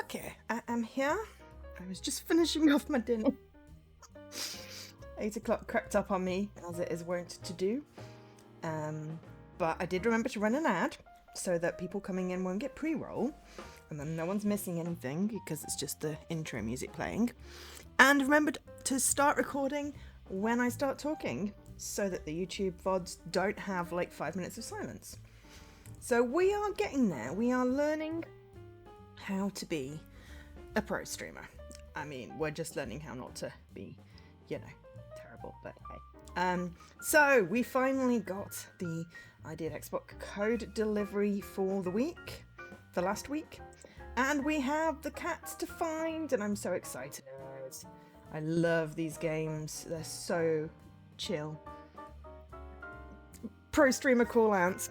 Okay, I am here. I was just finishing off my dinner. 8 o'clock crept up on me, as it is wont to do. But I did remember to run an ad so that people coming in won't get pre-roll, and then no one's missing anything because it's just the intro music playing. And remembered to start recording when I start talking so that the YouTube VODs don't have like 5 minutes of silence. So we are getting there. We are learning how to be a pro streamer. I mean, we're just learning how not to be, terrible, but hey. So we finally got the Ideal Xbox code delivery for the last week, and we have the cats to find, and I'm so excited. I love these games. They're so chill. Pro streamer call-outs.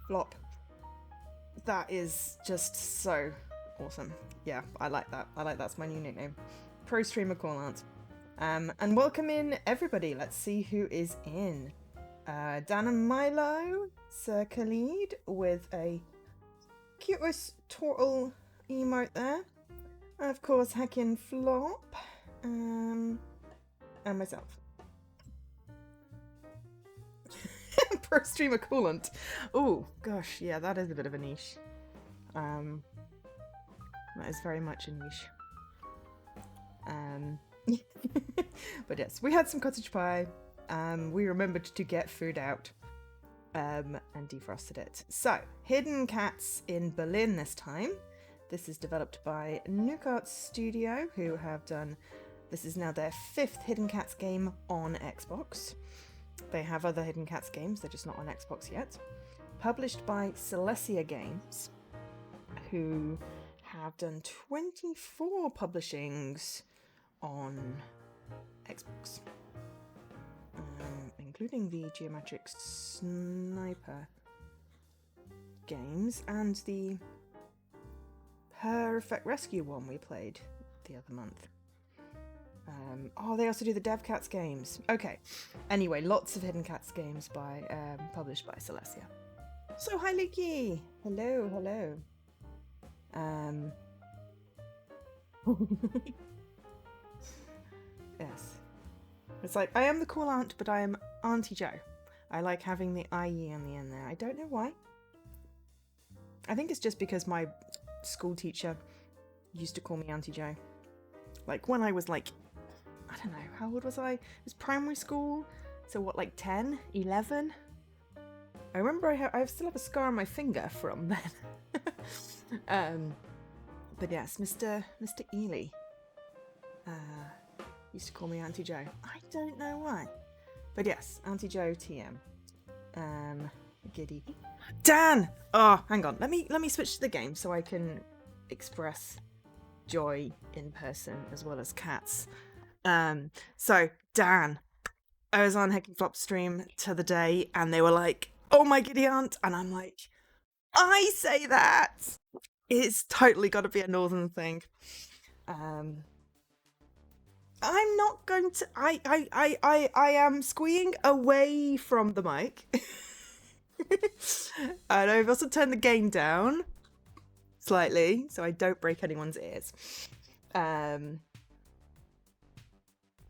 Flop. That is just so awesome. Yeah, I like that. That's my new nickname. Pro streamer call-outs. And welcome in everybody. Let's see who is in. Dan and Milo, Sir Khalid with a cutest turtle emote there. Of course, Hackin' Flop. And myself. Pro streamer coolant. Oh gosh, yeah, that is a bit of a niche. That is very much a niche. But yes, we had some cottage pie. We remembered to get food out and defrosted it. So, Hidden Cats in Berlin this time. This is developed by Nuke Studio, who have done... This is now their 5th Hidden Cats game on Xbox. They have other Hidden Cats games, they're just not on Xbox yet. Published by Celestia Games, who have done 24 publishings on Xbox, including the Geometric Sniper games and the Perfect Rescue one we played the other month. They also do the Dev Cats games. Okay. Anyway, lots of Hidden Cats games published by Celestia. So, hi, Leaky! Hello. Yes. It's like, I am the cool aunt, but I am Auntie Jo. I like having the IE on the end there. I don't know why. I think it's just because my school teacher used to call me Auntie Jo. Like, when I was like, I don't know, how old was I? It was primary school, so what, like 10, 11? I remember I still have a scar on my finger from then. But yes, Mr. Ely used to call me Auntie Jo. I don't know why. But yes, Auntie Jo TM. Giddy. Dan! Oh, hang on. Let me switch to the game so I can express joy in person as well as cats. So Dan, I was on Hacking Flop stream to the day and they were like, oh my giddy aunt, and I'm like, I say that! It's totally got to be a northern thing. I'm not going to... I am squeeing away from the mic. And I've also turned the gain down slightly so I don't break anyone's ears.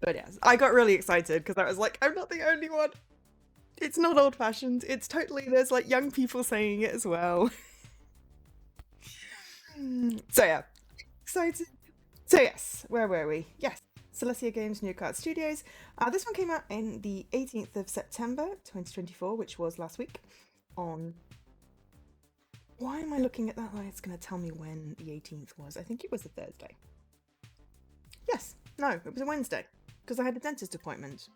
But yes, I got really excited because I was like, I'm not the only one. It's not old-fashioned. It's totally... There's like young people saying it as well. So yeah, excited. So yes, where were we? Yes, Celestia Games, Nuke Studios. This one came out in the 18th of September 2024, which was last week on... Why am I looking at that like it's going to tell me when the 18th was? I think it was a Thursday. Yes, no, it was a Wednesday, because I had a dentist appointment.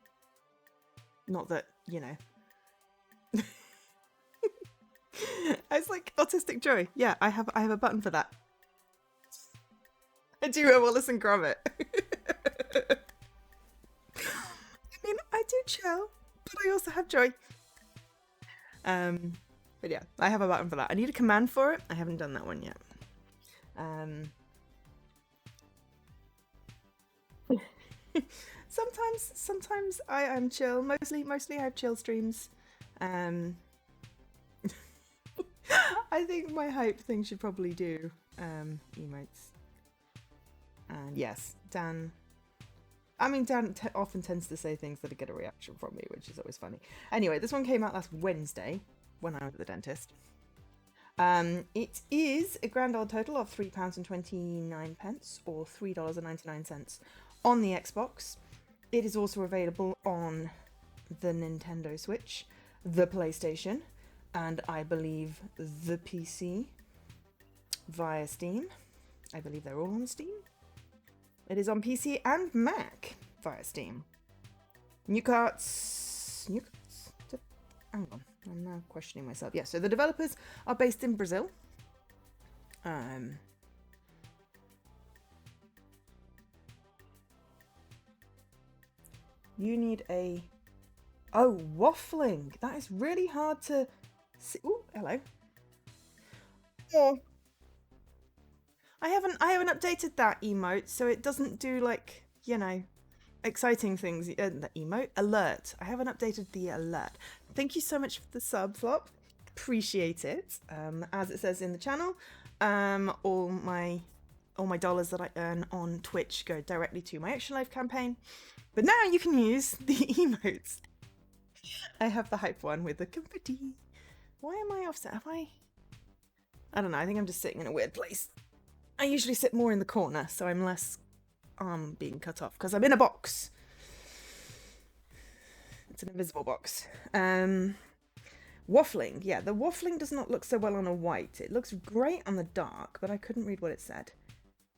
Not that, I was like, autistic joy. Yeah, I have a button for that. I do have Wallace and Gromit. I mean, I do chill, but I also have joy. But yeah, I have a button for that. I need a command for it. I haven't done that one yet. Sometimes I am chill. Mostly I have chill streams. I think my hype thing should probably do emotes. And yes, Dan. I mean, Dan often tends to say things that get a reaction from me, which is always funny. Anyway, this one came out last Wednesday when I was at the dentist. It is a grand old total of £3.29 or $3.99 on the Xbox. It is also available on the Nintendo Switch, the PlayStation, and I believe the PC via Steam. I believe they're all on Steam. It is on PC and Mac via Steam. New carts. Hang on, I'm now questioning myself. Yeah, so the developers are based in Brazil. You need a... Oh, waffling. That is really hard to see. Oh, hello. Oh. I haven't updated that emote, so it doesn't do, like, you know, exciting things. The emote alert. I haven't updated the alert. Thank you so much for the sub, Flop. Appreciate it. As it says in the channel, all my dollars that I earn on Twitch go directly to my Extra Life campaign. But now you can use the emotes. I have the hype one with the confetti. Why am I offset? I don't know. I think I'm just sitting in a weird place. I usually sit more in the corner, so I'm less being cut off because I'm in a box. It's an invisible box. Waffling. Yeah, the waffling does not look so well on a white. It looks great on the dark, but I couldn't read what it said.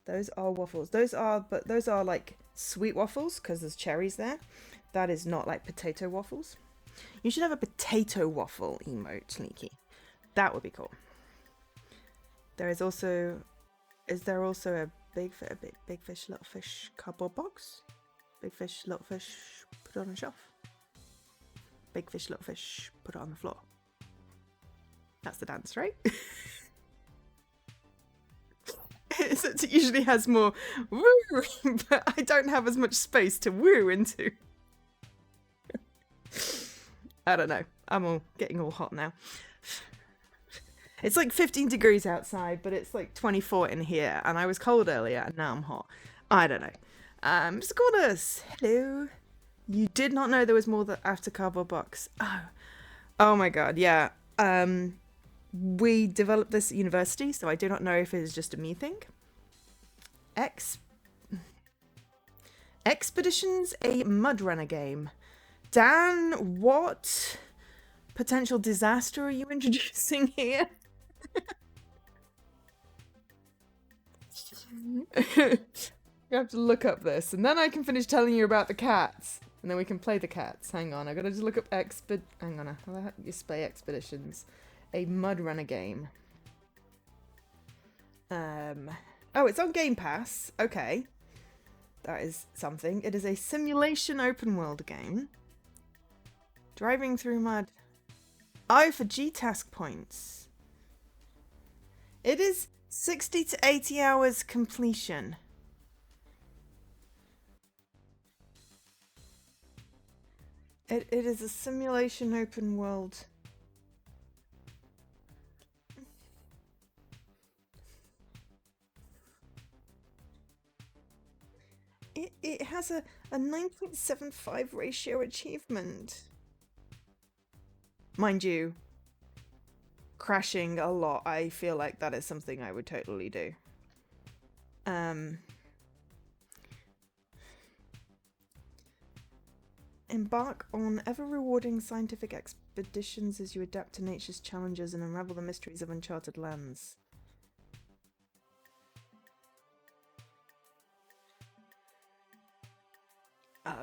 Those are waffles. Those are like sweet waffles because there's cherries there. That is not like potato waffles. You should have a potato waffle emote, Leaky. That would be cool. There is also... Is there also a big fish, little fish cardboard box? Big fish, little fish, put it on a shelf. Big fish, little fish, put it on the floor. That's the dance, right? It usually has more woo, but I don't have as much space to woo into. I don't know. I'm all getting all hot now. It's like 15 degrees outside, but it's like 24 in here, and I was cold earlier, and now I'm hot. I don't know. Scornus, hello. You did not know there was more after cardboard box. Oh my god, yeah. We developed this at university, so I do not know if it is just a me thing. Expeditions, a mud runner game. Dan, what potential disaster are you introducing here? You have to look up this, and then I can finish telling you about the cats, and then we can play the cats. Hang on, I gotta just look up hang on, how the heck do you spell Expeditions? A mud runner game. Oh, it's on Game Pass. Okay. That is something. It is a simulation open world game. Driving through mud. Oh, for G-Task points. It is 60 to 80 hours completion. It is a simulation open world. It has a 9.75 ratio achievement. Mind you, crashing a lot, I feel like that is something I would totally do. Embark on ever-rewarding scientific expeditions as you adapt to nature's challenges and unravel the mysteries of uncharted lands.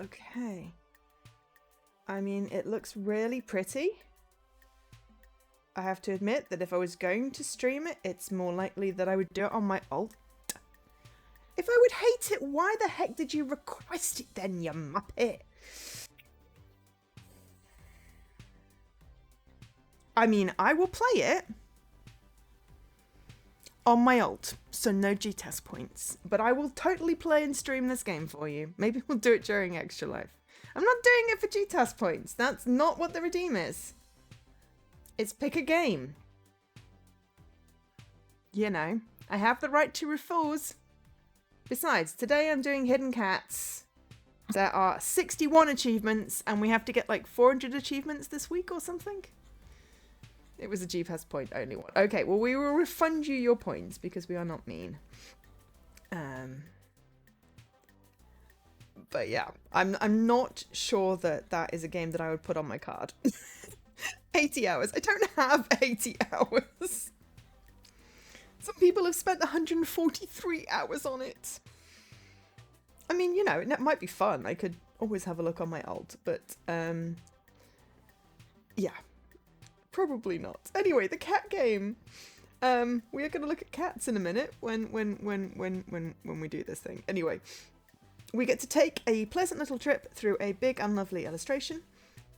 Okay. I mean, it looks really pretty. I have to admit that if I was going to stream it, it's more likely that I would do it on my alt. If I would hate it, why the heck did you request it then, you muppet? I mean, I will play it on my alt, so no G-Test points. But I will totally play and stream this game for you. Maybe we'll do it during Extra Life. I'm not doing it for G-Test points. That's not what the redeem is. It's pick a game. You know, I have the right to refuse. Besides, today I'm doing hidden cats. There are 61 achievements, and we have to get like 400 achievements this week or something. It was a Jeep has point only one. Okay, well, we will refund you your points because we are not mean. But yeah, I'm not sure that that is a game that I would put on my card. 80 hours. I don't have 80 hours. Some people have spent 143 hours on it. I mean, you know, it might be fun. I could always have a look on my alt, but yeah, probably not. Anyway, the cat game. We are going to look at cats in a minute when we do this thing. Anyway, we get to take a pleasant little trip through a big and lovely illustration.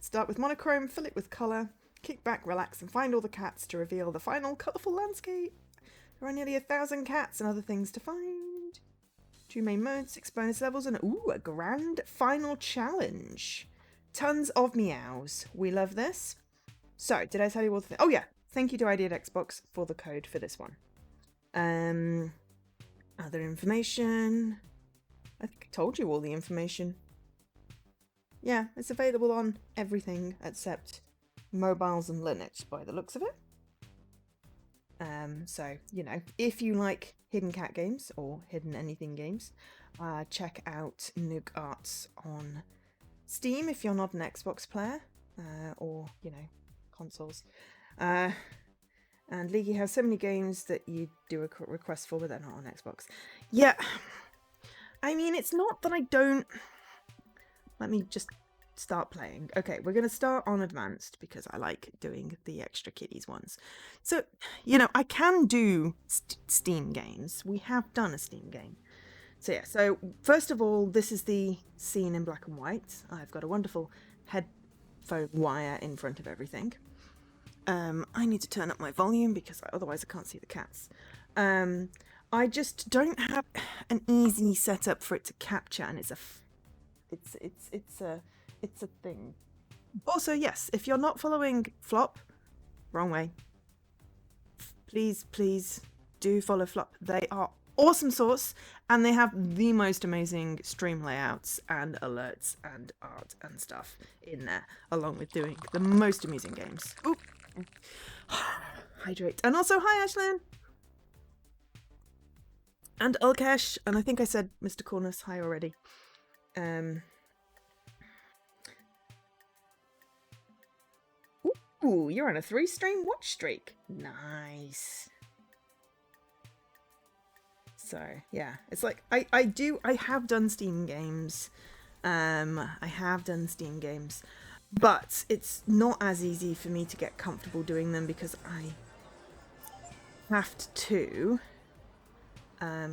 Start with monochrome, fill it with colour, kick back, relax, and find all the cats to reveal the final colourful landscape. There are nearly 1,000 cats and other things to find. 2 main modes, 6 bonus levels, and a grand final challenge. Tons of meows. We love this. So, did I tell you all the things? Oh yeah, thank you to Ideal Xbox for the code for this one. Other information. I think I told you all the information. Yeah, it's available on everything except mobiles and Linux by the looks of it. So, you know, if you like hidden cat games or hidden anything games, check out Nook Arts on Steam if you're not an Xbox player, or, you know, consoles. And Leaky has so many games that you do a request for, but they're not on Xbox. Yeah, I mean, it's not that I don't... Let me just start playing. Okay, we're going to start on advanced because I like doing the extra kiddies ones. So, you know, I can do Steam games. We have done a Steam game. So yeah, so first of all, this is the scene in black and white. I've got a wonderful headphone wire in front of everything. I need to turn up my volume because otherwise I can't see the cats. I just don't have an easy setup for it to capture, and it's a thing. Also, yes, if you're not following Flop, wrong way. Please do follow Flop. They are awesome source, and they have the most amazing stream layouts and alerts and art and stuff in there, along with doing the most amusing games. Oop. Hydrate. And also, hi Ashlyn! And Ulkesh, and I think I said Mr. Cornus hi already. Ooh, you're on a 3-stream watch streak. Nice. So, yeah, it's like, I have done Steam games. But it's not as easy for me to get comfortable doing them because I have to, I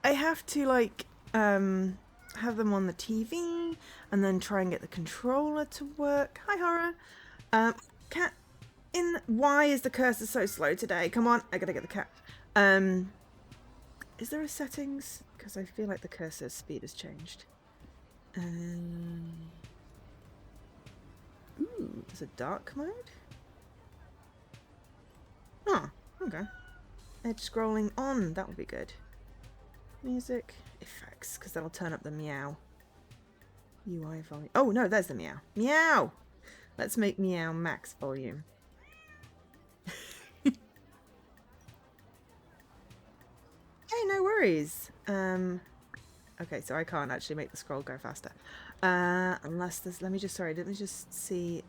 have to, like, have them on the TV and then try and get the controller to work. Hi, Horror. Cat, why is the cursor so slow today? Come on, I gotta get the cat. Is there a settings? Because I feel like the cursor speed has changed. Ooh, there's a dark mode? Oh, okay. Edge scrolling on, that would be good. Music, effects, because that'll turn up the meow. UI volume. Oh no, there's the meow. Meow! Let's make meow max volume. Hey, no worries. Okay, so I can't actually make the scroll go faster. Unless there's, let me just see.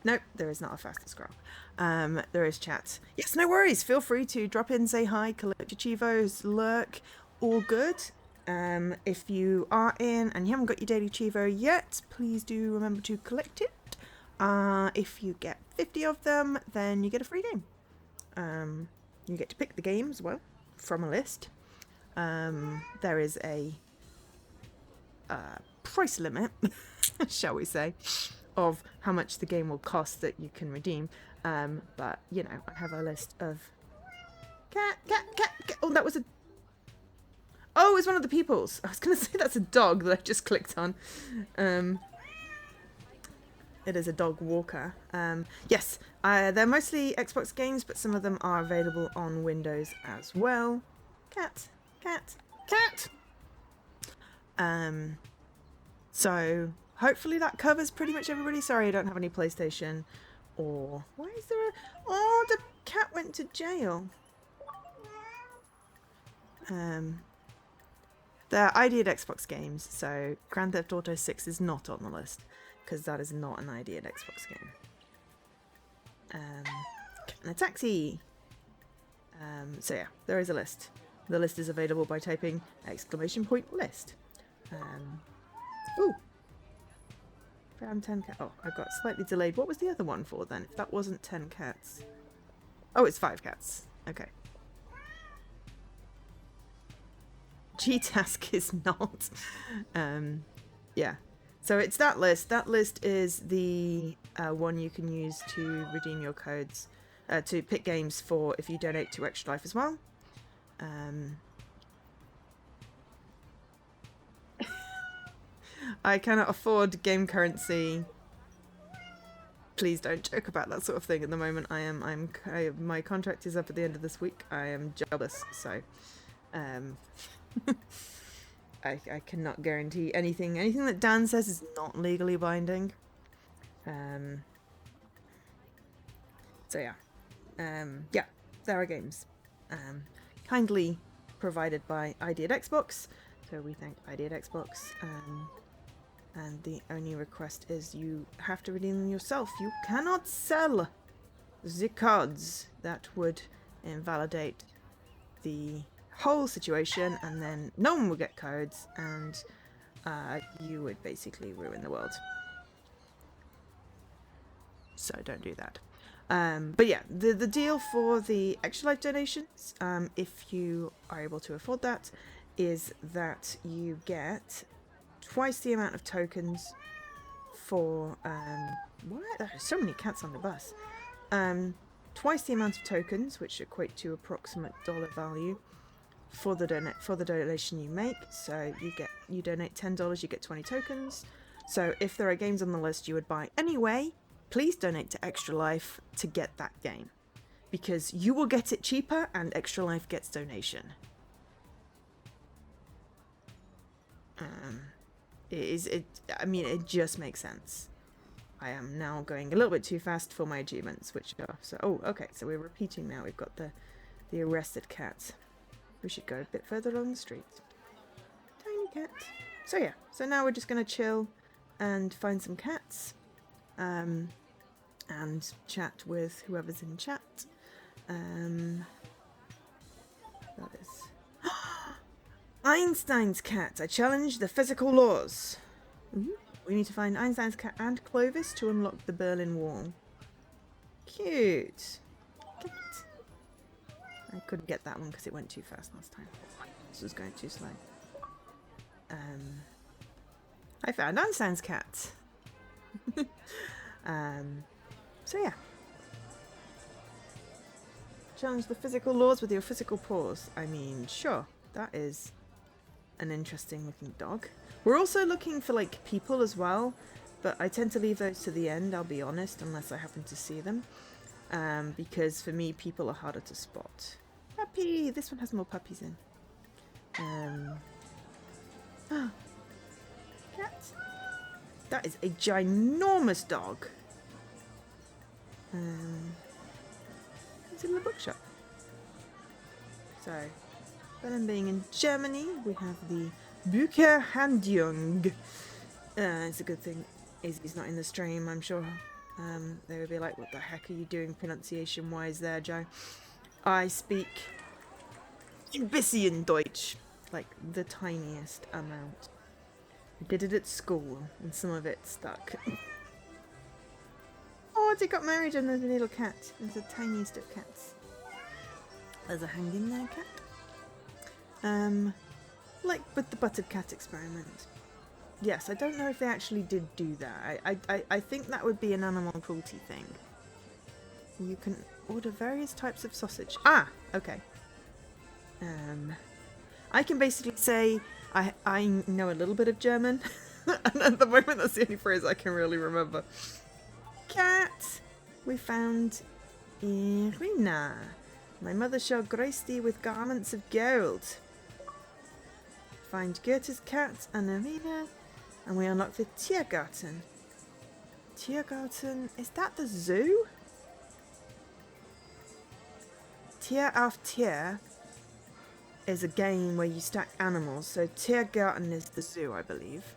Nope, there is not a faster scroll. There is chat. Yes, no worries. Feel free to drop in, say hi, collect your Chivos, lurk, all good. If you are in and you haven't got your daily Chivo yet, please do remember to collect it. If you get 50 of them, then you get a free game. You get to pick the game as well from a list. There is a price limit, shall we say, of how much the game will cost that you can redeem. But, you know, I have a list of... Cat. Oh, that was a... Oh, it's one of the people's. I was going to say that's a dog that I just clicked on. It is a dog walker. Yes, they're mostly Xbox games, but some of them are available on Windows as well. Cat, cat, cat! So hopefully that covers pretty much everybody. Sorry, I don't have any PlayStation. Or why is there a... Oh, the cat went to jail. They're ideated Xbox games, so Grand Theft Auto 6 is not on the list, because that is not an ideated Xbox game. Cat in a taxi! So yeah, there is a list. The list is available by typing !list. Ooh! Found 10 cats. Oh, I got slightly delayed. What was the other one for then? If that wasn't 10 cats. Oh, it's 5 cats. Okay. G-Task is not. Yeah. So it's that list. That list is the one you can use to redeem your codes, to pick games for if you donate to Extra Life as well. I cannot afford game currency. Please don't joke about that sort of thing at the moment. My contract is up at the end of this week. I am jobless, so I cannot guarantee anything. Anything that Dan says is not legally binding. So yeah. Yeah, there are games. Kindly provided by ID at Xbox. So we thank ID at Xbox. And the only request is you have to redeem them yourself. You cannot sell the cards. That would invalidate the whole situation, and then no one will get codes, and you would basically ruin the world. So don't do that. But yeah, the deal for the Extra Life donations, if you are able to afford that, is that you get twice the amount of tokens for what? There are so many cats on the bus. Twice the amount of tokens, which equate to approximate dollar value for the donation you make. So you donate $10, you get 20 tokens. So if there are games on the list you would buy anyway, please donate to Extra Life to get that game, because you will get it cheaper and Extra Life gets donation. I mean, it just makes sense. I am now going a little bit too fast for my achievements, which are so. Oh, okay. So we're repeating now. We've got the arrested cat. We should go a bit further along the street. Tiny cat. So yeah. So now we're just gonna chill and find some cats, and chat with whoever's in chat. That is. Einstein's cat. I challenge the physical laws. We need to find Einstein's cat and Clovis to unlock the Berlin Wall. Cute. Cat. I couldn't get that one because it went too fast last time. This was going too slow. I found Einstein's cat. So yeah. Challenge the physical laws with your physical paws. I mean, sure. That is an interesting looking dog. We're also looking for like people as well, but I tend to leave those to the end, I'll be honest, unless I happen to see them, because for me people are harder to spot. Puppy! This one has more puppies in. Cat. That is a ginormous dog. It's in the bookshop. So Berlin being in Germany, we have the Bücherhandlung. It's a good thing Izzy's not in the stream, I'm sure. They would be like, what the heck are you doing pronunciation-wise there, Joe? I speak ein bisschen Deutsch, like the tiniest amount. I did it at school, and some of it stuck. Oh, it got married and there's a little cat. There's the tiniest of cats. There's a hanging there cat. Like with the buttered cat experiment. Yes, I don't know if they actually did do that. I think that would be an animal cruelty thing. You can order various types of sausage. Ah, okay. I can basically say I know a little bit of German, and at the moment that's the only phrase I can really remember. cat. We found Irina. My mother shall grace thee with garments of gold. Find Goethe's cat and Irina, and we unlock the Tiergarten. Tiergarten, is that the zoo? Tier auf Tier is a game where you stack animals, so Tiergarten is the zoo, I believe.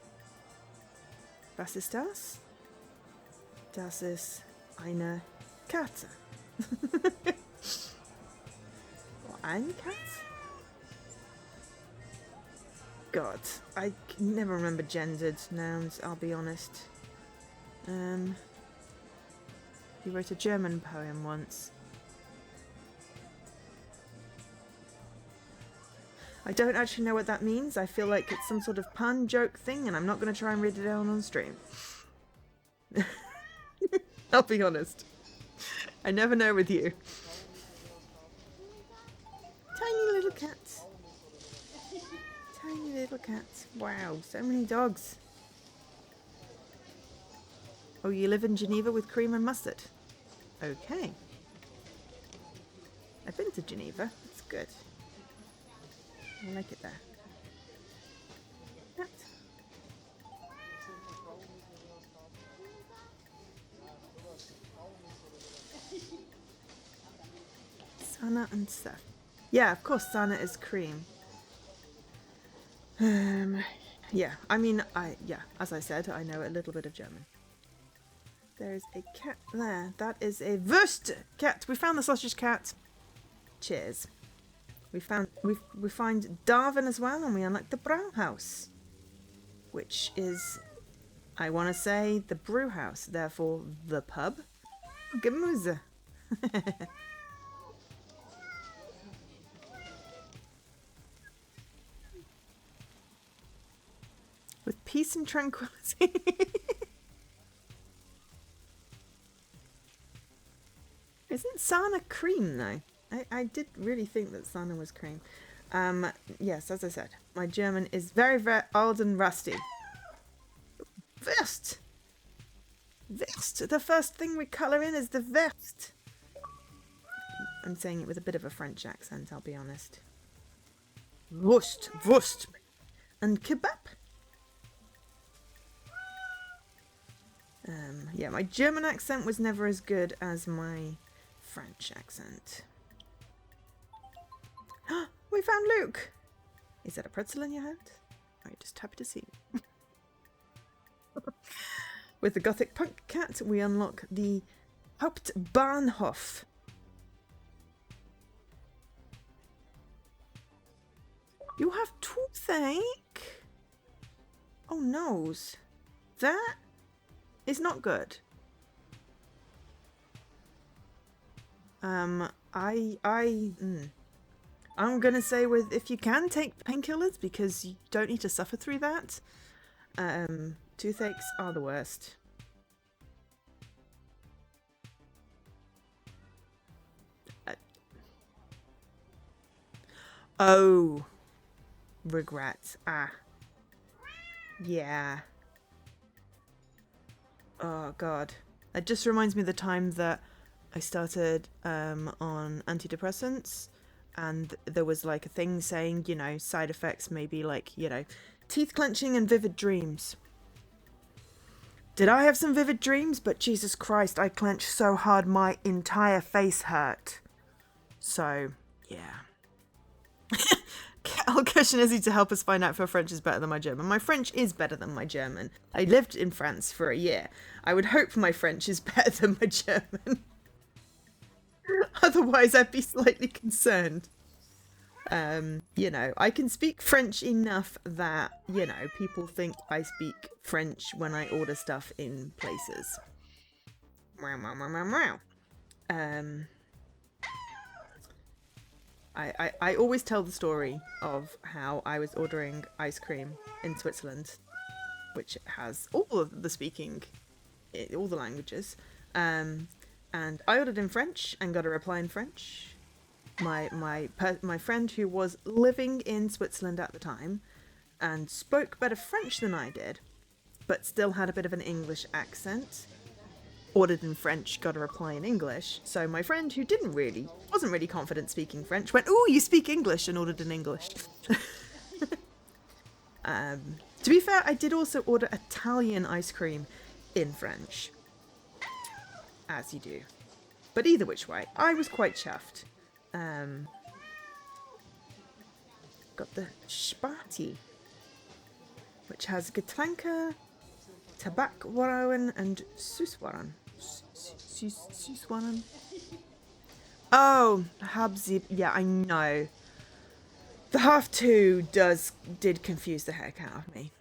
Was ist das? Das ist eine Katze. Or eine Katze? God, I can never remember gendered nouns, I'll be honest. He wrote a German poem once. I don't actually know what that means. I feel like it's some sort of pun joke thing, and I'm not going to try and read it down on stream. I'll be honest. I never know with you. Tiny little cats. Tiny little cats. Wow, so many dogs. Oh, you live in Geneva with cream and mustard? Okay. I've been to Geneva. It's good. I like it there. Cat. Sana and Seth. Yeah, of course Sana is cream. Yeah, I mean, as I said, I know a little bit of German. There's a cat there. That is a Wurst cat. We found the sausage cat. Cheers. We find Darwin as well, and we unlock the Brauhaus, which is, I want to say, the brew house, therefore the pub. Gemüse. With peace and tranquility. Isn't Sana cream though? I did really think that Sana was cream. Yes, as I said, my German is very, very old and rusty. Wurst! Wurst! The first thing we colour in is the Wurst. I'm saying it with a bit of a French accent, I'll be honest. Wurst! Wurst! And kebab! Yeah, my German accent was never as good as my French accent. We found Luke! Is that a pretzel in your hand? I'm just happy to see you. With the Gothic punk cat, we unlock the Hauptbahnhof. You have toothache? Oh noes. That is not good. I'm gonna say if you can take painkillers because you don't need to suffer through that. Toothaches are the worst. Oh, regrets. Yeah. Oh god, it just reminds me of the time that I started on antidepressants, and there was like a thing saying, you know, side effects maybe like, you know, teeth clenching and vivid dreams. Did I have some vivid dreams? But Jesus Christ, I clenched so hard my entire face hurt. So, yeah. I'll question Izzy to help us find out if her French is better than my German. My French is better than my German. I lived in France for a year. I would hope my French is better than my German. Otherwise, I'd be slightly concerned. You know, I can speak French enough that, you know, people think I speak French when I order stuff in places. I always tell the story of how I was ordering ice cream in Switzerland, which has all of the speaking, all the languages. And I ordered in French and got a reply in French. My friend who was living in Switzerland at the time and spoke better French than I did, but still had a bit of an English accent, ordered in French got a reply in English. So my friend who wasn't really confident speaking French went, "Oh, you speak English," and ordered in English. To be fair, I did also order Italian ice cream in French, as you do. But either which way, I was quite chuffed. Got the Spati, which has Getränke, Tabakwaren, and Süßwaren. Süßwaren. Oh, Habsib. Yeah, I know. The half two did confuse the heck out of me.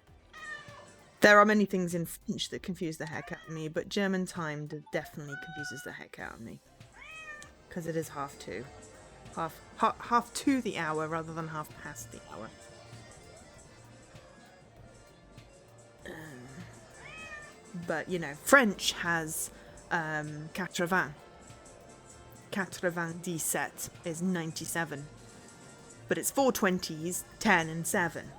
There are many things in French that confuse the heck out of me, but German time definitely confuses the heck out of me. Because it is half two. Half to the hour rather than half past the hour. But, you know, French has 80. 97 is 97. But it's 4 20s, 10 and 7.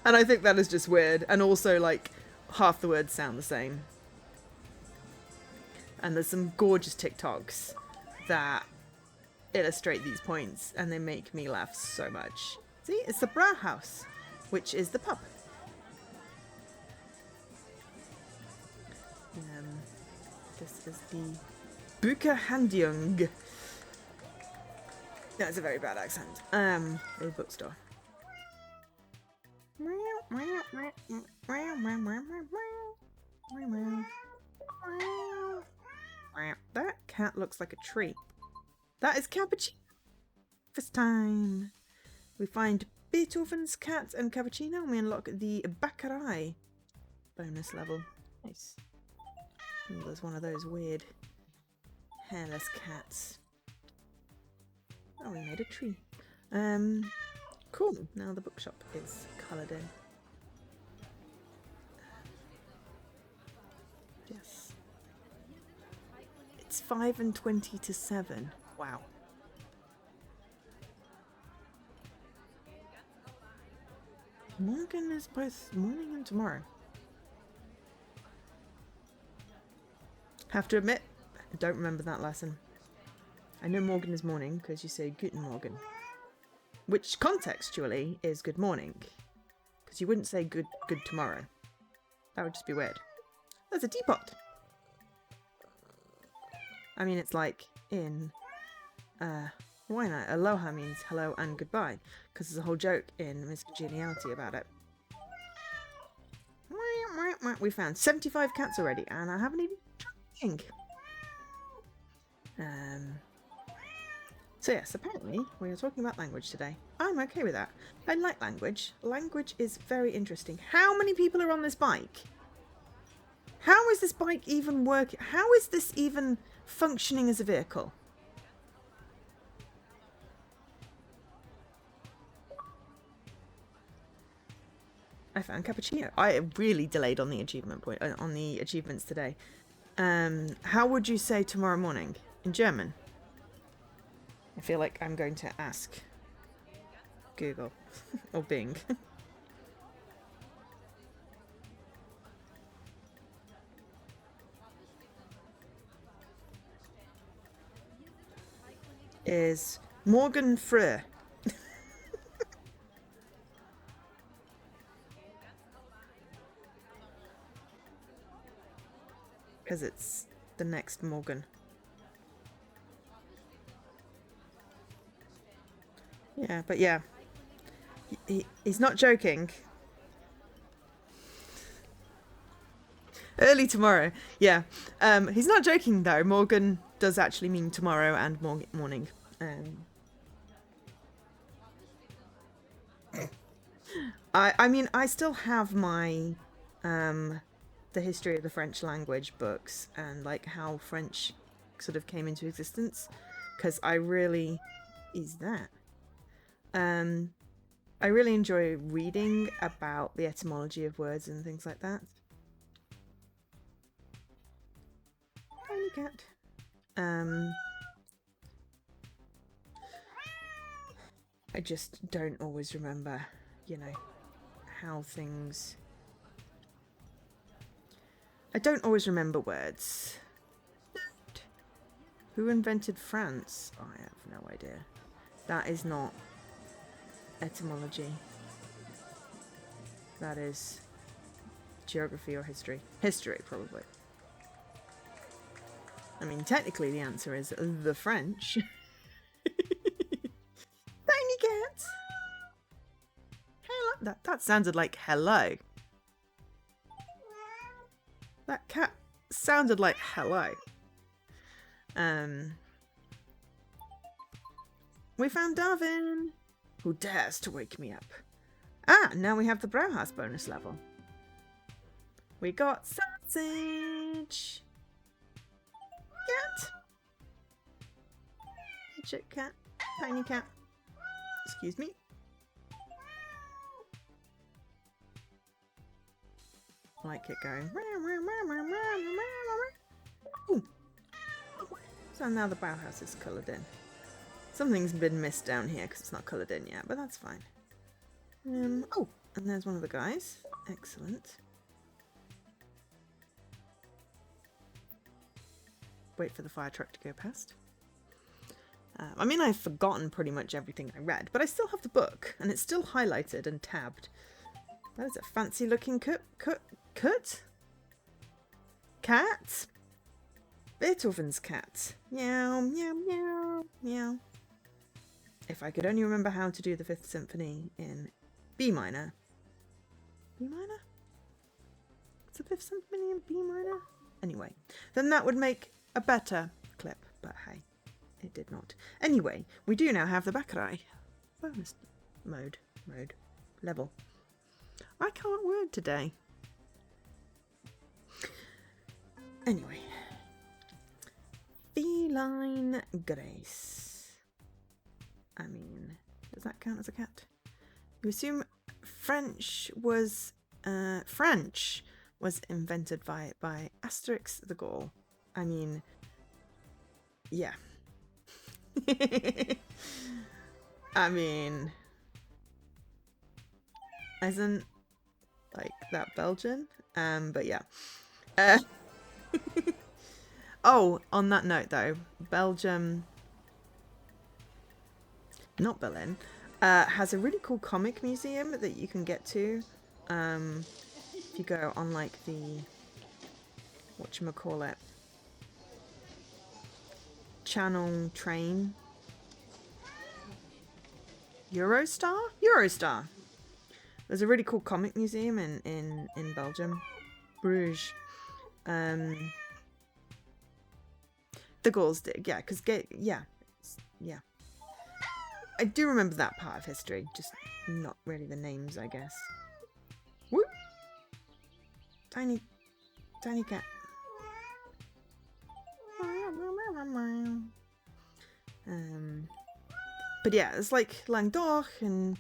And I think that is just weird. And also, like, half the words sound the same. And there's some gorgeous TikToks that illustrate these points, and they make me laugh so much. See, it's the Brauhaus, which is the pub. This is the Bucherhandlung. That's a very bad accent. A bookstore. That cat looks like a tree. That is cappuccino. First time. We find Beethoven's cat and cappuccino, and we unlock the Baccarat bonus level. Nice. Oh, there's one of those weird hairless cats. Oh, we made a tree. Cool. Now the bookshop is coloured in. Yes. It's 5 and 20 to 7. Wow. Morgan is both morning and tomorrow. Have to admit, I don't remember that lesson. I know Morgan is morning because you say Guten Morgen, which contextually is good morning, because you wouldn't say good tomorrow. That would just be weird. There's a teapot. I mean, it's like in why not? Aloha means hello and goodbye, because there's a whole joke in Miss Congeniality about it. We found 75 cats already, and I haven't even tried. So yes, apparently we are talking about language today. I'm okay with that. I like language. Language is very interesting. How many people are on this bike? How is this bike even working? How is this even functioning as a vehicle? I found cappuccino. I really delayed on the achievement point on the achievements today. How would you say tomorrow morning in German? I feel like I'm going to ask Google or Bing. Is Morgan früh? Because it's the next Morgan. Yeah, but yeah. He's not joking. Early tomorrow. Yeah. He's not joking though. Morgan does actually mean tomorrow and morning. I mean, I still have my the history of the French language books and like how French sort of came into existence, because I really I really enjoy reading about the etymology of words and things like that. Tiny cat. I just don't always remember, you know, how things I don't always remember words. Who invented France? Oh, I have no idea. That is not etymology. That is geography or history. History, probably. I mean, technically the answer is the French. Tiny cats! Hello. That sounded like hello. That cat sounded like hello. We found Darwin. Who dares to wake me up? Ah, now we have the Brauhaus bonus level. We got sausage. Cat. Chip cat. Tiny cat. Excuse me. I like it going. Ooh. So now the Bauhaus is coloured in. Something's been missed down here because it's not coloured in yet, but that's fine. Oh, and there's one of the guys. Excellent. Wait for the fire truck to go past. I mean, I've forgotten pretty much everything I read, but I still have the book, and it's still highlighted and tabbed. That is a fancy-looking cat. Beethoven's cat. Meow, meow, meow, meow. If I could only remember how to do the Fifth Symphony in B minor. B minor? It's the Fifth Symphony in B minor? Anyway, then that would make a better clip, but hey, it did not. Anyway, we do now have the Baccarat bonus level. I can't word today. Anyway. Feline Grace. I mean, does that count as a cat? You assume French was invented by Asterix the Gaul. I mean, yeah. I mean, isn't like that Belgian? But yeah. Oh, on that note though, Belgium, not Berlin, has a really cool comic museum that you can get to if you go on like the, whatchamacallit, Channel train. Eurostar. There's a really cool comic museum in Belgium, Bruges. The Gauls did, yeah, because yeah. I do remember that part of history, just not really the names, I guess. Whoop! Tiny cat. But yeah, it's like Languedoc and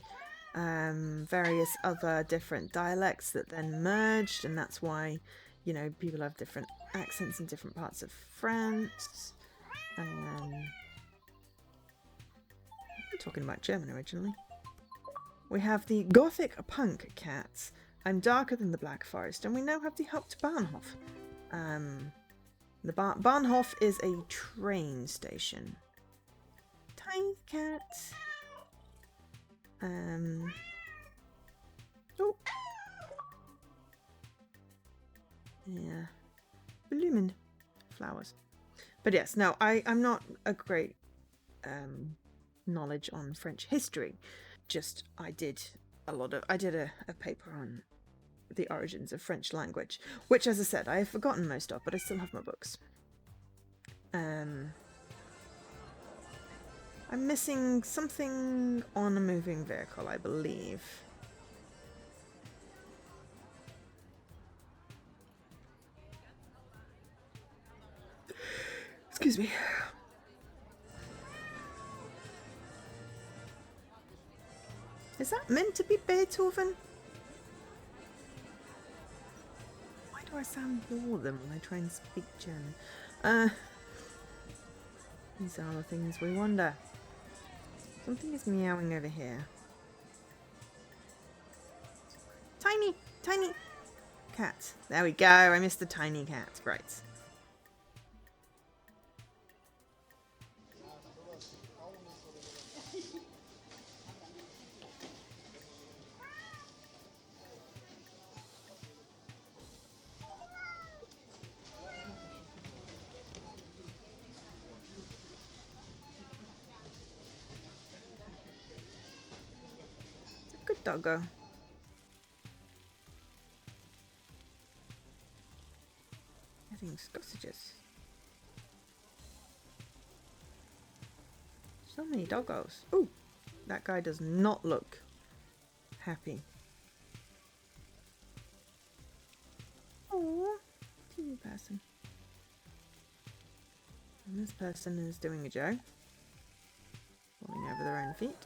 various other different dialects that then merged, and that's why, you know, people have different accents in different parts of France. I'm talking about German originally. We have the Gothic punk cats. I'm darker than the Black Forest, and we now have the Hauptbahnhof. The Bahnhof is a train station. Tiny cat. Oh. Yeah. Blumen. Flowers. But yes, no, I'm not a great knowledge on French history. Just I did a paper on the origins of French language, which, as I said, I have forgotten most of, but I still have my books. I'm missing something on a moving vehicle, I believe. Excuse me. Is that meant to be Beethoven? Why do I sound northern when I try and speak German? These are the things we wonder. Something is meowing over here. Tiny cat. There we go. I missed the tiny cat. Right. Good doggo. Getting sausages. So many doggos. Ooh, that guy does not look happy. Oh, teeny person. And this person is doing a Joe. Falling over their own feet.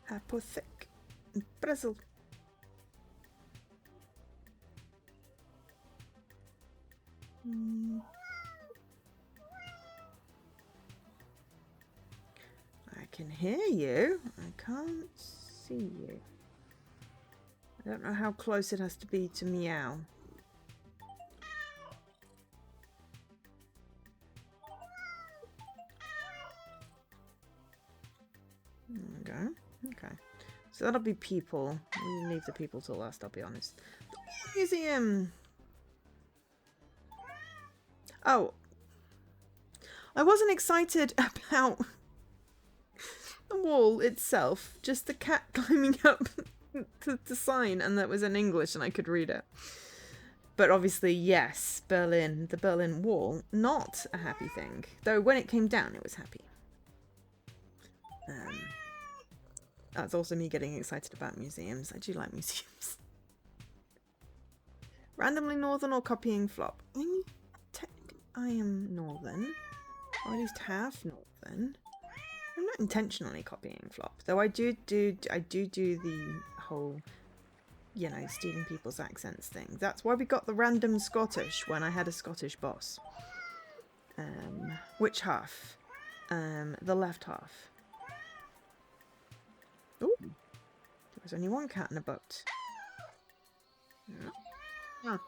Apple thick. Brazil. I can hear you. I can't see you. I don't know how close it has to be to meow. There we go. Okay. So that'll be people. We'll leave the people till last, I'll be honest. The museum! Oh. I wasn't excited about the wall itself. Just the cat climbing up the sign, and that was in English and I could read it. But obviously, yes, Berlin, the Berlin Wall, not a happy thing. Though when it came down, it was happy. That's also me getting excited about museums. I do like museums. Randomly northern or copying flop? I am northern, or at least half northern. I'm not intentionally copying flop, though I do the whole, you know, stealing people's accents thing. That's why we got the random Scottish when I had a Scottish boss. Which half? The left half. Ooh, there was only one cat in a boat. Oh.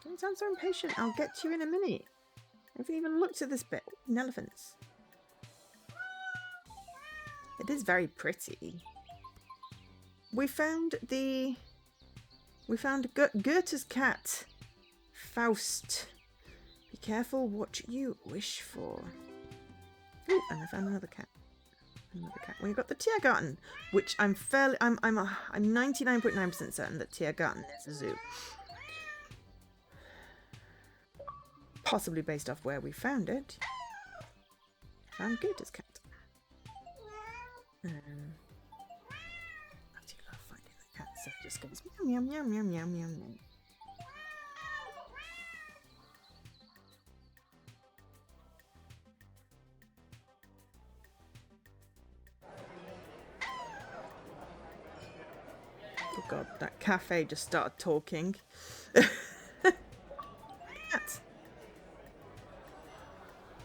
Don't sound so impatient. I'll get to you in a minute. I haven't even looked at this bit. Ooh, elephants. It is very pretty. We found Goethe's cat, Faust. Be careful what you wish for. Ooh, and I found another cat. We've got the Tiergarten, which I'm 99.9% certain that Tiergarten is a zoo. Possibly based off where we found it. Found Goethe's cat. I do love finding the cat, so it just goes meow meow meow meow meow meow. Oh god, that cafe just started talking. Cat.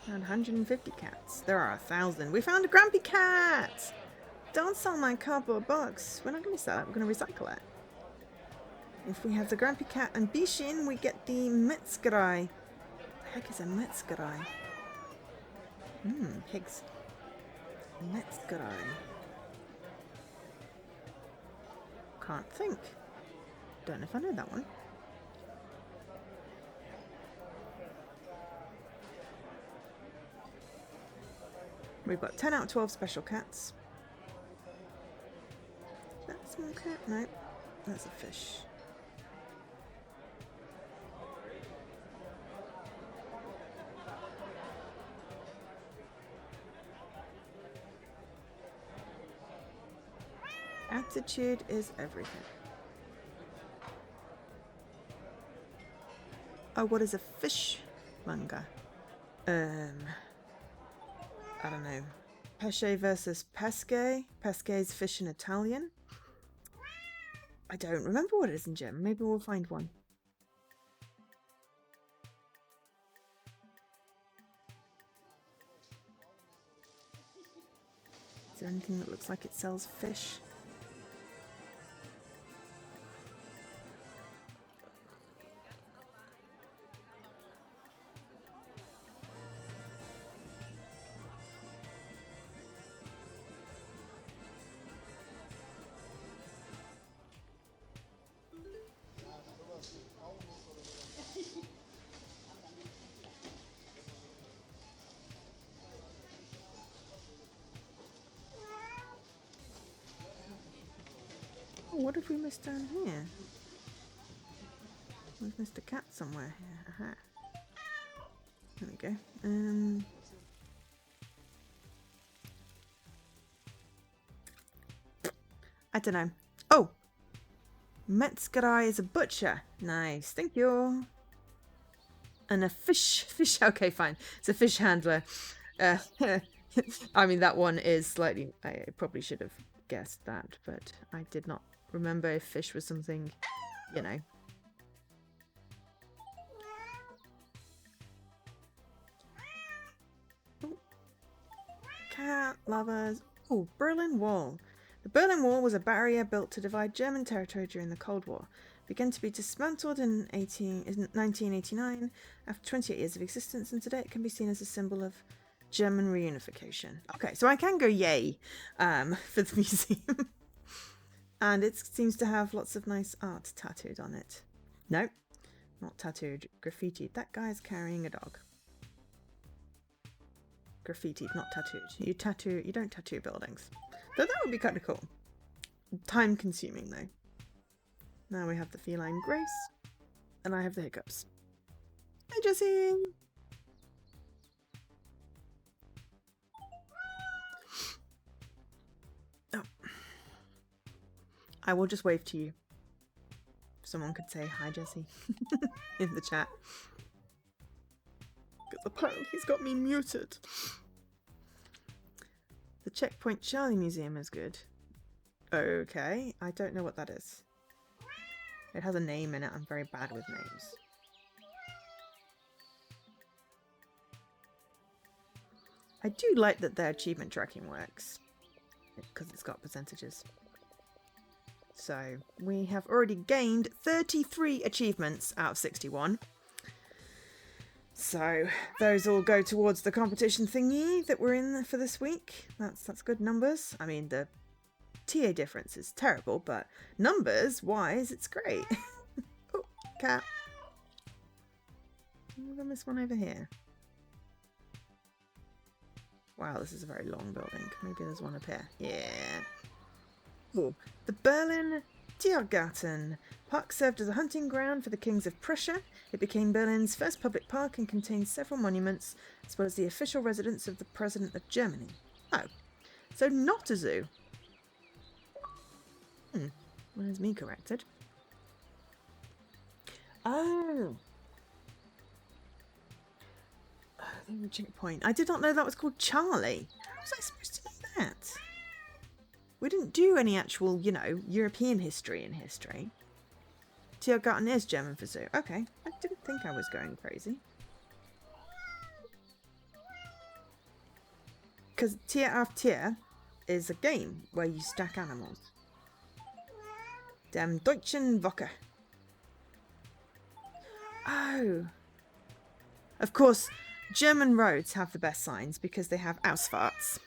Around 150 cats. There are 1,000. We found a grumpy cat! Don't sell my cardboard box. We're not going to sell it, we're going to recycle it. If we have the grumpy cat and Bishin, we get the Metzgerei. The heck is a Metzgerei? Pigs. Metzgerei. Can't think. Don't know if I know that one. We've got 10 out of 12 special cats. Is that a small cat? No, that's a fish. Attitude is everything. Oh, what is a fish manga? I don't know. Pesce versus pesce. Pesce is fish in Italian. I don't remember what it is in German. Maybe we'll find one. Is there anything that looks like it sells fish? what have we missed down here? We've missed a cat somewhere here. Aha. There we go. I don't know. Oh! Metzgerai is a butcher. Nice, thank you. And a fish. Okay, fine. It's a fish handler. I mean, that one is slightly... I probably should have guessed that, but I did not remember if fish was something, you know. Ooh. Cat lovers. Oh, Berlin Wall. The Berlin Wall was a barrier built to divide German territory during the Cold War. It began to be dismantled in 1989 after 28 years of existence, and today it can be seen as a symbol of German reunification. Okay, so I can go yay for the museum. And it seems to have lots of nice art tattooed on it. No, not tattooed, graffitied. That guy's carrying a dog. Graffitied, not tattooed. You don't tattoo buildings. So that would be kind of cool. Time consuming though. Now we have the feline Grace. And I have the hiccups. Hey Jessie! Oh. I will just wave to you. Someone could say hi Jessie in the chat. Because apparently he's got me muted. The Checkpoint Charlie Museum is good. Okay, I don't know what that is. It has a name in it. I'm very bad with names. I do like that their achievement tracking works. Because it's got percentages. So, we have already gained 33 achievements out of 61. So, those all go towards the competition thingy that we're in for this week. That's good numbers. I mean, the TA difference is terrible, but numbers-wise, it's great. Oh, cat. I'm gonna miss one over here. Wow, this is a very long building. Maybe there's one up here. Yeah. Cool. The Berlin Tiergarten park served as a hunting ground for the kings of Prussia. It became Berlin's first public park and contains several monuments, as well as the official residence of the President of Germany. Oh, so not a zoo. Where's me corrected? Oh. The checkpoint. I did not know that was called Charlie. How was I supposed to know that? We didn't do any actual, you know, European history in history. Tiergarten is German for zoo. Okay, I didn't think I was going crazy. Because Tier auf Tier is a game where you stack animals. Dem Deutschen Woche. Oh. Of course, German roads have the best signs because they have Ausfahrts.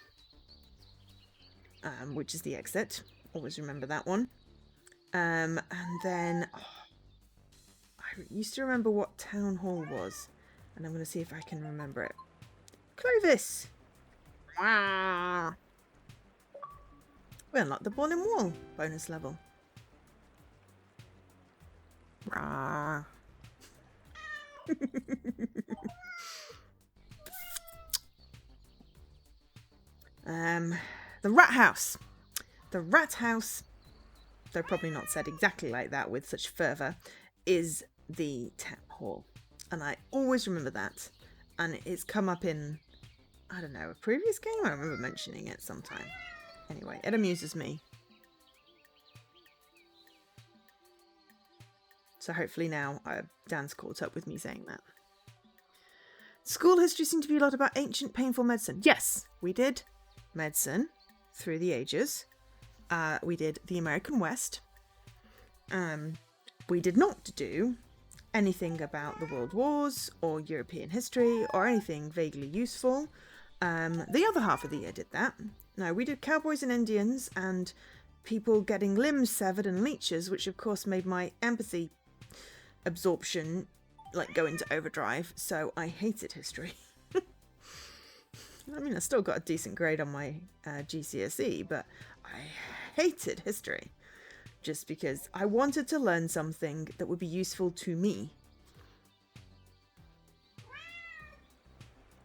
Which is the exit. Always remember that one. And then... Oh, I used to remember what town hall was. And I'm going to see if I can remember it. Clovis! Wow. We unlocked the Berlin Wall bonus level. Rah. The Rat House. The Rat House, though probably not said exactly like that with such fervour, is the town hall. And I always remember that. And it's come up in, I don't know, a previous game? I remember mentioning it sometime. Anyway, it amuses me. So hopefully now Dan's caught up with me saying that. School history seemed to be a lot about ancient painful medicine. Yes, we did medicine through the ages. We did the American West. We did not do anything about the World Wars or European history or anything vaguely useful. The other half of the year did that. No, we did cowboys and Indians and people getting limbs severed and leeches, which of course made my empathy absorption like go into overdrive, so I hated history. I mean, I still got a decent grade on my GCSE, but I hated history. just because I wanted to learn something that would be useful to me.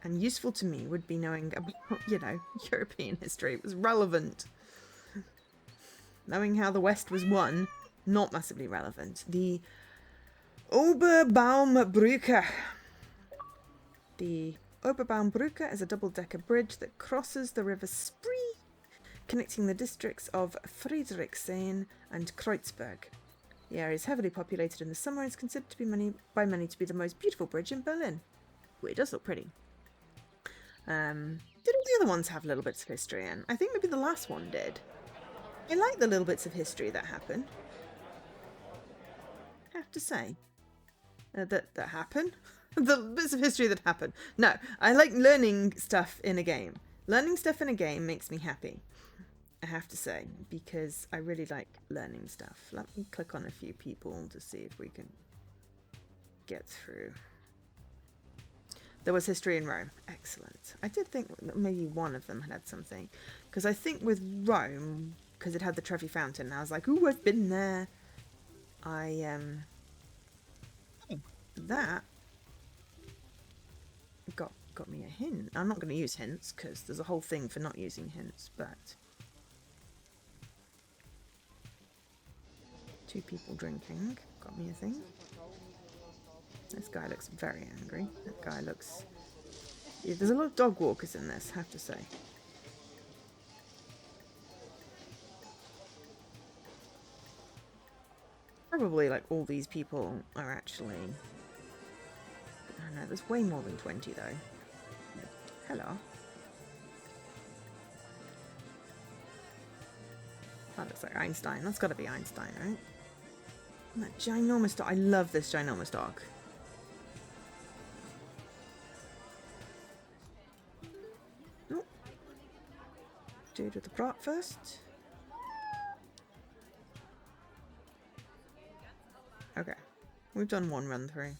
And useful to me would be knowing about, you know, European history. It was relevant. Knowing how the West was won, not massively relevant. The Oberbaumbrücke. The Oberbaumbrücke is a double-decker bridge that crosses the river Spree, connecting the districts of Friedrichshain and Kreuzberg. The area is heavily populated in the summer and is considered to be by many to be the most beautiful bridge in Berlin. Well, it does look pretty. Did all the other ones have little bits of history in? I think maybe the last one did. I like the little bits of history that happen. I have to say. That happen? The bits of history that happen. No, I like learning stuff in a game. Learning stuff in a game makes me happy. I have to say, because I really like learning stuff. Let me click on a few people to see if we can get through. There was history in Rome. Excellent. I did think that maybe one of them had something. Because I think with Rome, because it had the Trevi Fountain, I was like, ooh, I've been there. That got me a hint. I'm not going to use hints, because there's a whole thing for not using hints, but... 2 people drinking got me a thing. This guy looks very angry. That guy looks... Yeah, there's a lot of dog walkers in this, I have to say. Probably, like, all these people are actually... I don't know, there's way more than 20, though. Hello. That looks like Einstein. That's got to be Einstein, right? And that ginormous dog. I love this ginormous dog. Oh. Dude with the brat first. Okay. We've done one run through.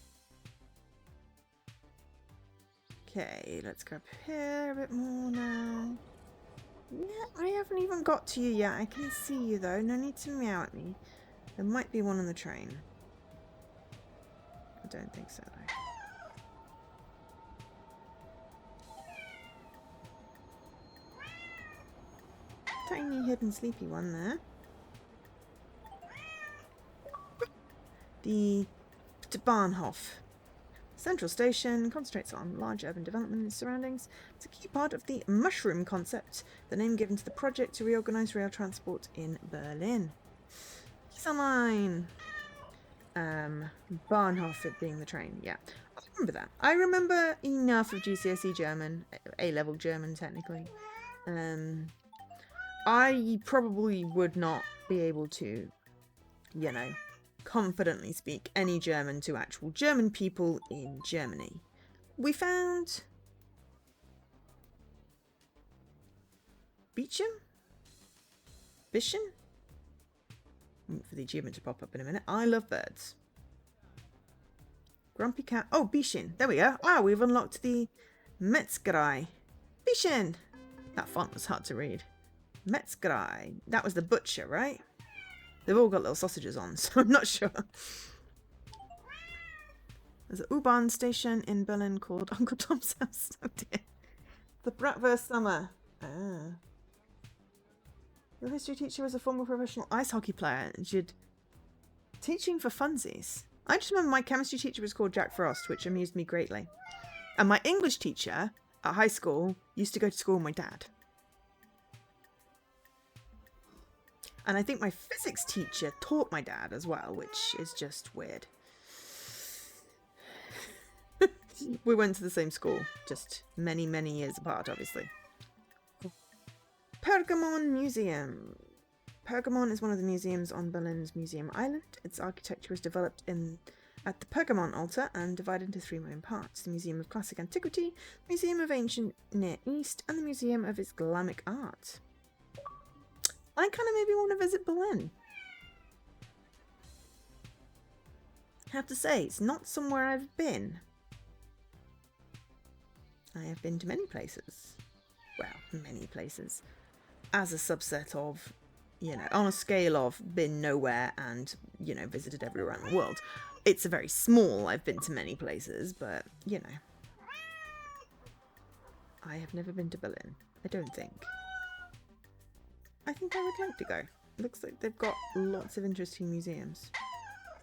Okay, let's go up here a bit more now. Yeah, I haven't even got to you yet. I can see you though. No need to meow at me. There might be one on the train. I don't think so though. Tiny hidden sleepy one there. The Bahnhof. Central Station concentrates on large urban development and its surroundings. It's a key part of the mushroom concept, the name given to the project to reorganise rail transport in Berlin. Line. Bahnhof, it being the train. Yeah, I remember that. I remember enough of GCSE German, A-level German technically. I probably would not be able to, you know, confidently speak any German to actual German people in Germany. We found Beecham? Bischen? Wait for the achievement to pop up in a minute. I love birds. Grumpy cat. Oh, Bischen. There we go. Ah, we've unlocked the Metzgerei. Bischen. That font was hard to read. Metzgerei. That was the butcher, right? They've all got little sausages on, so I'm not sure. There's an U-Bahn station in Berlin called Uncle Tom's House. Oh dear. The Bratwurst Summer. Ah. Your history teacher was a former professional ice hockey player and she'd teaching for funsies. I just remember my chemistry teacher was called Jack Frost, which amused me greatly. And my English teacher at high school used to go to school with my dad. And I think my physics teacher taught my dad as well, which is just weird. We went to the same school, just many, many years apart, obviously. Pergamon Museum. Pergamon is one of the museums on Berlin's Museum Island. Its architecture was developed at the Pergamon altar and divided into 3 main parts. The Museum of Classic Antiquity, the Museum of Ancient Near East, and the Museum of Islamic Art. I kind of maybe want to visit Berlin. I have to say, it's not somewhere I've been. I have been to many places. Well, many places. As a subset of you know, on a scale of been nowhere and, you know, visited everywhere around the world. It's a very small, I've been to many places, but, you know. I have never been to Berlin, I don't think. I think I would like to go. It looks like they've got lots of interesting museums.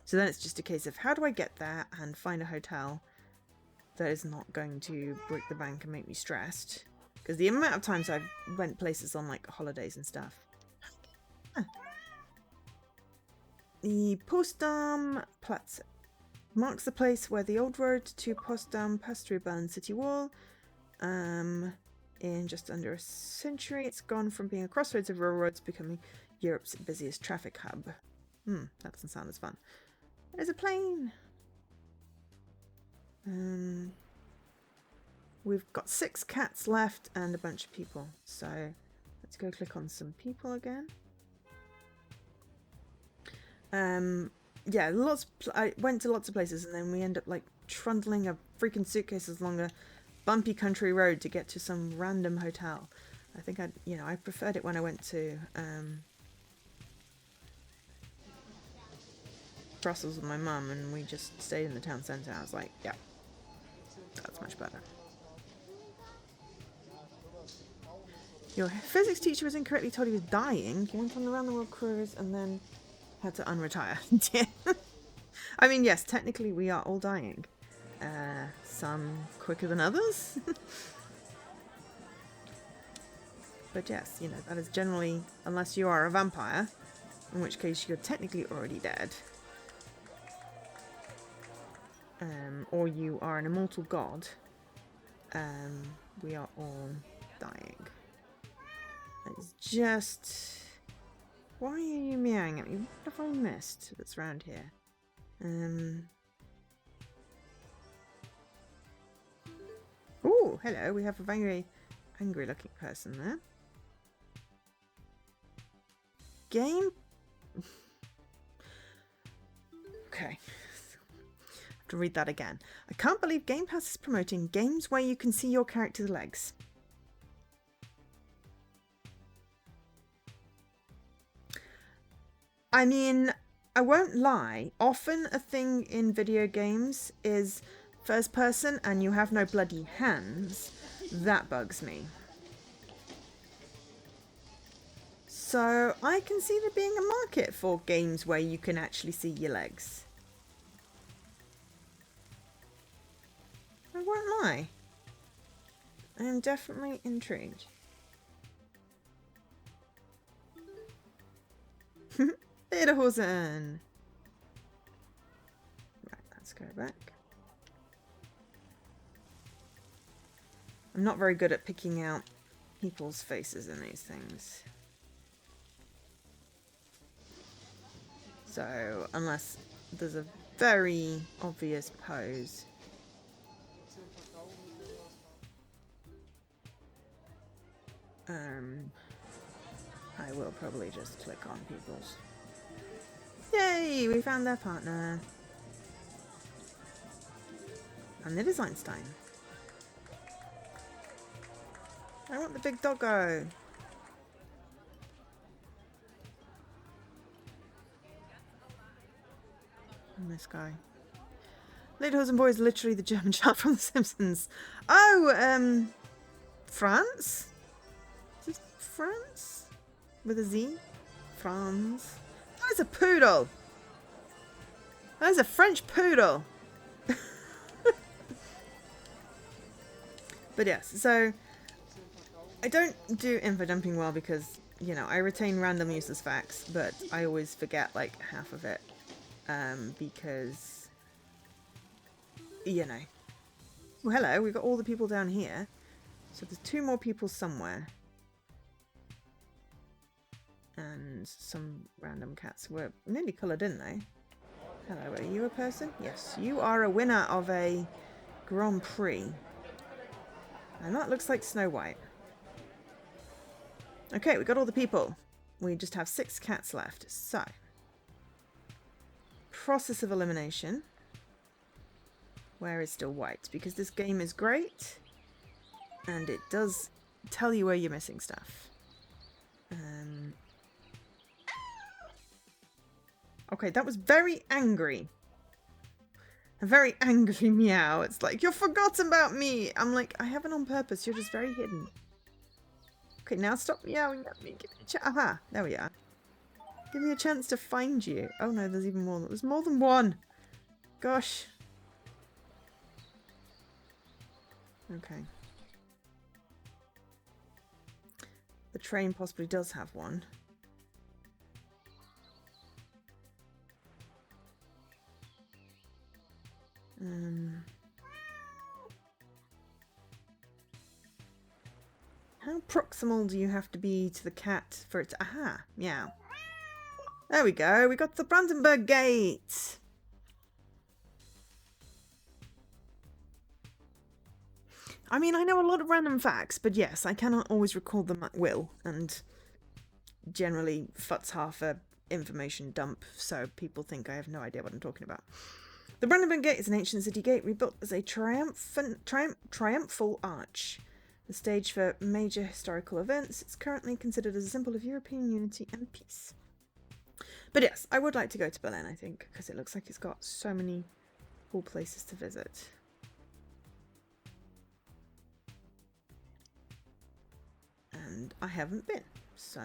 So then it's just a case of how do I get there and find a hotel that is not going to break the bank and make me stressed. Because the amount of times I've went places on like holidays and stuff. Huh. The Potsdam Platz marks the place where the old road to Potsdam passed through Berlin city wall. In just under a century, it's gone from being a crossroads of railroads becoming Europe's busiest traffic hub. That doesn't sound as fun. There's a plane. We've got 6 cats left and a bunch of people. So let's go click on some people again. Yeah, I went to lots of places and then we end up like trundling a freaking suitcases along a bumpy country road to get to some random hotel. I think I preferred it when I went to Brussels with my mum and we just stayed in the town centre. I was like, yeah, that's much better. Your physics teacher was incorrectly told he was dying. He went on the round the world cruise and then had to unretire. I mean, yes, technically we are all dying. Some quicker than others. But yes, you know, that is generally, unless you are a vampire, in which case you're technically already dead. Or you are an immortal god. We are all dying. It's just... Why are you meowing at me? What have I missed that's around here? Oh, hello. We have a very angry looking person there. Game... Okay. I have to read that again. I can't believe Game Pass is promoting games where you can see your character's legs. I mean, I won't lie. Often a thing in video games is first person and you have no bloody hands. That bugs me. So I can see there being a market for games where you can actually see your legs. I won't lie. I am definitely intrigued. Lederhosen! Right, let's go back. I'm not very good at picking out people's faces in these things. So, unless there's a very obvious pose. I will probably just click on people's. Yay! We found their partner. And it is Einstein. I want the big doggo. And this guy. Lederhosen boy is literally the German child from The Simpsons. Oh, France? Is this France? With a Z? France. That is a poodle. That is a French poodle. But yes, so I don't do info dumping well because, you know, I retain random useless facts, but I always forget like half of it. Because, you know. Oh, hello, we've got all the people down here. So there's 2 more people somewhere. And some random cats were nearly coloured in though. Hello, are you a person? Yes, you are a winner of a Grand Prix. And that looks like Snow White. Okay, we got all the people. We just have 6 cats left. So, process of elimination. Where is still white? Because this game is great. And it does tell you where you're missing stuff. Okay, that was very angry. A very angry meow. It's like, you've forgotten about me. I'm like, I haven't on purpose. You're just very hidden. Okay, now stop meowing at me. Give me a chance. Aha, there we are. Give me a chance to find you. Oh no, there's even more. There's more than one. Gosh. Okay. The train possibly does have one. How proximal do you have to be to the cat for it to... Aha! Meow. There we go. We got the Brandenburg Gate. I mean, I know a lot of random facts, but yes, I cannot always recall them at will, and generally futz half a information dump, so people think I have no idea what I'm talking about. The Brandenburg Gate is an ancient city gate rebuilt as a triumphal arch. The stage for major historical events. It's currently considered as a symbol of European unity and peace. But yes, I would like to go to Berlin, I think, because it looks like it's got so many cool places to visit. And I haven't been, so,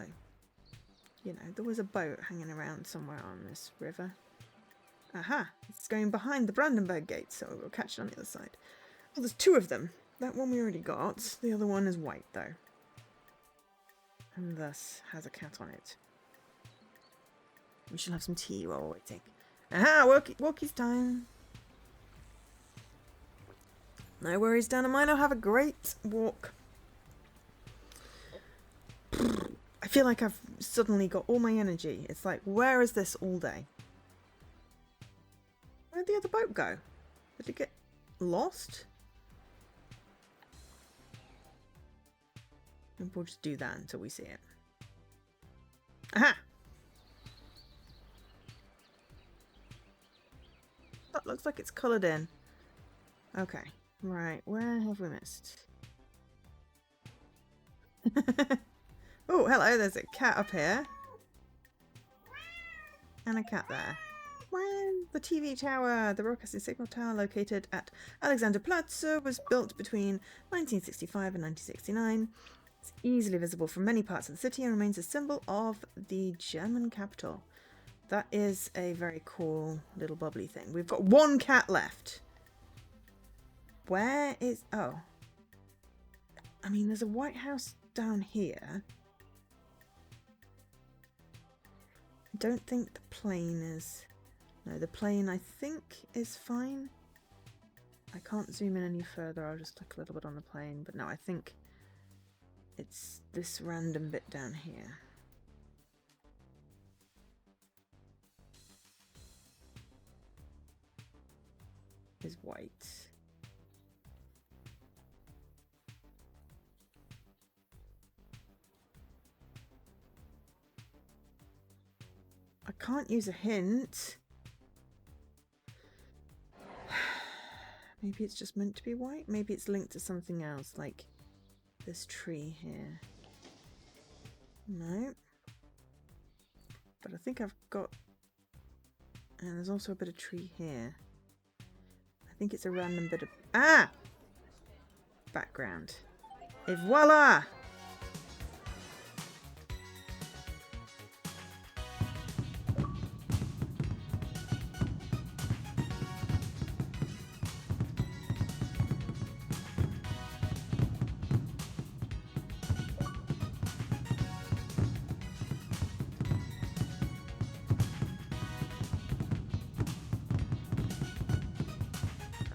you know, there was a boat hanging around somewhere on this river. Aha, it's going behind the Brandenburg Gate, so we'll catch it on the other side. Oh, there's two of them. That one we already got. The other one is white, though. And thus has a cat on it. We shall have some tea while we're waiting. Aha! Walkie's time. No worries, Dan and Mino. Have a great walk. I feel like I've suddenly got all my energy. It's like, where is this all day? Where'd the other boat go? Did it get lost? And we'll just do that until we see it. Aha! That looks like it's coloured in. Okay. Right, where have we missed? Oh, hello, there's a cat up here. And a cat there. The TV tower, the broadcasting signal tower located at Alexanderplatz, was built between 1965 and 1969. It's easily visible from many parts of the city and remains a symbol of the German capital. That is a very cool little bubbly thing. We've got one cat left. Where is... Oh. I mean, there's a White House down here. I don't think the plane is... No, the plane I think is fine. I can't zoom in any further. I'll just look a little bit on the plane. But no, I think it's this random bit down here. Is white. I can't use a hint. Maybe it's just meant to be white. Maybe it's linked to something else, like this tree here. No. But I think I've got... And there's also a bit of tree here. I think it's a random bit of... Ah! Background. Et voila!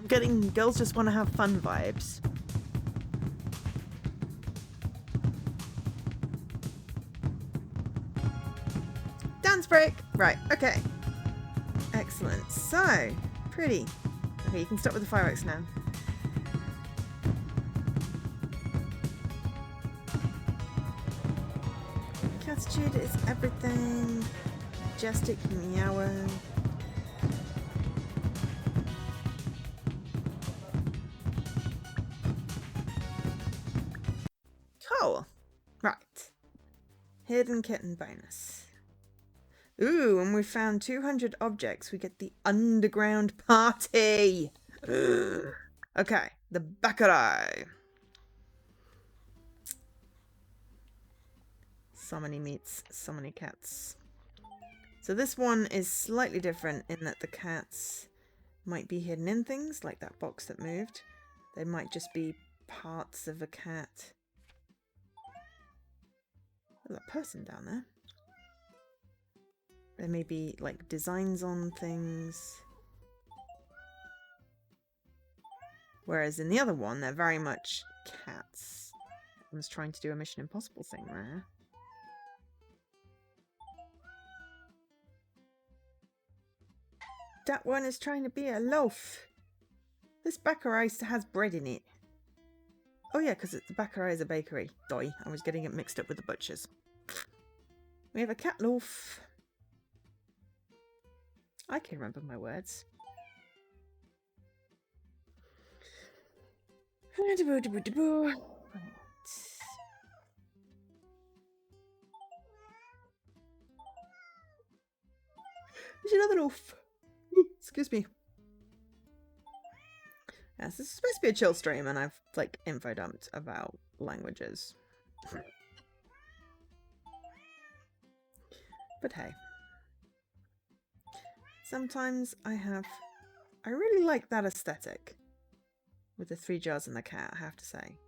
Getting girls just want to have fun vibes. Dance break! Right, okay. Excellent. So, pretty. Okay, you can stop with the fireworks now. Catitude is everything. Majestic meowing. Cool. Right. Hidden kitten bonus. Ooh, and we found 200 objects. We get the underground party. Ugh. Okay, the Baccarat. So many meats, so many cats. So this one is slightly different in that the cats might be hidden in things, like that box that moved. They might just be parts of a cat. There's a person down there. There may be like designs on things. Whereas in the other one, they're very much cats. One's trying to do a Mission Impossible thing there. That one is trying to be a loaf. This Baccarat has bread in it. Oh yeah, because the Baccarat is a bakery. Doi, I was getting it mixed up with the butchers. We have a cat loaf. I can remember my words. There's another loaf. Excuse me. Yes, this is supposed to be a chill stream, and I've like info dumped about languages. But hey, sometimes I really like that aesthetic with the 3 jars and the cat, I have to say.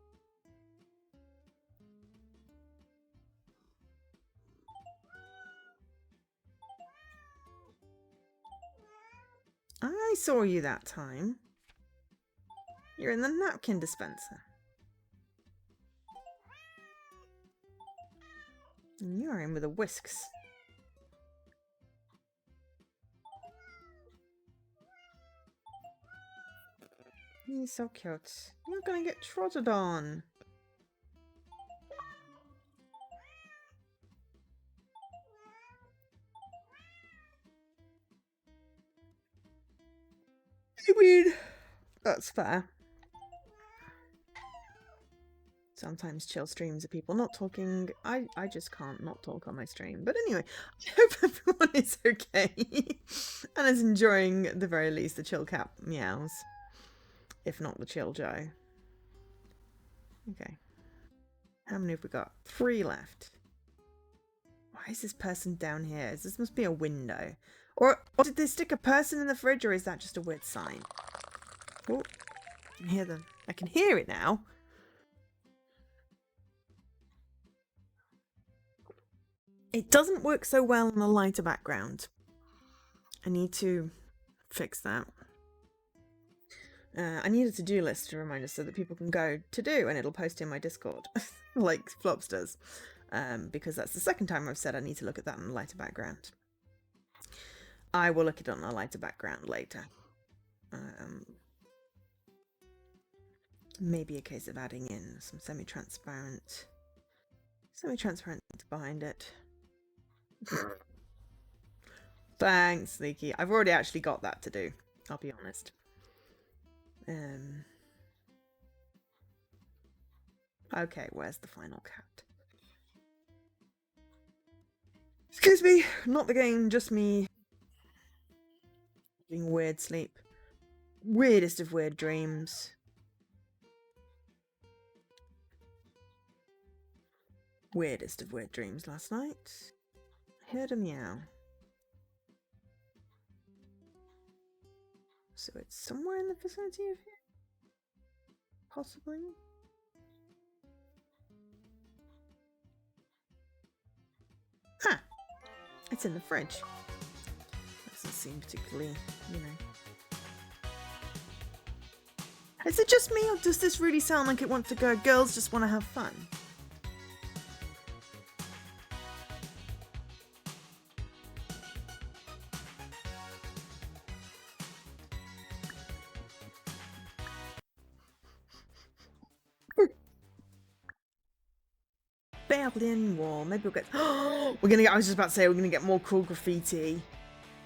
I saw you that time. You're in the napkin dispenser. And you're in with the whisks. He's so cute. You're gonna get trotted on. Weird. That's fair. Sometimes chill streams are people not talking. I just can't not talk on my stream. But anyway, I hope everyone is okay and is enjoying, at the very least, the chill cat meows. If not the chill Joe. Okay. How many have we got? 3 left. Why is this person down here? This must be a window. Or did they stick a person in the fridge, or is that just a weird sign? Oh, I can hear them. I can hear it now. It doesn't work so well on a lighter background. I need to fix that. I need a to-do list to remind us so that people can go to do, and it'll post in my Discord, like Flops does. Because that's the second time I've said I need to look at that on a lighter background. I will look at it on a lighter background later. Maybe a case of adding in some semi-transparent behind it. Thanks, Leaky. I've already actually got that to do, I'll be honest. Okay, where's the final cat? Excuse me, not the game, just me. Having weird sleep. Weirdest of weird dreams. Weirdest of weird dreams last night. I heard a meow. So it's somewhere in the vicinity of here? Possibly? Ha! It's in the fridge. Doesn't seem particularly, you know. Is it just me, or does this really sound like it wants to go, girls just want to have fun? Berlin Wall. Maybe we'll get. We're gonna get. I was just about to say we're gonna get more cool graffiti.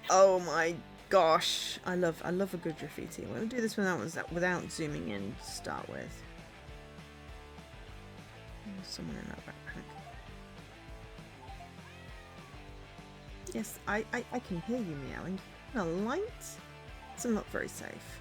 Oh my gosh, I love a good graffiti. We'll do this without zooming in to start with. There's someone in that backpack. Yes, I can hear you meowing. A light? So I'm not very safe.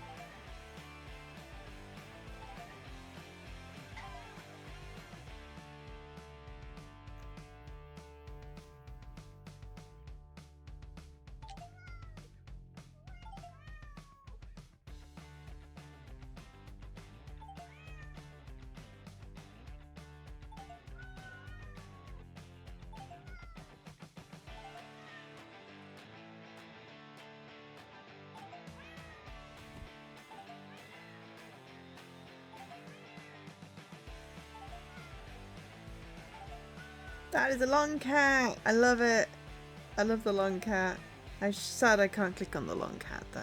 That is a long cat. I love it. I love the long cat. I'm sad I can't click on the long cat though.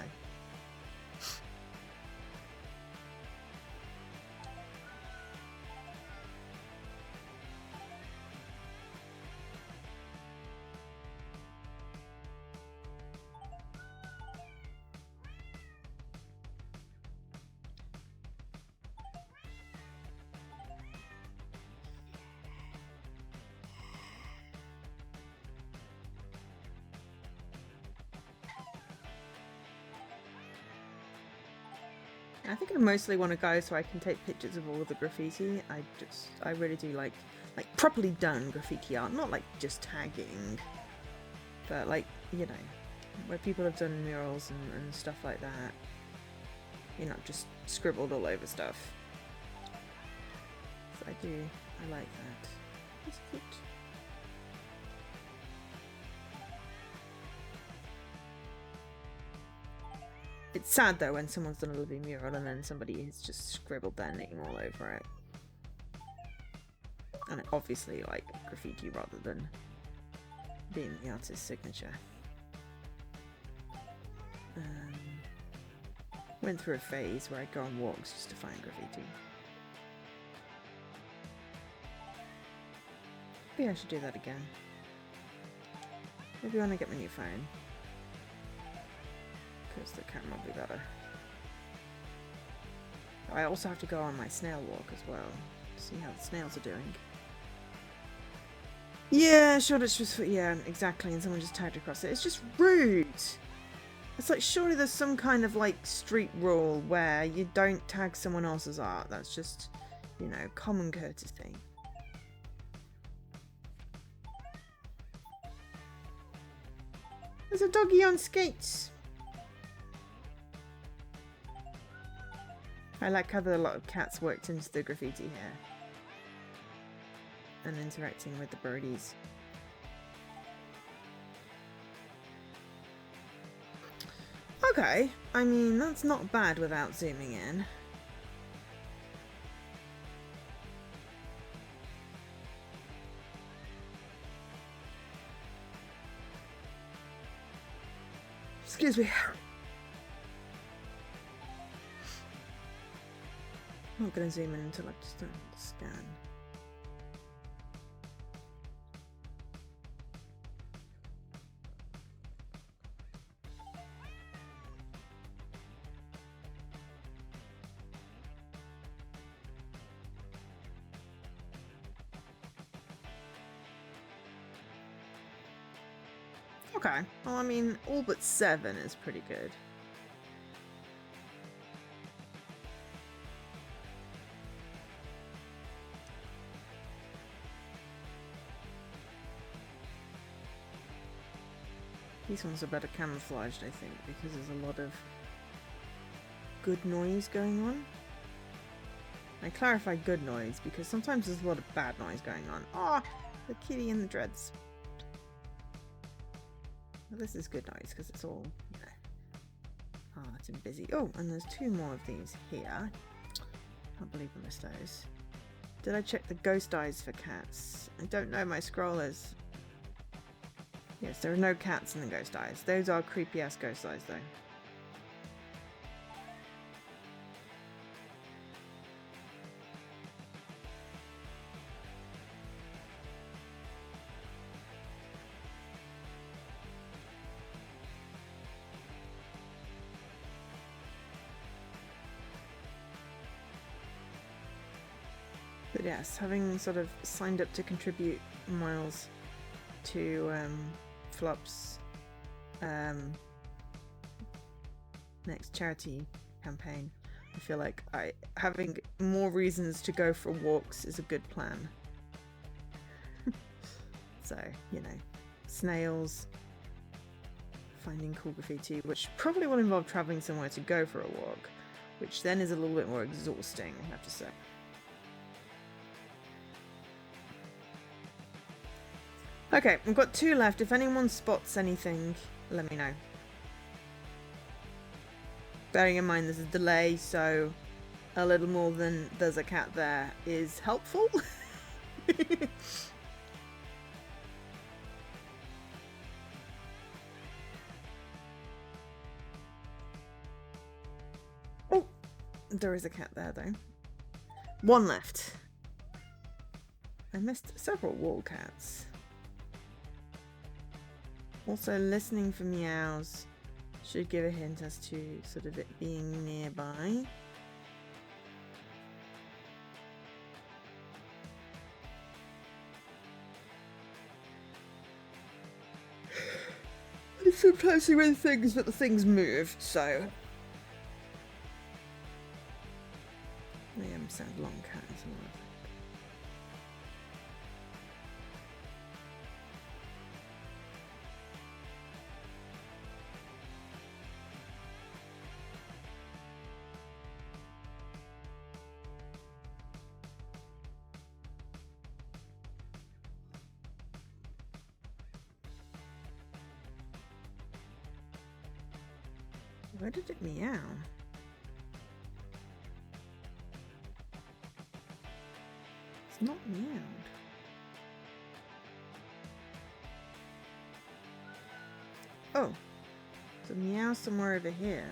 I think I mostly want to go so I can take pictures of all of the graffiti. I really do like properly done graffiti art, not like just tagging, but like, you know, where people have done murals and stuff like that. You know, just scribbled all over stuff. So I like that. It's cute. It's sad though when someone's done a lovely mural and then somebody has just scribbled their name all over it. And obviously like graffiti rather than being the artist's signature. Went through a phase where I'd go on walks just to find graffiti. Maybe I should do that again. Maybe when I get my new phone. Because the camera will be better. I also have to go on my snail walk as well. See how the snails are doing. Yeah, Shoreditch just... Yeah, exactly. And someone just tagged across it. It's just rude. It's like, surely there's some kind of, like, street rule where you don't tag someone else's art. That's just, you know, common courtesy. There's a doggy on skates. I like how a lot of cats worked into the graffiti here. And interacting with the birdies. Okay, I mean, that's not bad without zooming in. Excuse me. I'm not going to zoom in until I've just done the scan. Okay, well, I mean, all but 7 is pretty good. These ones are better camouflaged, I think, because there's a lot of good noise going on. I clarify good noise because sometimes there's a lot of bad noise going on. Ah, oh, the kitty in the dreads. Well, this is good noise because it's all, you know. Oh, it's busy. Oh, and there's 2 more of these here. Can't believe I missed those. Did I check the ghost eyes for cats? I don't know my scrollers. Yes, there are no cats in the ghost eyes. Those are creepy ass ghost eyes though. But yes, having sort of signed up to contribute miles to Flop's next charity campaign. I feel like having more reasons to go for walks is a good plan. So, you know, snails, finding cool graffiti, which probably will involve traveling somewhere to go for a walk, which then is a little bit more exhausting, I have to say. Okay, we've got 2 left. If anyone spots anything, let me know. Bearing in mind there's a delay, so a little more than there's a cat there is helpful. Oh, there is a cat there though. 1 left. I missed several wall cats. Also, listening for meows should give a hint as to sort of it being nearby. Sometimes you win things, but the things move, so. I am sound long cat as well. Where did it meow? It's not meowed. Oh, so meow somewhere over here.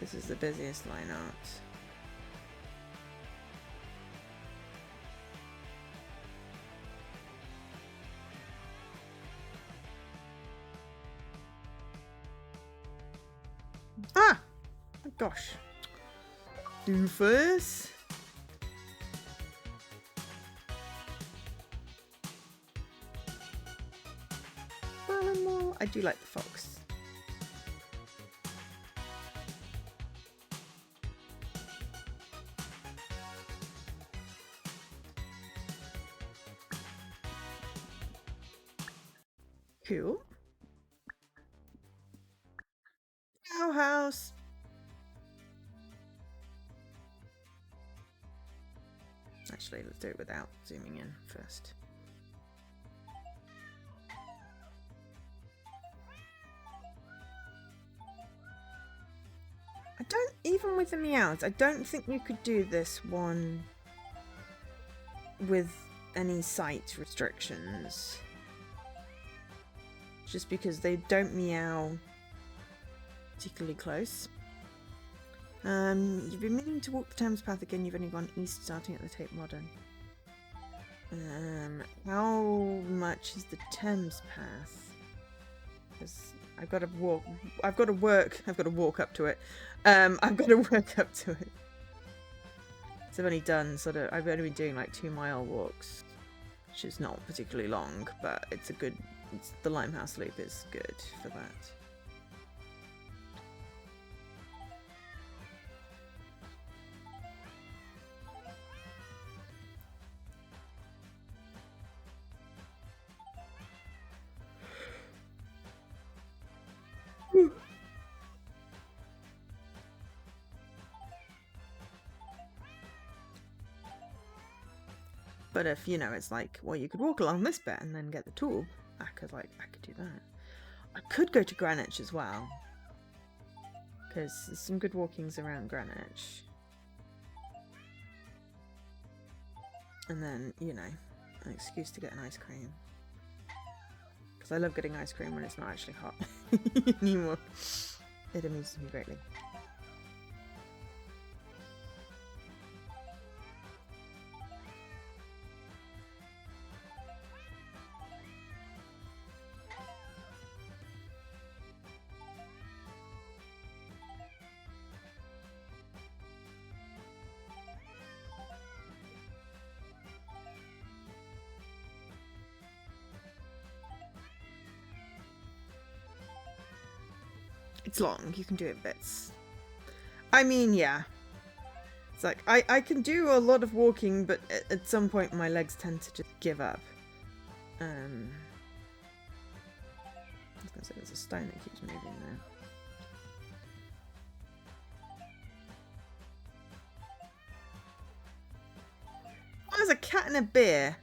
This is the busiest line art. Ah! Oh gosh. Doofus. I do like the fox. Cool. Our house. Actually, let's do it without zooming in first. I don't, even with the meows, I don't think you could do this one with any sight restrictions. Just because they don't meow particularly close. You've been meaning to walk the Thames path again, you've only gone east starting at the Tate Modern. How much is the Thames path? Because I've got to walk up to it. I've got to work up to it. So I've only done I've only been doing like 2-mile walks, which is not particularly long, but it's a good, the Limehouse Loop is good for that. But if, you know, it's like, well, you could walk along this bit and then get the tool, I could do that. I could go to Greenwich as well, because there's some good walkings around Greenwich. And then, you know, an excuse to get an ice cream. Because I love getting ice cream when it's not actually hot anymore. It amuses me greatly. It's long. You can do it in bits. I mean, yeah. It's like, I can do a lot of walking, but at some point my legs tend to just give up. I was gonna say there's a stone that keeps moving there. Oh, there's a cat and a bear.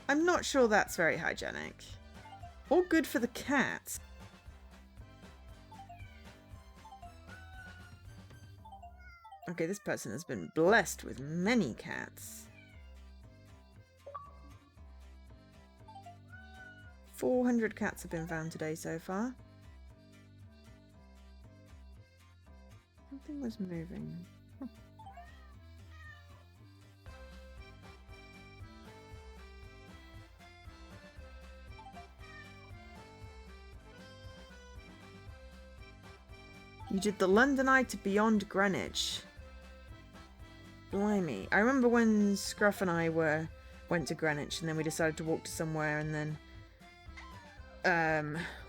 I'm not sure that's very hygienic. Or good for the cat. Okay, this person has been blessed with many cats. 400 cats have been found today so far. Something was moving. Huh. You did the London Eye to beyond Greenwich. Blimey. I remember when Scruff and I went to Greenwich and then we decided to walk to somewhere and then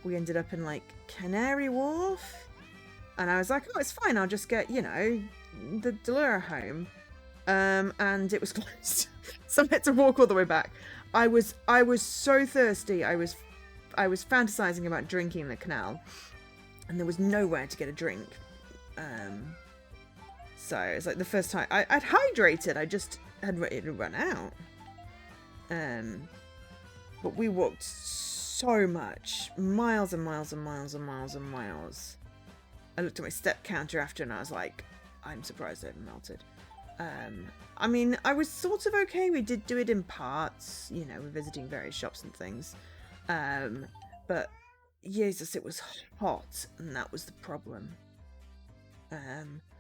we ended up in like Canary Wharf and I was like, oh, it's fine, I'll just get, you know, the Delura home. And it was closed. So I had to walk all the way back. I was so thirsty. I was fantasizing about drinking the canal and there was nowhere to get a drink. So it's like the first time I'd hydrated, I just had ready to run out. But we walked so much, miles and miles and miles and miles and miles. I looked at my step counter after and I was like, I'm surprised I haven't melted. I mean, I was sort of okay. We did do it in parts, you know, we're visiting various shops and things. But Jesus, it was hot and that was the problem.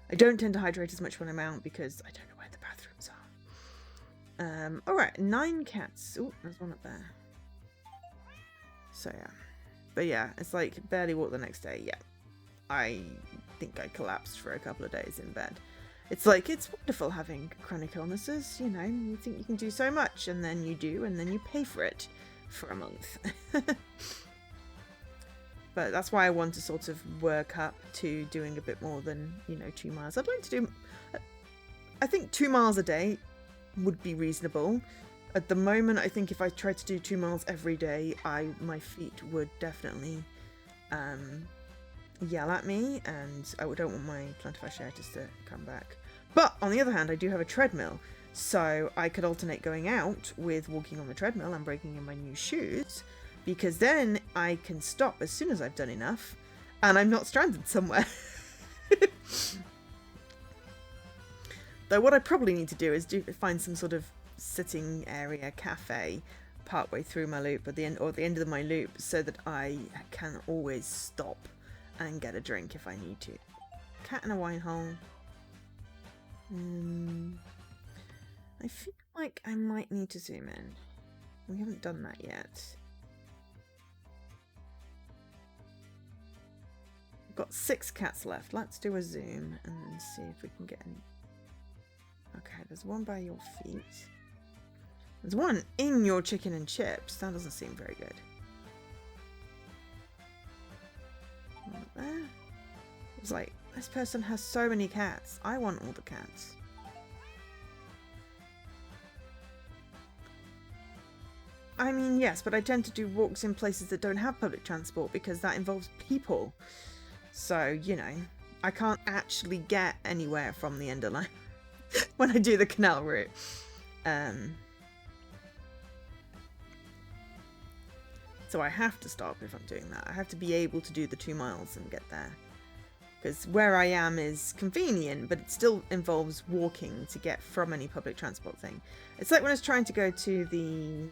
I don't tend to hydrate as much when I'm out because I don't know where the bathrooms are. Alright, 9 cats. Oh, there's one up there. So yeah. But yeah, it's like barely walked the next day. Yeah. I think I collapsed for a couple of days in bed. It's like, it's wonderful having chronic illnesses, you know, you think you can do so much and then you do and then you pay for it for a month. But that's why I want to sort of work up to doing a bit more than, you know, 2 miles. I'd like to do, I think 2 miles a day would be reasonable. At the moment, I think if I tried to do 2 miles every day, my feet would definitely yell at me and I don't want my plantar fasciitis to come back. But on the other hand, I do have a treadmill. So I could alternate going out with walking on the treadmill and breaking in my new shoes. Because then I can stop as soon as I've done enough and I'm not stranded somewhere. Though what I probably need to do is find some sort of sitting area cafe partway through my loop at the end of my loop so that I can always stop and get a drink if I need to. Cat in a wine hole. I feel like I might need to zoom in. We haven't done that yet. Got 6 cats left. Let's do a zoom and then see if we can get any. Okay, there's one by your feet. There's one in your chicken and chips. That doesn't seem very good. One up there. It's like, this person has so many cats. I want all the cats. I mean, yes, but I tend to do walks in places that don't have public transport because that involves people. So, you know, I can't actually get anywhere from the end of line when I do the canal route. So I have to stop if I'm doing that. I have to be able to do the 2 miles and get there. Because where I am is convenient, but it still involves walking to get from any public transport thing. It's like when I was trying to go to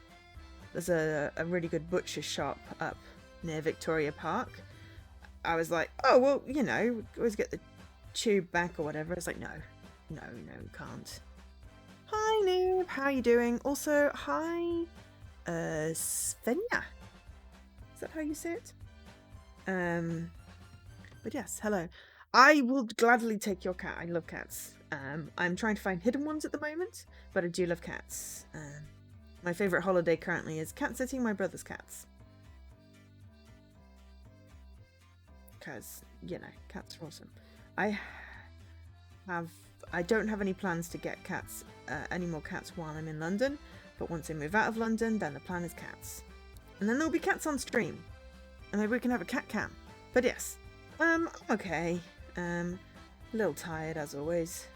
there's a really good butcher shop up near Victoria Park. I was like, oh, well, you know, always get the tube back or whatever. It's like, no, we can't. Hi, Noob. How are you doing? Also, hi, Svenja. Is that how you say it? But yes, hello. I will gladly take your cat. I love cats. I'm trying to find hidden ones at the moment, but I do love cats. My favourite holiday currently is cat sitting my brother's cats. because, you know, cats are awesome. I don't have any plans to get cats, any more cats while I'm in London, but once I move out of London, then the plan is cats. And then there'll be cats on stream. And maybe we can have a cat cam. But yes, I'm okay. A little tired as always,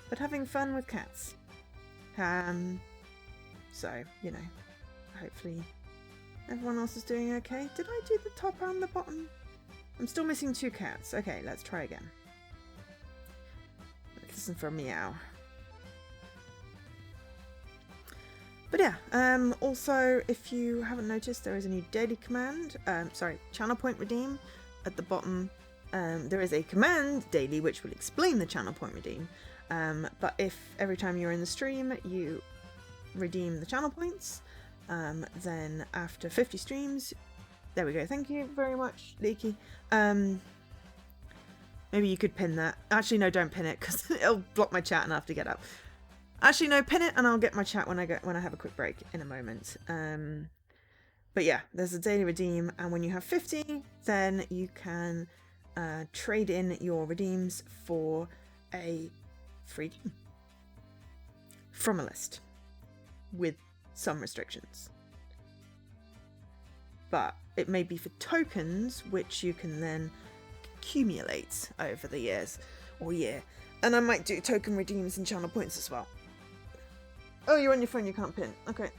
but having fun with cats. So, you know, hopefully everyone else is doing okay. Did I do the top and the bottom? I'm still missing 2 cats. Okay, let's try again. Let's listen for a meow. But yeah, also, if you haven't noticed, there is a new daily command. Channel point redeem. At the bottom, there is a command daily which will explain the channel point redeem. But if every time you're in the stream you redeem the channel points, then after 50 streams, there we go. Thank you very much, Leaky. Maybe you could pin that. Actually, no, don't pin it because it'll block my chat and I have to get up. Actually, no, pin it and I'll get my chat when I have a quick break in a moment. But yeah, there's a daily redeem, and when you have 50, then you can trade in your redeems for a free game from a list with some restrictions. But it may be for tokens, which you can then accumulate over the years or year. And I might do token redeems and channel points as well. Oh, you're on your phone, you can't pin. Okay.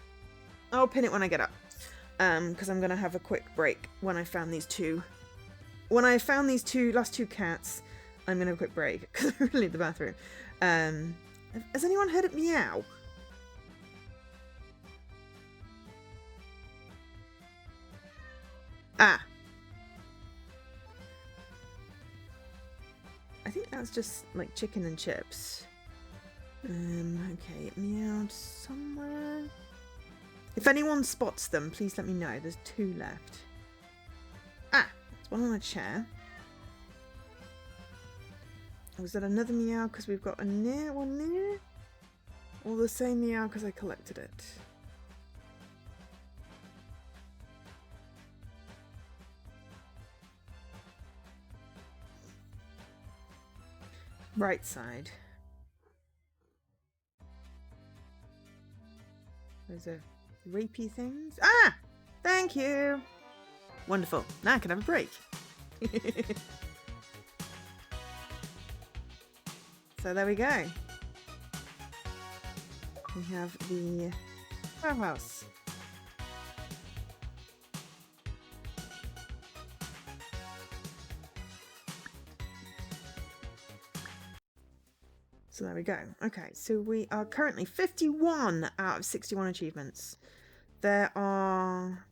I'll pin it when I get up. Because I'm going to have a quick break when I found these two. When I found these last two cats, I'm going to have a quick break because I really need the bathroom. Has anyone heard it meow? Ah. I think that's just like chicken and chips. Okay, it meowed somewhere. If anyone spots them, please let me know. There's 2 left. Ah, there's one on a chair. Was that another meow because we've got a one near? Or the same meow because I collected it? Right side. Those are rapey things. Ah! Thank you! Wonderful. Now I can have a break. So there we go. We have the farmhouse. So there we go. Okay, so we are currently 51 out of 61 achievements. There are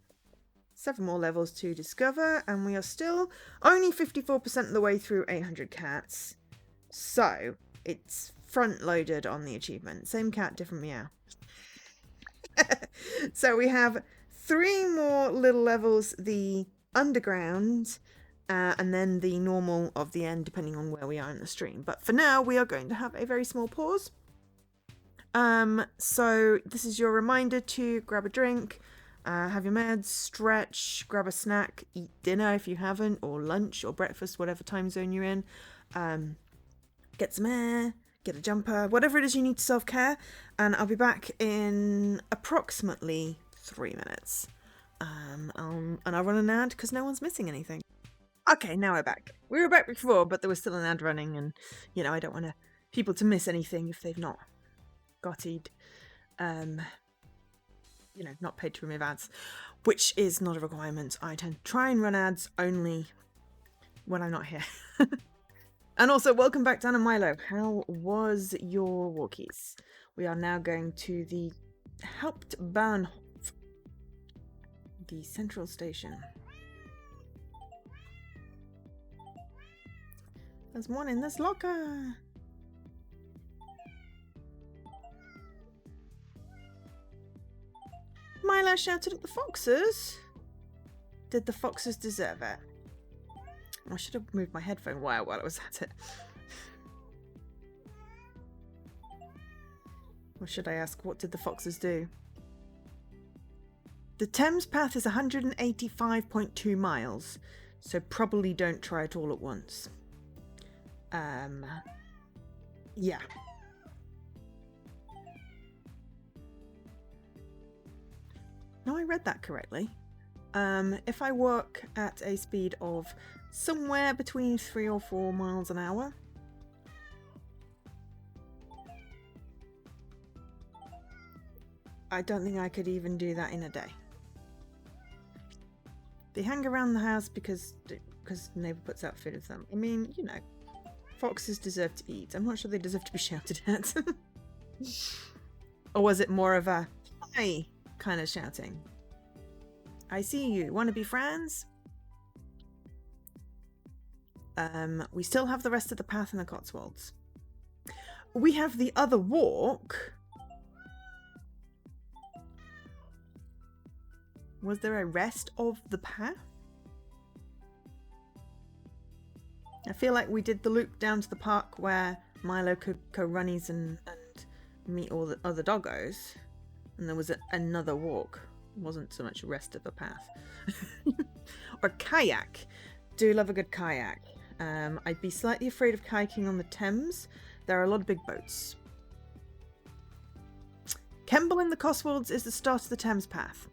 7 more levels to discover, and we are still only 54% of the way through 800 cats. So it's front-loaded on the achievement. Same cat, different meow. So we have 3 more little levels, the underground, and then the normal of the end, depending on where we are in the stream. But for now, we are going to have a very small pause. So this is your reminder to grab a drink, have your meds, stretch, grab a snack, eat dinner if you haven't, or lunch or breakfast, whatever time zone you're in. Get some air, get a jumper, whatever it is you need to self-care. And I'll be back in approximately 3 minutes. And I'll run an ad because no one's missing anything. Okay, now we're back. We were back before, but there was still an ad running, and, you know, I don't want people to miss anything if they've not gotted, you know, not paid to remove ads, which is not a requirement. I tend to try and run ads only when I'm not here. And also, welcome back, Dan and Milo. How was your walkies? We are now going to the Hauptbahnhof, the central station. There's one in this locker. Milo shouted at the foxes. Did the foxes deserve it? I should have moved my headphone wire while I was at it. Or should I ask, what did the foxes do? The Thames path is 185.2 miles. So probably don't try it all at once. Yeah. No, I read that correctly. If I walk at a speed of somewhere between 3 or 4 miles an hour. I don't think I could even do that in a day. They hang around the house because neighbour puts out food for them. I mean, you know, foxes deserve to eat. I'm not sure they deserve to be shouted at. Or was it more of a hi kind of shouting? I see you. Want to be friends? We still have the rest of the path in the Cotswolds. We have the other walk. Was there a rest of the path? I feel like we did the loop down to the park where Milo could go runnies and meet all the other doggos. And there was another walk. It wasn't so much rest of the path. Or kayak. Do love a good kayak. I'd be slightly afraid of kayaking on the Thames. There are a lot of big boats. Kemble in the Cotswolds is the start of the Thames path.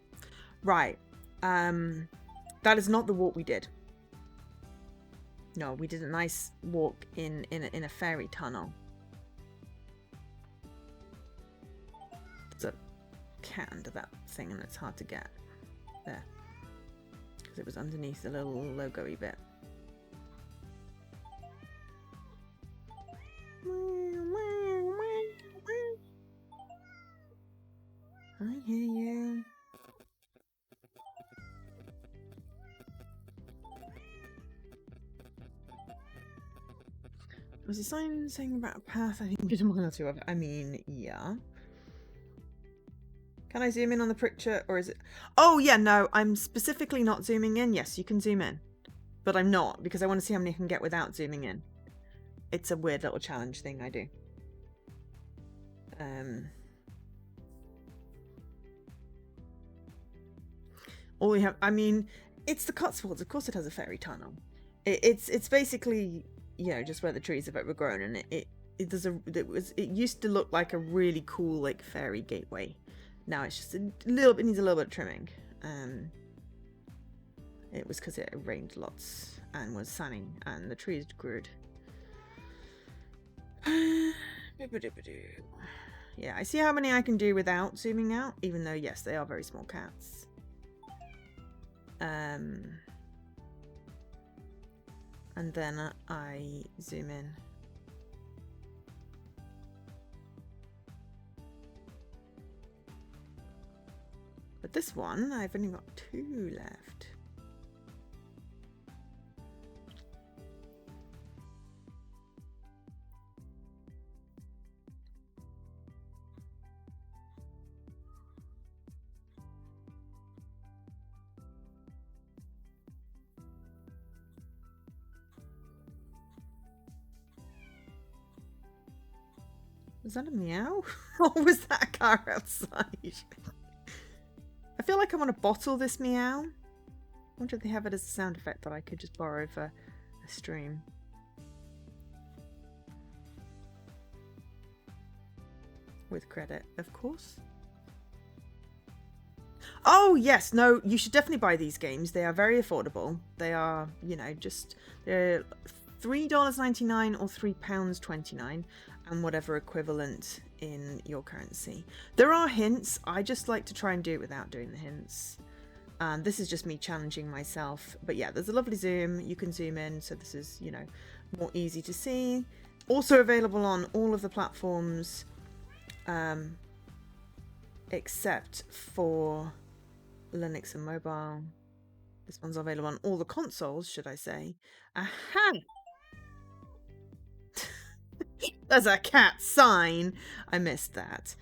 Right. That is not the walk we did. No, we did a nice walk in a ferry tunnel. There's a cat under that thing and it's hard to get. There. Because it was underneath the little logo-y bit. I hear you. Was a sign saying about a path? I think we did a mile or two of it. I mean, yeah. Can I zoom in on the picture or is it? Oh yeah, no, I'm specifically not zooming in. Yes, you can zoom in. But I'm not because I want to see how many I can get without zooming in. It's a weird little challenge thing I do. All we have, I mean, it's the Cotswolds. Of course it has a ferry tunnel. It's basically, you know, just where the trees have overgrown, and it used to look like a really cool like ferry gateway. Now it's just a little bit, needs a little bit of trimming. It was because it rained lots and was sunny and the trees grew. Yeah, I see how many I can do without zooming out, even though yes, they are very small cats. And then I zoom in. But this one, I've only got 2 left. Was that a meow? Or was that a car outside? I feel like I want to bottle this meow. I wonder if they have it as a sound effect that I could just borrow for a stream. With credit, of course. Oh, yes. No, you should definitely buy these games. They are very affordable. They are, you know, just... they're $3.99 or £3.29 and whatever equivalent in your currency. There are hints. I just like to try and do it without doing the hints. This is just me challenging myself. But yeah, there's a lovely zoom. You can zoom in, so this is, you know, more easy to see. Also available on all of the platforms, except for Linux and mobile. This one's available on all the consoles, should I say. Aha! There's a cat sign. I missed that.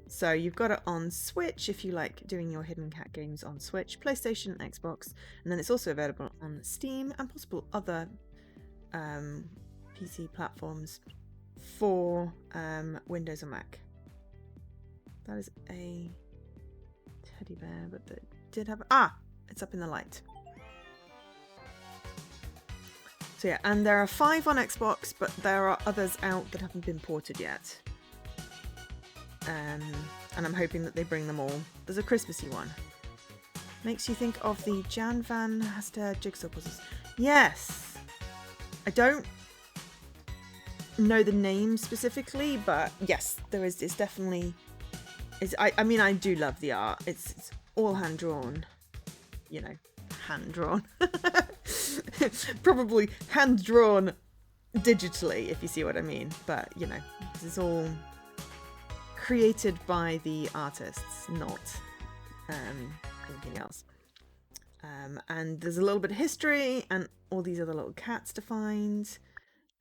So you've got it on Switch if you like doing your hidden cat games on Switch, PlayStation, Xbox, and then it's also available on Steam and possible other PC platforms for Windows and Mac. That is a teddy bear, but that did have... Ah! It's up in the light. So yeah, and there are 5 on Xbox, but there are others out that haven't been ported yet. And I'm hoping that they bring them all. There's a Christmassy one. Makes you think of the Jan Van Haster jigsaw puzzles. Yes! I don't know the name specifically, but yes, there is. It's definitely... I mean, I do love the art. It's all hand-drawn. You know, hand-drawn. Probably hand-drawn digitally, if you see what I mean. But, you know, this is all created by the artists, not anything else. And there's a little bit of history and all these other little cats to find.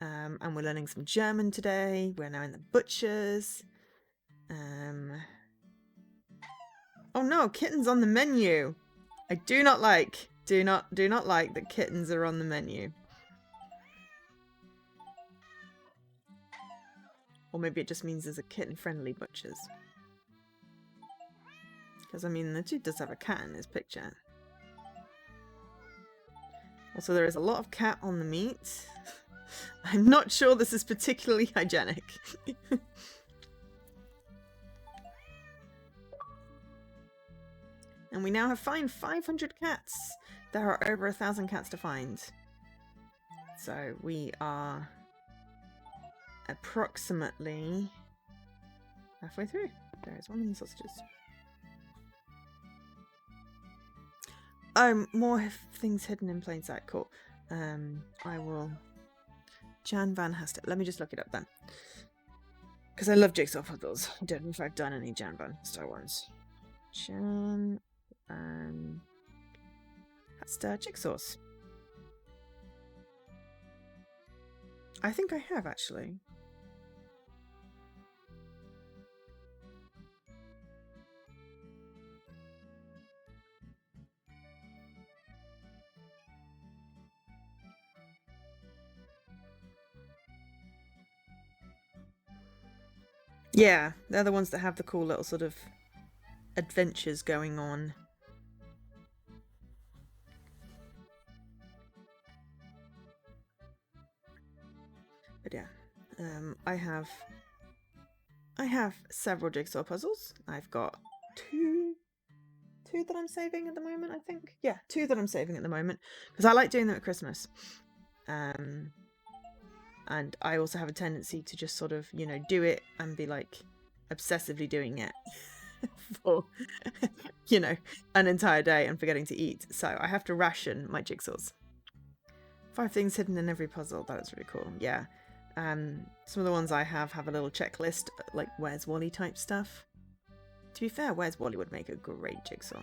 And we're learning some German today. We're now in the butcher's. Oh no, kittens on the menu. I do not like that kittens are on the menu. Or maybe it just means there's a kitten-friendly butcher's. Because, I mean, the dude does have a cat in his picture. Also, there is a lot of cat on the meat. I'm not sure this is particularly hygienic. And we now have found 500 cats. There are over 1,000 cats to find. So we are approximately halfway through. There is one in the sausages. Oh, more things hidden in plain sight. Cool. I will... Jan Van Haster. Let me just look it up then. Because I love jigsaw puzzles. I don't know if I've done any Jan Van Haster ones. Jan Van Haster jigsaws. I think I have, actually. Yeah, they're the ones that have the cool little sort of adventures going on. But yeah, I have several jigsaw puzzles. I've got two that I'm saving at the moment, I think. Yeah, 2 that I'm saving at the moment because I like doing them at Christmas. And I also have a tendency to just sort of, you know, do it and be like obsessively doing it for, you know, an entire day and forgetting to eat. So I have to ration my jigsaws. 5 things hidden in every puzzle. That is really cool. Yeah. Some of the ones I have a little checklist, like Where's Wally type stuff. To be fair, Where's Wally would make a great jigsaw.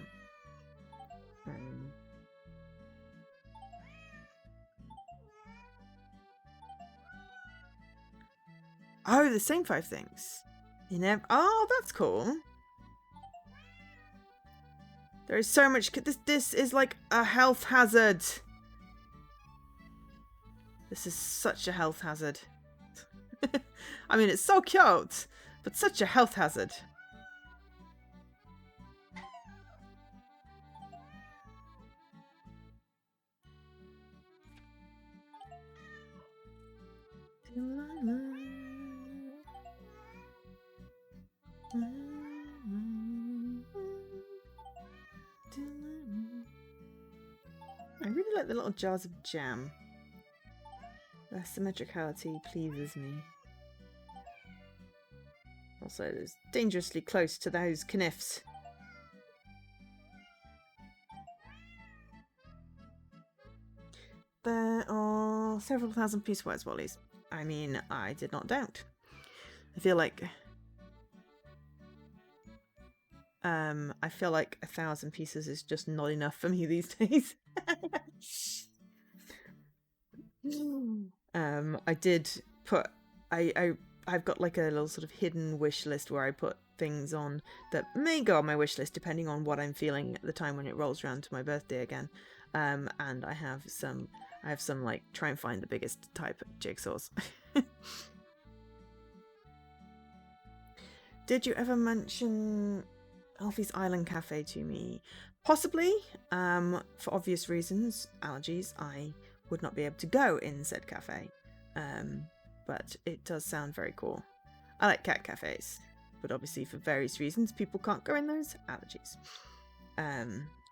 Oh, the same 5 things. Oh, that's cool. There is so much. This is like a health hazard. This is such a health hazard. I mean, it's so cute, but such a health hazard. I really like the little jars of jam. Their symmetricality pleases me. Also, it's dangerously close to those kniffs. There are several thousand piece Where's Wally's. I mean, I did not doubt. I feel like 1,000 pieces is just not enough for me these days. I did put I've got like a little sort of hidden wish list where I put things on that may go on my wish list depending on what I'm feeling at the time when it rolls around to my birthday again. And I have some like try and find the biggest type jigsaws. Did you ever mention Alfie's Island Cafe to me? Possibly. For obvious reasons, allergies. I would not be able to go in said cafe. But it does sound very cool. I like cat cafes, but obviously for various reasons people can't go in those. Allergies.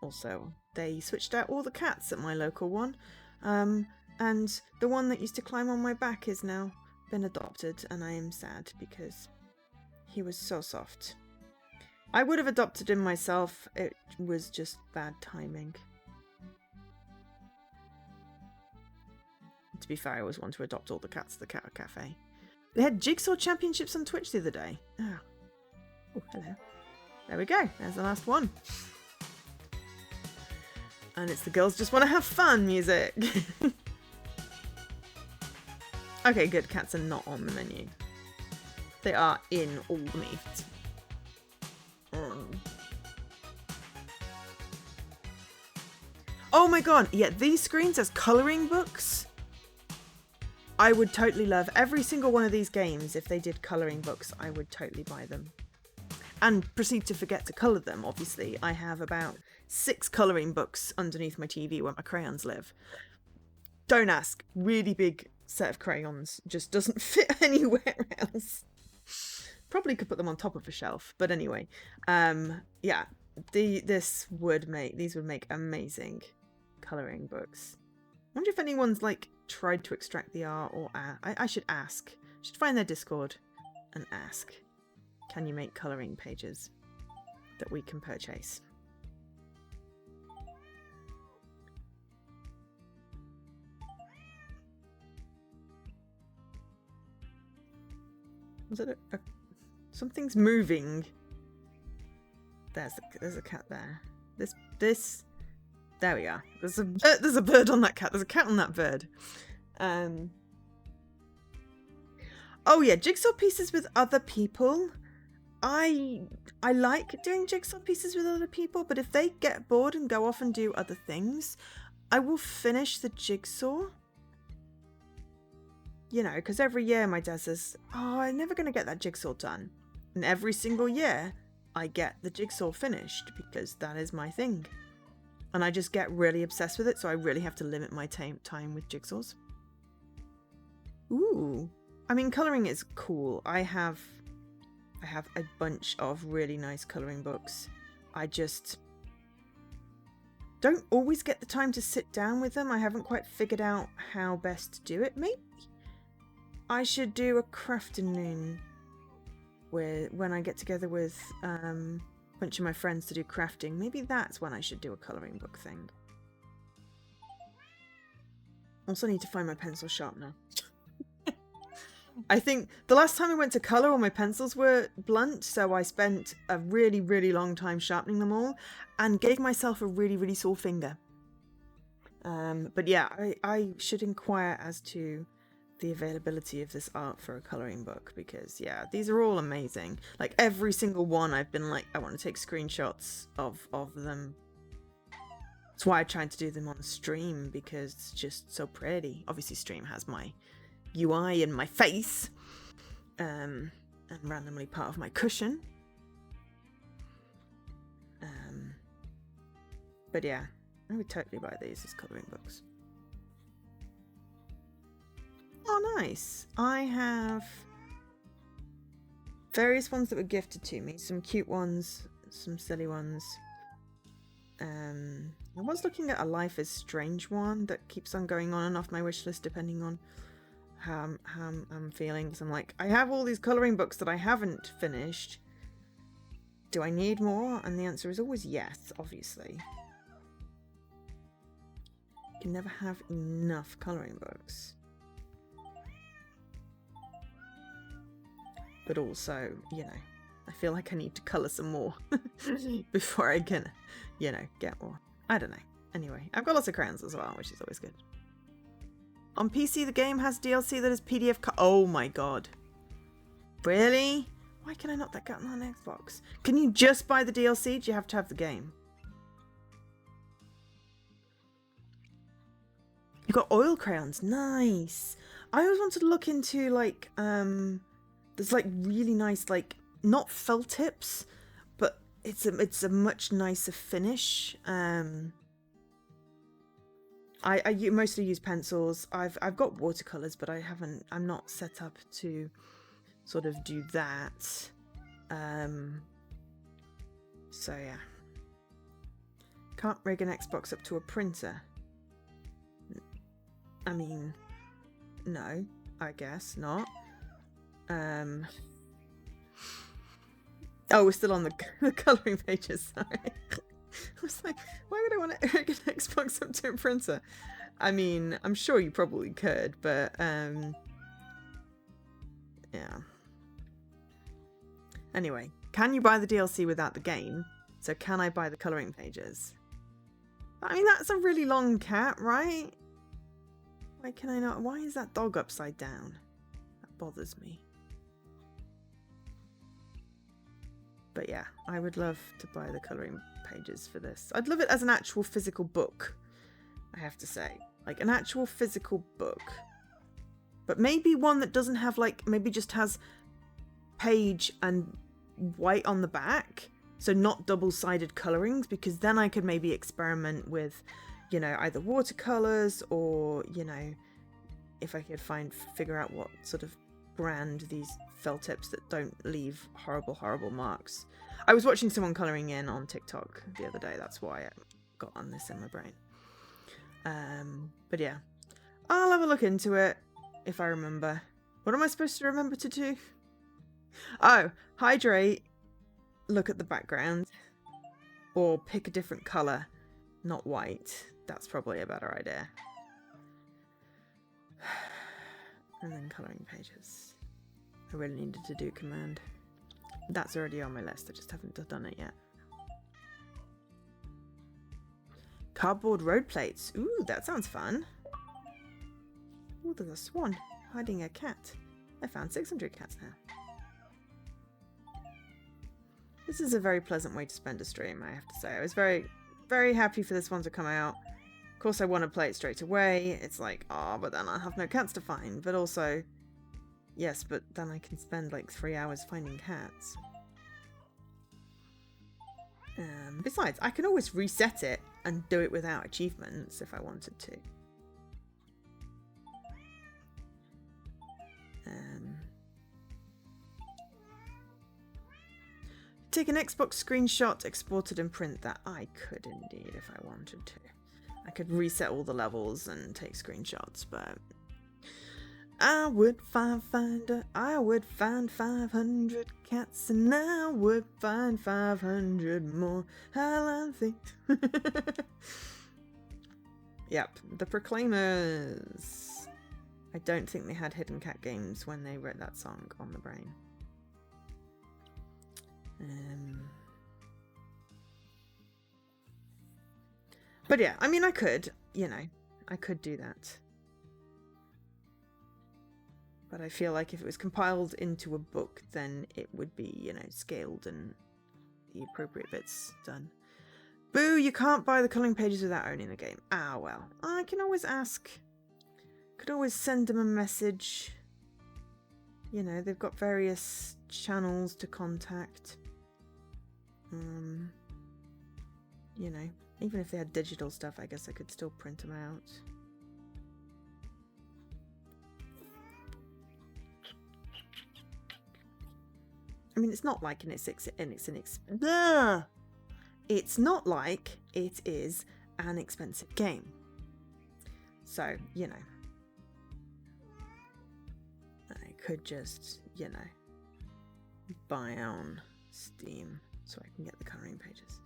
Also, they switched out all the cats at my local one, and the one that used to climb on my back is now been adopted, and I am sad because he was so soft. I would have adopted him myself, it was just bad timing. To be fair, I always want to adopt all the cats at the cat cafe. They had Jigsaw Championships on Twitch the other day. Oh, hello. There we go. There's the last one. And it's the girls just want to have fun music. Okay, good. Cats are not on the menu. They are in all the meat. Oh my god. Yeah, these screens as colouring books. I would totally love every single one of these games. If they did colouring books, I would totally buy them. And proceed to forget to colour them, obviously. I have about 6 colouring books underneath my TV where my crayons live. Don't ask. Really big set of crayons. Just doesn't fit anywhere else. Probably could put them on top of a shelf. But anyway. Yeah. These would make amazing colouring books. I wonder if anyone's like tried to extract the art or I should ask. I should find their Discord and ask. Can you make colouring pages that we can purchase? Was it something's moving? There's a cat there. This. There we are. There's a bird on that cat. There's a cat on that bird. Oh yeah, jigsaw pieces with other people. I like doing jigsaw pieces with other people, but if they get bored and go off and do other things, I will finish the jigsaw. You know, because every year my dad says, oh, I'm never going to get that jigsaw done. And every single year I get the jigsaw finished because that is my thing. And I just get really obsessed with it, so I really have to limit my time with jigsaws. Ooh. I mean, colouring is cool. I have a bunch of really nice colouring books. I just don't always get the time to sit down with them. I haven't quite figured out how best to do it. Maybe I should do a crafting when I get together with a bunch of my friends to do crafting. Maybe that's when I should do a colouring book thing. Also need to find my pencil sharpener. I think the last time I went to colour, all my pencils were blunt, so I spent a really, really long time sharpening them all and gave myself a really, really sore finger. But yeah, I should inquire as to the availability of this art for a colouring book, because yeah, these are all amazing. Like every single one I've been like, I want to take screenshots of them. That's why I tried to do them on stream, because it's just so pretty. Obviously stream has my UI and my face, and randomly part of my cushion. But yeah, I would totally buy these as colouring books. Oh, nice. I have various ones that were gifted to me. Some cute ones, some silly ones. I was looking at a Life is Strange one that keeps on going on and off my wish list depending on how I'm feeling. So I'm like, I have all these colouring books that I haven't finished. Do I need more? And the answer is always yes, obviously. You can never have enough colouring books. But also, you know, I feel like I need to colour some more before I can, you know, get more. I don't know. Anyway, I've got lots of crayons as well, which is always good. On PC, the game has DLC that is PDF. Oh my god. Really? Why can I not get that on Xbox? Can you just buy the DLC? Do you have to have the game? You've got oil crayons. Nice. I always wanted to look into, like, there's, like, really nice, like, not felt tips, but it's a much nicer finish. mostly use pencils. I've got watercolors, but I'm not set up to sort of do that. So yeah. Can't rig an Xbox up to a printer. I mean, no, I guess not. Oh, we're still on the colouring pages, sorry. I was like, why would I want to rig an Xbox up to a printer? I mean, I'm sure you probably could, but yeah. Anyway, can you buy the DLC without the game? So can I buy the colouring pages? I mean, that's a really long cat, right? Why can I not? Why is that dog upside down? That bothers me. But yeah, I would love to buy the colouring pages for this. I'd love it as an actual physical book, I have to say. Like an actual physical book. But maybe one that doesn't have like, maybe just has page and white on the back. So not double-sided colourings, because then I could maybe experiment with, you know, either watercolours or, you know, if I could figure out what sort of brand these felt tips that don't leave horrible marks. I was watching someone colouring in on TikTok the other day. That's why I got on this in my brain. But yeah, I'll have a look into it if I remember. What am I supposed to remember to do? Oh, hydrate. Look at the background, or pick a different colour, not white. That's probably a better idea. And then colouring pages. I really needed to do command. That's already on my list, I just haven't done it yet. Cardboard road plates. Ooh, that sounds fun. Ooh, there's a swan hiding a cat. I found 600 cats now. This is a very pleasant way to spend a stream, I have to say. I was very, very happy for this one to come out. Of course, I want to play it straight away. It's like, oh, but then I have no cats to find. But also, yes, but then I can spend like 3 hours finding cats. Besides, I can always reset it and do it without achievements if I wanted to. Take an Xbox screenshot, export it and print that. I could indeed if I wanted to. I could reset all the levels and take screenshots, but I would find 500 cats and I would find 500 more. Yep, the Proclaimers. I don't think they had hidden cat games when they wrote that song on the brain. But yeah, I mean, I could, you know, I could do that. But I feel like if it was compiled into a book, then it would be, you know, scaled and the appropriate bits done. Boo, you can't buy the colouring pages without owning the game. Ah, well, I can always ask. Could always send them a message. You know, they've got various channels to contact. You know, even if they had digital stuff, I guess I could still print them out. I mean, it's not like it's not like it is an expensive game. So, you know, I could just, you know, buy on Steam so I can get the colouring pages.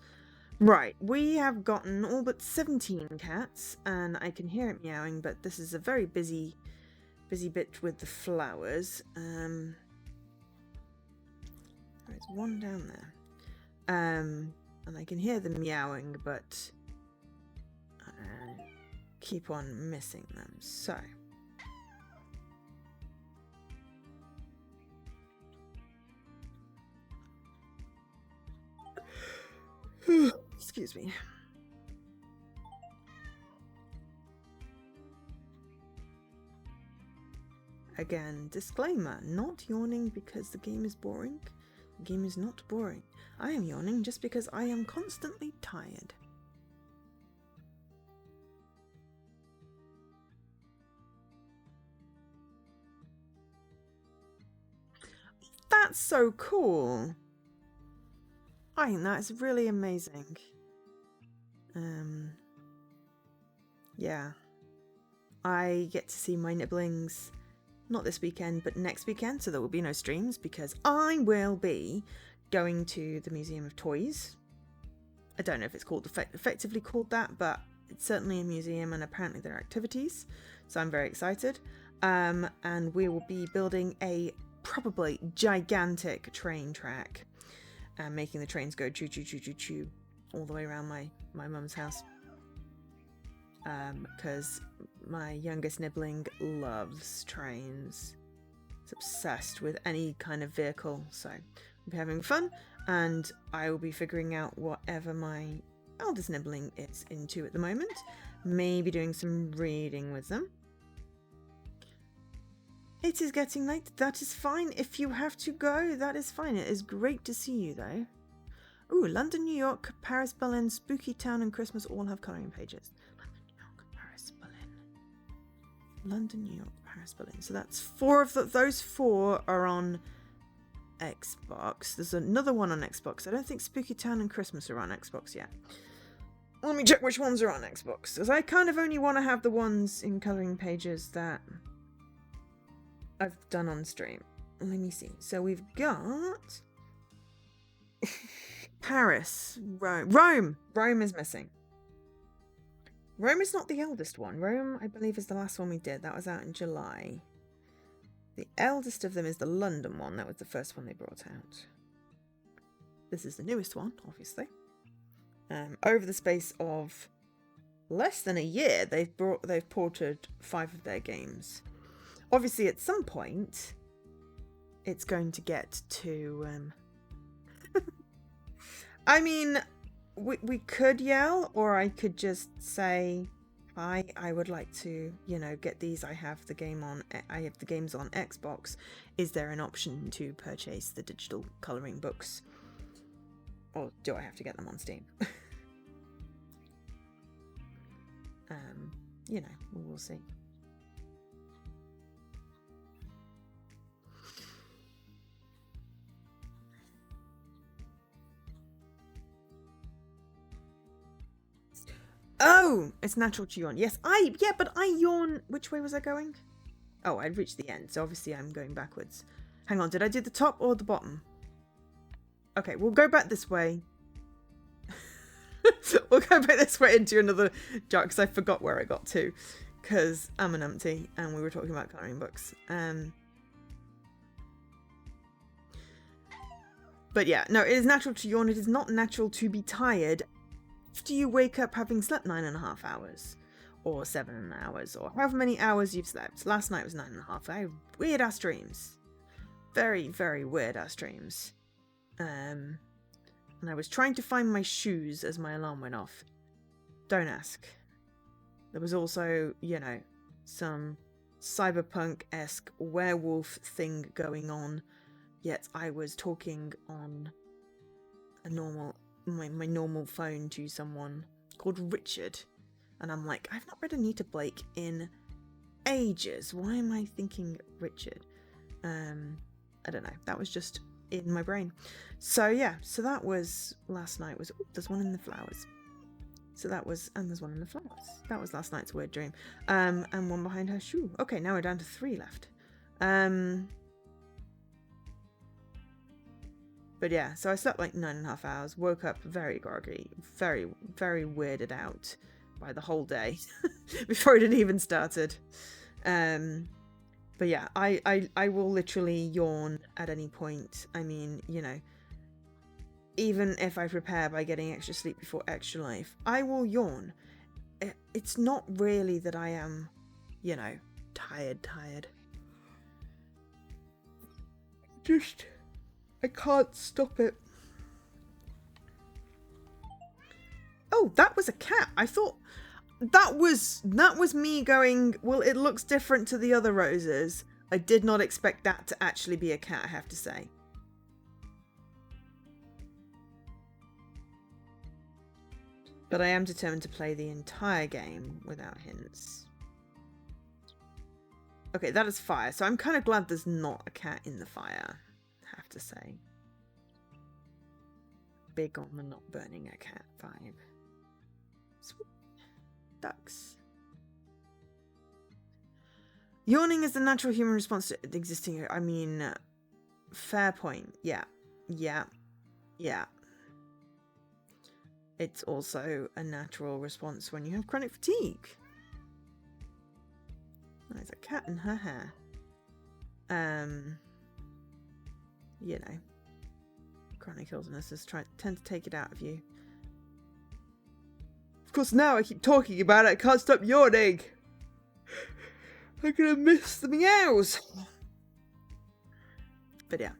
Right, we have gotten all but 17 cats, and I can hear it meowing, but this is a very busy bit with the flowers. There's one down there. And I can hear them meowing, but I keep on missing them, so. Excuse me. Again, disclaimer, not yawning because the game is boring. The game is not boring. I am yawning just because I am constantly tired. that's so cool. I think that's really amazing. Yeah. I get to see my nibblings not this weekend, but next weekend, so there will be no streams because I will be going to the Museum of Toys. I don't know if it's called effectively called that, but it's certainly a museum and apparently there are activities, so I'm very excited. And we will be building a probably gigantic train track and making the trains go choo choo choo choo choo all the way around my mum's house. Because my youngest nibbling loves trains. It's obsessed with any kind of vehicle, so we'll be having fun, and I will be figuring out whatever my eldest nibbling is into at the moment. Maybe doing some reading with them. It is getting late. That is fine. If you have to go, that is fine. It is great to see you, though. Ooh, London, New York, Paris, Berlin, Spooky Town, and Christmas all have colouring pages. London, New York, Paris, Berlin. So that's 4 of those 4 are on Xbox. There's another one on Xbox. I don't think Spooky Town and Christmas are on Xbox yet. Let me check which ones are on Xbox, because I kind of only want to have the ones in colouring pages that I've done on stream. Let me see. So we've got Paris, Rome. Rome is missing. Rome is not the eldest one. Rome, I believe, is the last one we did. That was out in July. The eldest of them is the London one. That was the first one they brought out. This is the newest one, obviously. Over the space of less than a year, they've ported 5 of their games. Obviously, at some point, it's going to get to... I mean... We could yell, or I could just say, "Hi, I would like to, get these. I have the games on Xbox. Is there an option to purchase the digital colouring books, or do I have to get them on Steam?" We'll see. Oh, it's natural to yawn. Yes, but I yawn. Which way was I going? Oh, I'd reached the end, so obviously I'm going backwards. Hang on, did I do the top or the bottom? Okay, we'll go back this way. We'll go back this way into another jar, because I forgot where I got to. Because I'm an umpty, and we were talking about colouring books. But yeah, no, it is natural to yawn. It is not natural to be tired after you wake up having slept 9.5 hours, or 7 hours, or however many hours you've slept. Last night was 9.5 hours. Weird ass dreams. Very, very weird ass dreams. And I was trying to find my shoes as my alarm went off. Don't ask. There was also, some cyberpunk-esque werewolf thing going on, yet I was talking on a my normal phone to someone called Richard, and I'm like, I've not read Anita Blake in ages. Why am I thinking Richard? I don't know. That was just in my brain. So yeah, so that was last night. There's one in the flowers. So that was, and there's one in the flowers. That was last night's weird dream. And one behind her shoe. Okay, now we're down to 3 left. But yeah, so I slept like 9.5 hours, woke up very groggy, very, very weirded out by the whole day before it had even started. But yeah, I will literally yawn at any point. I mean, even if I prepare by getting extra sleep before extra life, I will yawn. It's not really that I am, tired. I can't stop it. Oh, that was a cat. I thought that was me going, well, it looks different to the other roses. I did not expect that to actually be a cat, I have to say. But I am determined to play the entire game without hints. Okay, that is fire. So I'm kind of glad there's not a cat in the fire, I have have to say. Big on the not burning a cat vibe. Sweet. Ducks. Yawning is the natural human response to existing. I mean, fair point. Yeah. It's also a natural response when you have chronic fatigue. There's a cat in her hair. You know, chronic illnesses tend to take it out of you. Of course, now I keep talking about it, I can't stop yawning. I'm gonna miss the meows. But yeah,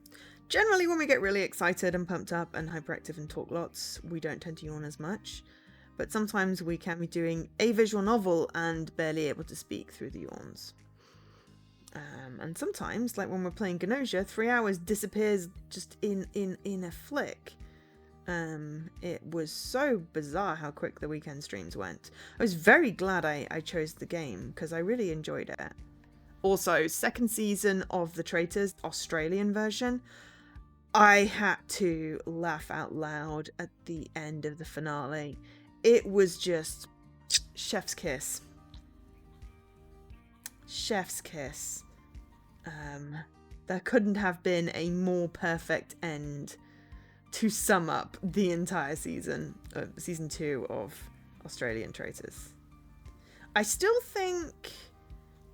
generally when we get really excited and pumped up and hyperactive and talk lots, we don't tend to yawn as much. But sometimes we can be doing a visual novel and barely able to speak through the yawns. And sometimes, like when we're playing Gnosia, 3 hours disappears just in a flick. It was so bizarre how quick the weekend streams went. I was very glad I chose the game because I really enjoyed it. Also, second season of The Traitors, Australian version. I had to laugh out loud at the end of the finale. It was just chef's kiss. Chef's kiss. There couldn't have been a more perfect end to sum up the entire season 2 of Australian Traitors. I still think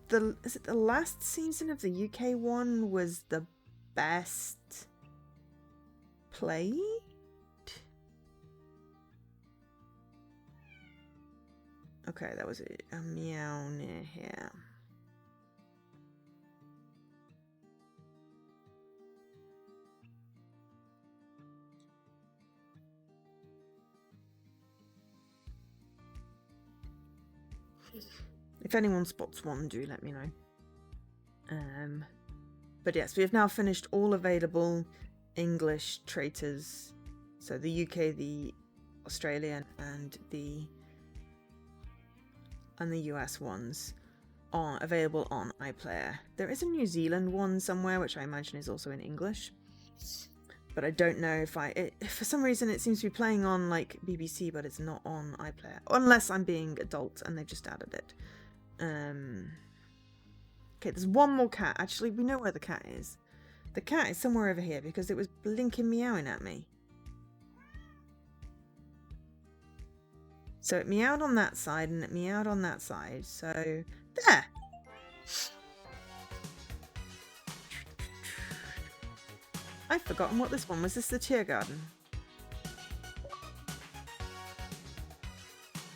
the last season of the UK one was the best played? Okay, that was a meow near here. If anyone spots one, do let me know. But yes, we have now finished all available English Traitors. So the UK, the Australian, and the US ones are available on iPlayer. There is a New Zealand one somewhere, which I imagine is also in English. But I don't know if for some reason it seems to be playing on like BBC, but it's not on iPlayer. Unless I'm being adult and they've just added it. Okay, there's one more cat. Actually, we know where the cat is. The cat is somewhere over here because it was blinking meowing at me. So it meowed on that side and it meowed on that side. So, there! I've forgotten what this one was. This the Tiergarten?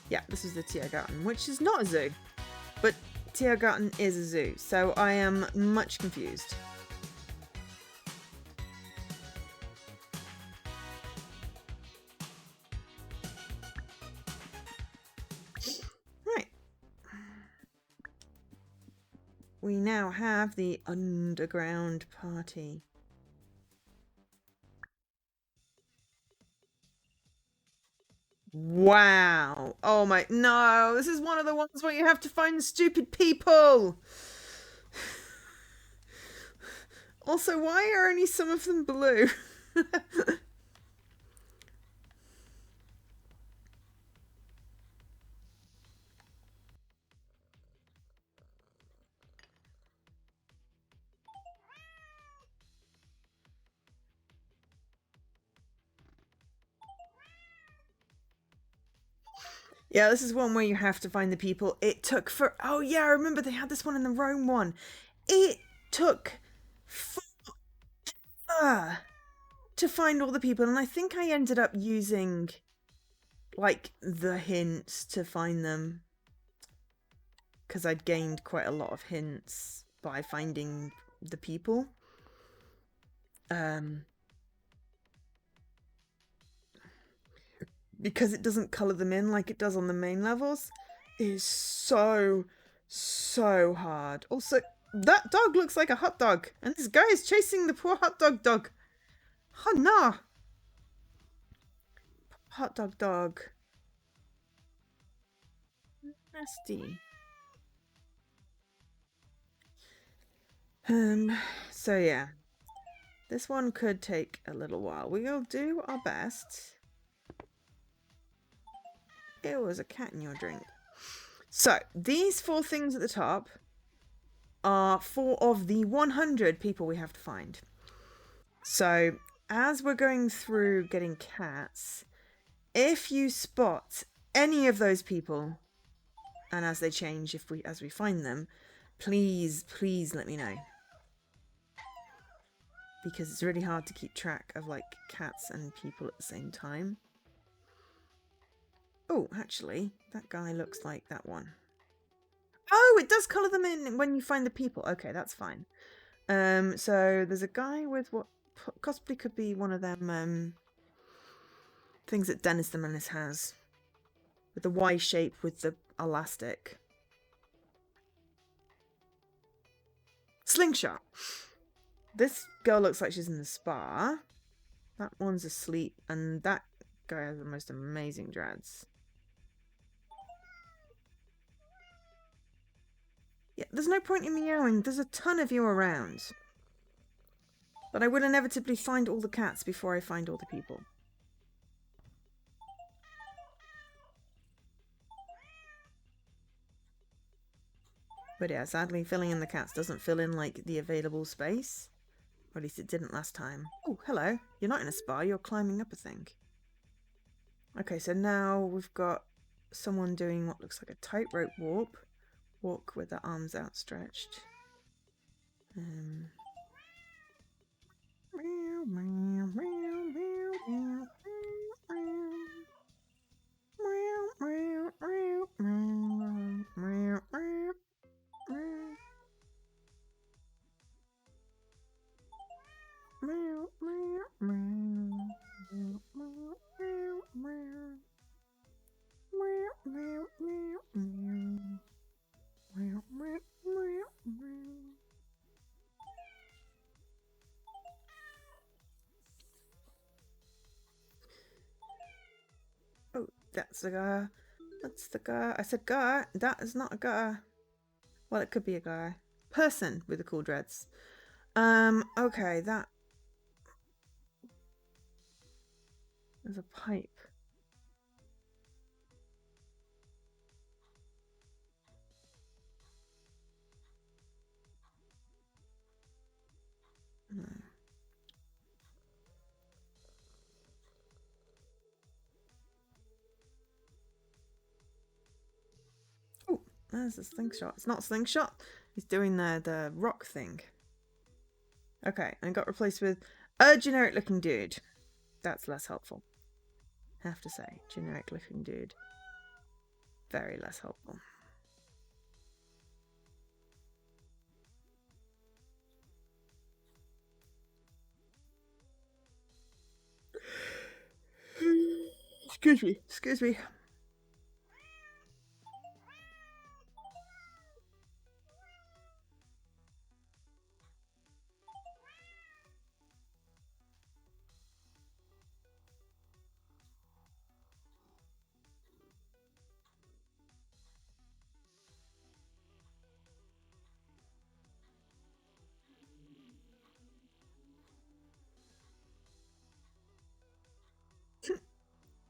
Yeah, this is the Tiergarten, which is not a zoo. But Tiergarten is a zoo, so I am much confused. Right. We now have the underground party. Wow. Oh my, no, this is one of the ones where you have to find the stupid people. Also, why are only some of them blue? Yeah, this is one where you have to find the people. It took oh yeah, I remember they had this one in the Rome one. It took forever to find all the people, and I think I ended up using like the hints to find them because I'd gained quite a lot of hints by finding the people. Because it doesn't colour them in like it does on the main levels, is so hard. Also, that dog looks like a hot dog, and this guy is chasing the poor hot dog. Oh no! Hot dog. Nasty. So yeah. This one could take a little while. We'll do our best. It was a cat in your drink. So, these 4 things at the top are 4 of the 100 people we have to find. So, as we're going through getting cats, if you spot any of those people, and as they change, as we find them, please let me know. Because it's really hard to keep track of like cats and people at the same time. Oh, actually, that guy looks like that one. Oh, it does colour them in when you find the people. Okay, that's fine. So there's a guy with what possibly could be one of them things that Dennis the Menace has. With the Y shape with the elastic. Slingshot. This girl looks like she's in the spa. That one's asleep, and that guy has the most amazing dreads. Yeah, there's no point in meowing. There's a ton of you around. But I will inevitably find all the cats before I find all the people. But yeah, sadly, filling in the cats doesn't fill in, like, the available space. Or at least it didn't last time. Oh, hello. You're not in a spa, you're climbing up a thing. Okay, so now we've got someone doing what looks like a tightrope walk with their arms outstretched. Oh, that's the guy. That's the guy. I said guy. That is not a guy. Well, it could be a guy. Person with the cool dreads. Okay, that... There's a pipe. No. Oh, there's a slingshot. It's not a slingshot. He's doing the rock thing. Okay, and got replaced with a generic looking dude. That's less helpful. Have to say, generic looking dude. Very less helpful. Excuse me, excuse me.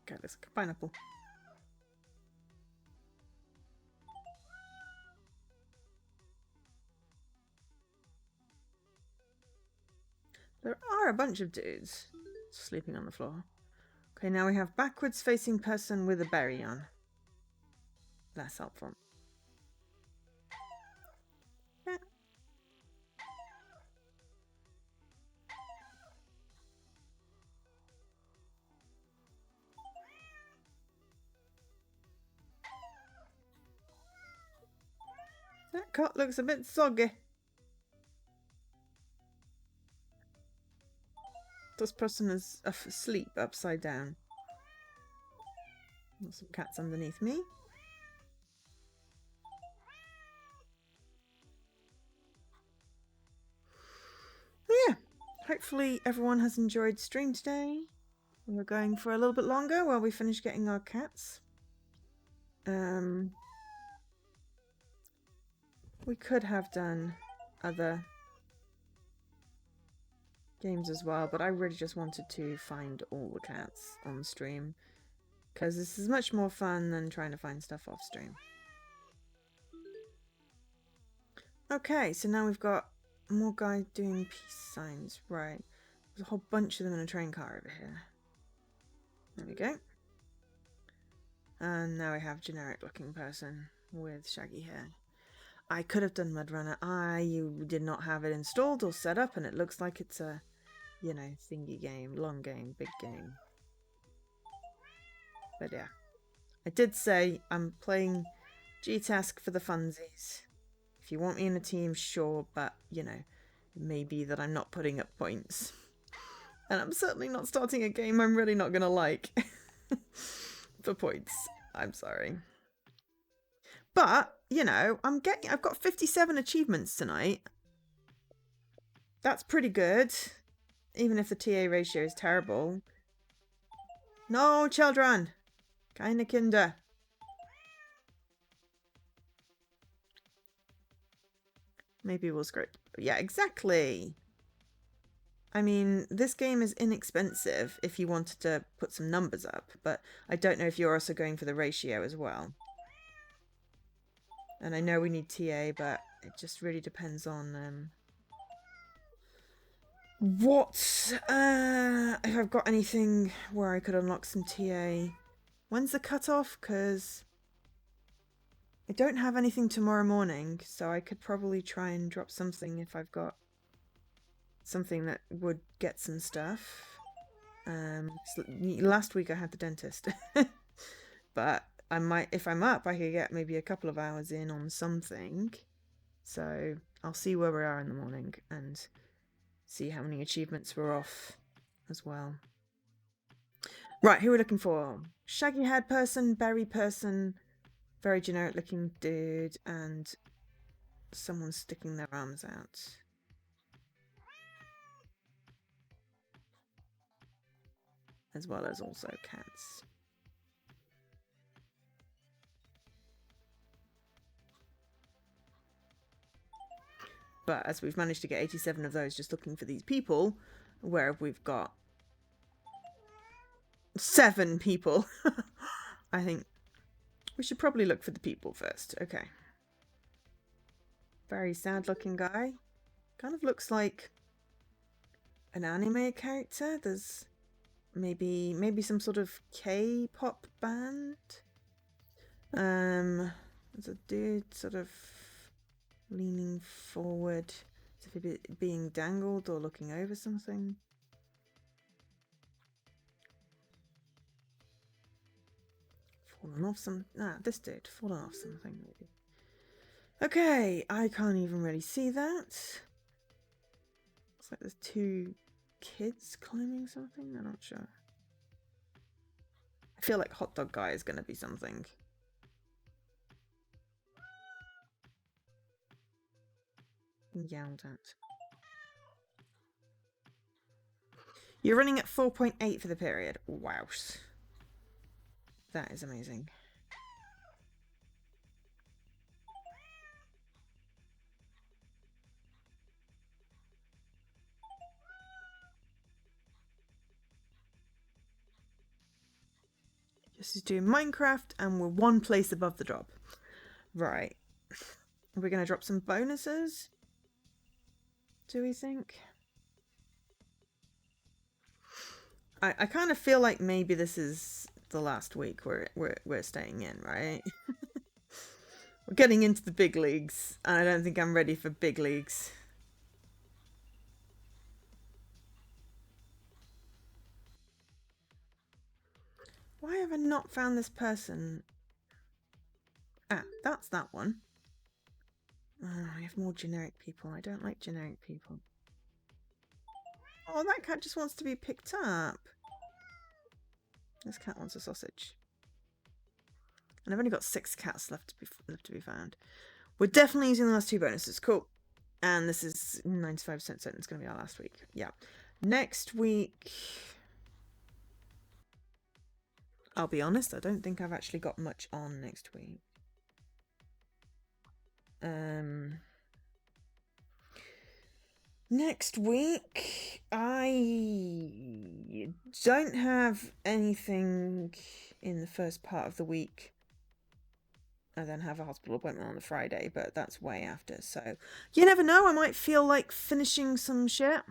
God, it's like a pineapple. There are a bunch of dudes sleeping on the floor. Okay, now we have backwards facing person with a berry on. Less helpful. Yeah. That cot looks a bit soggy. This person is asleep upside down. There's some cats underneath me. Yeah, hopefully everyone has enjoyed stream today. We're going for a little bit longer while we finish getting our cats. We could have done other games as well, but I really just wanted to find all the cats on stream because this is much more fun than trying to find stuff off stream. Okay, so now we've got more guys doing peace signs. Right. There's a whole bunch of them in a train car over here. There we go. And now we have generic looking person with shaggy hair. I could have done Mudrunner. You did not have it installed or set up, and it looks like it's a, you know, thingy game, long game, big game. But yeah, I did say I'm playing G-Task for the funsies. If you want me in a team, sure, but, you know, it may be that I'm not putting up points. And I'm certainly not starting a game I'm really not going to like for points. I'm sorry. But, you know, I've got 57 achievements tonight. That's pretty good. Even if the TA ratio is terrible. No, children! Keine Kinder. Maybe we'll screw it. Yeah, exactly. I mean, this game is inexpensive if you wanted to put some numbers up, but I don't know if you're also going for the ratio as well. And I know we need TA, but it just really depends on if I've got anything where I could unlock some TA. When's the cutoff? Because I don't have anything tomorrow morning, so I could probably try and drop something if I've got something that would get some stuff. Last week I had the dentist, but I might, if I'm up, I could get maybe a couple of hours in on something. So I'll see where we are in the morning and see how many achievements we're off as well. Right, who are we looking for? Shaggy haired person, berry person, very generic looking dude, and someone sticking their arms out. As well as also cats. But as we've managed to get 87 of those just looking for these people, where we've got 7 people, I think we should probably look for the people first. Okay. Very sad looking guy. Kind of looks like an anime character. There's maybe some sort of K-pop band. There's a dude sort of leaning forward as if he's being dangled or looking over something. Fallen off some... this dude. Fallen off something, maybe. Okay, I can't even really see that. Looks like there's 2 kids climbing something. I'm not sure. I feel like hot dog guy is going to be something. Yelled at. You're running at 4.8 for the period. Wow. That is amazing. Just doing Minecraft and we're 1 place above the drop. Right. Are we going to drop some bonuses? Do we think? I kind of feel like maybe this is the last week we're staying in, right? We're getting into the big leagues, and I don't think I'm ready for big leagues. Why have I not found this person? That's that one. I have more generic people. I don't like generic people. Oh, that cat just wants to be picked up. This cat wants a sausage. And I've only got 6 cats left to be found. We're definitely using the last 2 bonuses. Cool. And this is 95% certain it's going to be our last week. Yeah. Next week... I'll be honest, I don't think I've actually got much on next week. Next week... I don't have anything in the first part of the week. I then have a hospital appointment on the Friday, but that's way after. So you never know. I might feel like finishing some shit.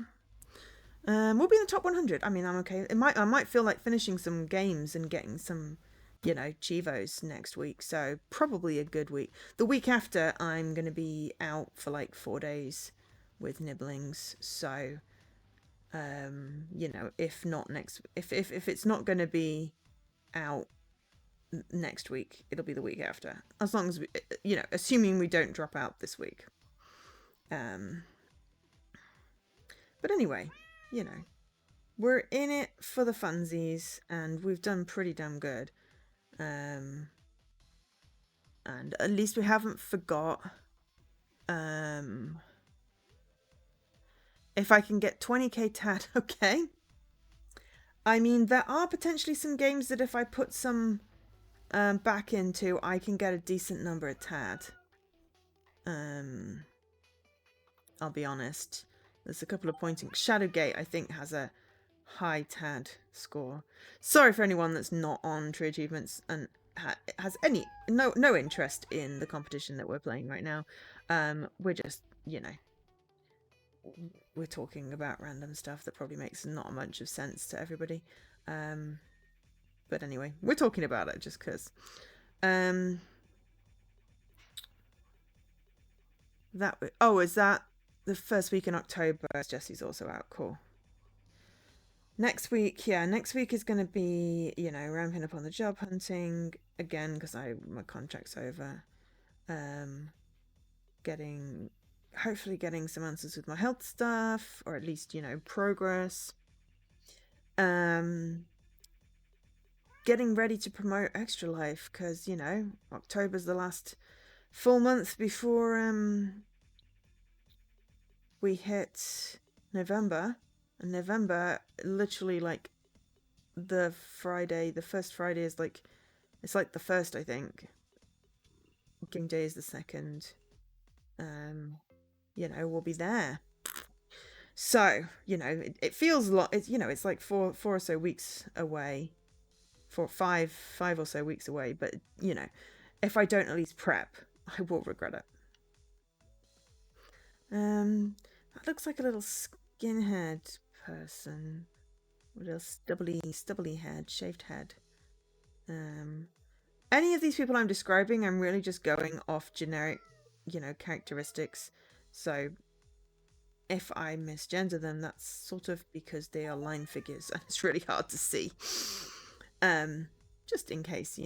We'll be in the top 100. I mean, I'm okay. I might feel like finishing some games and getting some, chivos next week. So probably a good week. The week after, I'm gonna be out for like 4 days with nibblings. So, if not next, if it's not gonna be out next week, it'll be the week after. As long as we, assuming we don't drop out this week. Um, but anyway, you know, we're in it for the funsies, and we've done pretty damn good. And at least we haven't forgot. If I can get 20k tad, okay. I mean, there are potentially some games that if I put some back into, I can get a decent number of tad. I'll be honest. There's a couple of pointing. Shadowgate, I think, has a high tad score. Sorry for anyone that's not on True Achievements and has no interest in the competition that we're playing right now. We're just, we're talking about random stuff that probably makes not much of sense to everybody. But anyway, we're talking about it just because. Is that the first week in October? Jesse's also out. Cool. Next week is going to be, ramping up on the job hunting again because my contract's over. Hopefully getting some answers with my health stuff, or at least, progress. Getting ready to promote Extra Life because, October's the last full month before we hit November. And November, literally, like, the first Friday is like, it's like the first, I think. Game Day is the second. We'll be there. So, it feels a lot. It's like four or so weeks away. Five or so weeks away. But, if I don't at least prep, I will regret it. That looks like a little skinhead person. A little stubbly head, shaved head. Any of these people I'm describing, I'm really just going off generic, characteristics. So if I misgender them, that's sort of because they are line figures and it's really hard to see. Just in case,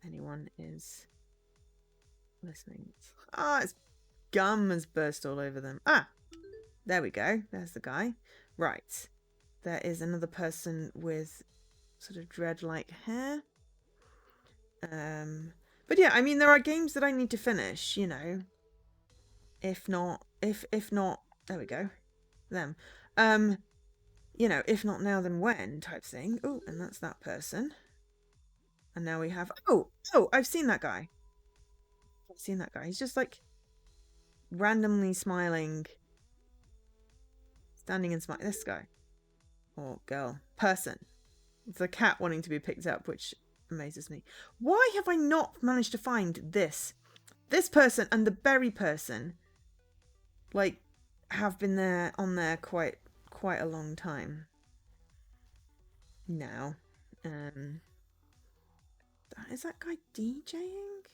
anyone is listening. Its gum has burst all over them. There we go. There's the guy. Right. There is another person with sort of dread-like hair. But yeah, I mean, there are games that I need to finish, If not, there we go. Them. If not now, then when type thing. Oh, and that's that person. And now we have, I've seen that guy. He's just like randomly smiling. Standing and smiling. This guy. Or girl. Person. It's a cat wanting to be picked up, which amazes me. Why have I not managed to find this person and the berry person, like, have been on there quite a long time now? Is that guy DJing?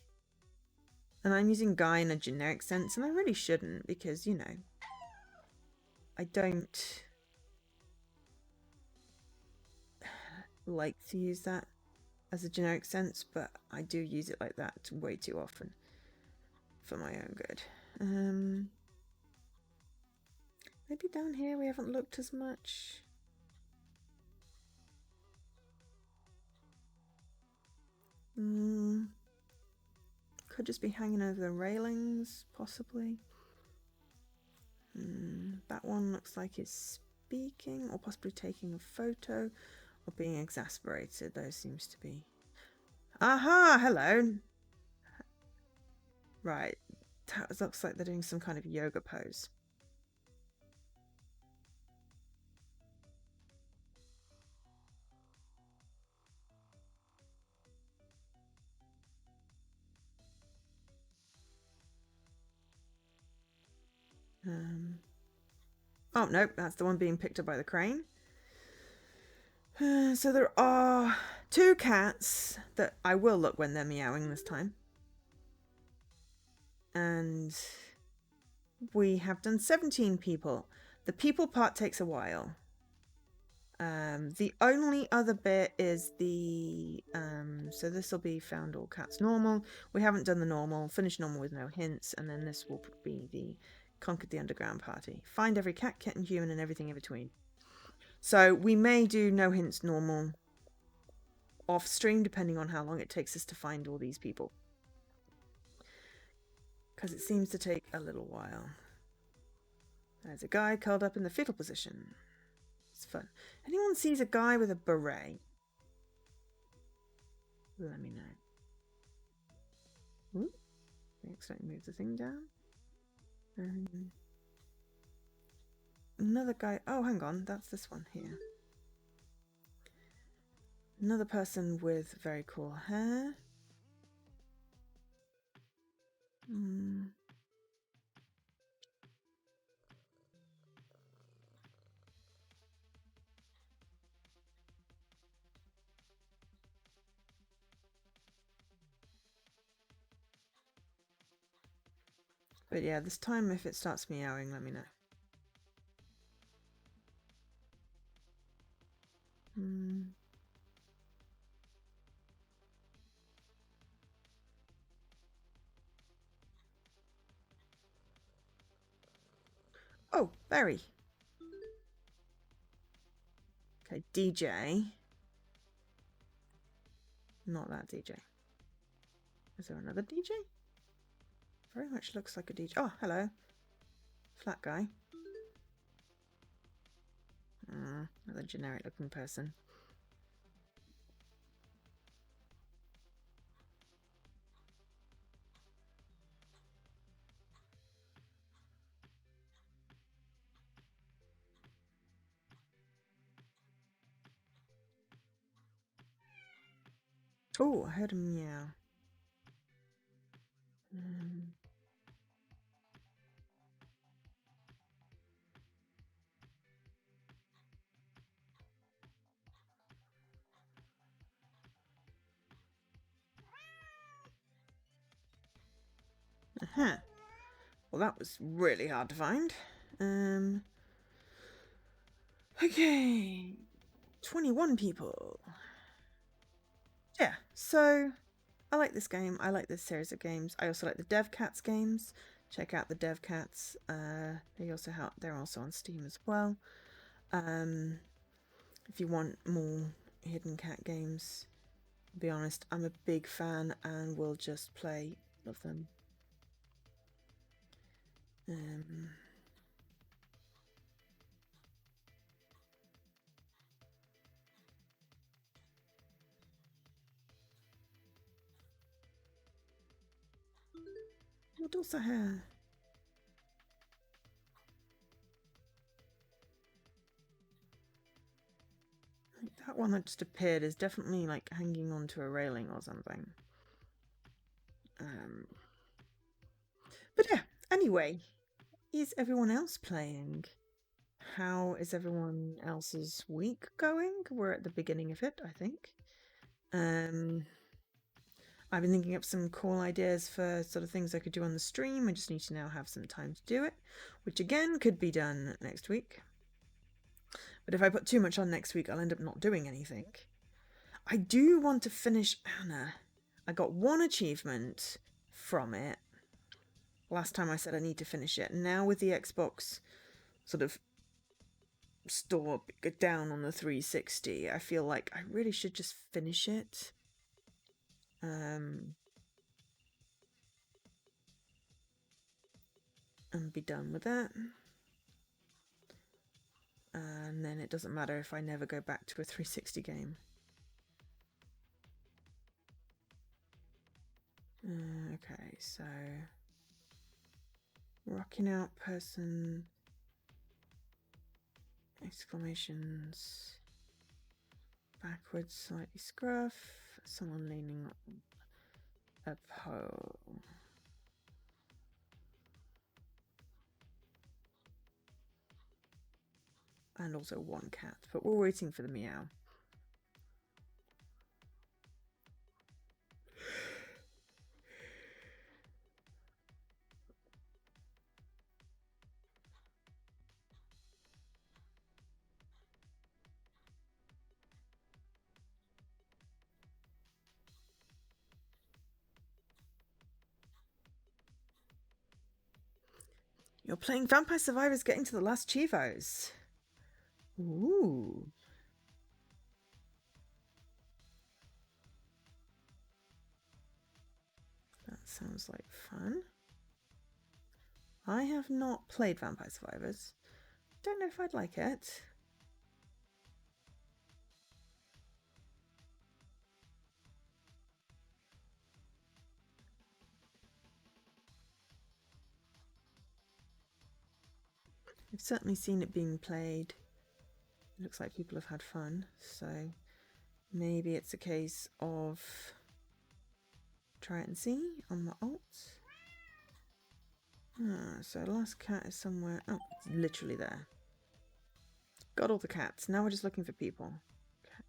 And I'm using guy in a generic sense, and I really shouldn't because, I don't like to use that as a generic sense, but I do use it like that way too often for my own good. Maybe down here we haven't looked as much. Could just be hanging over the railings, possibly. That one looks like it's speaking, or possibly taking a photo, or being exasperated. Those seems to be. Aha! Hello! Right. That looks like they're doing some kind of yoga pose. Oh, nope, that's the one being picked up by the crane. So there are 2 cats that I will look when they're meowing this time. And we have done 17 people. The people part takes a while. The only other bit is the so this will be found all cats normal. We haven't done the normal, finish normal with no hints, and then this will be the conquered the underground party. Find every cat, kitten, human, and everything in between. So we may do no hints normal off stream depending on how long it takes us to find all these people, because it seems to take a little while. There's a guy curled up in the fetal position. It's fun. Anyone sees a guy with a beret, let me know. Ooh, I accidentally moved the thing down. Another guy. Oh, hang on. That's this one here. Another person with very cool hair. But yeah, this time if it starts meowing, let me know. Oh, Barry. Okay, DJ. Not that DJ. Is there another DJ? Very much looks like a DJ. Oh, hello. Flat guy. Another generic looking person. Oh, I heard a meow. Well, that was really hard to find. Okay. 21 people. Yeah, so I like this game. I like this series of games. I also like the Dev Cats games. Check out the Dev Cats. They're also on Steam as well. If you want more hidden cat games, I'll be honest, I'm a big fan and will just play all of them. What else I have? That one that just appeared is definitely like hanging onto a railing or something. But yeah, anyway, is everyone else playing? How is everyone else's week going? We're at the beginning of it, I think. I've been thinking up some cool ideas for sort of things I could do on the stream. I just need to now have some time to do it, which again could be done next week. But if I put too much on next week, I'll end up not doing anything. I do want to finish Anna. I got 1 achievement from it. Last time I said I need to finish it. Now with the Xbox sort of store down on the 360, I feel like I really should just finish it. And be done with that. And then it doesn't matter if I never go back to a 360 game. Okay, so rocking out person, exclamations, backwards, slightly scruff, someone leaning on a pole. also one cat, but we're waiting for the meow. You're playing Vampire Survivors getting to the last Chivos. Ooh. That sounds like fun. I have not played Vampire Survivors. Don't know if I'd like it. I've certainly seen it being played. It looks like people have had fun, so maybe it's a case of try it and see on the alt. So last cat is somewhere. Oh, it's literally there. Got all the cats. Now we're just looking for people. Okay.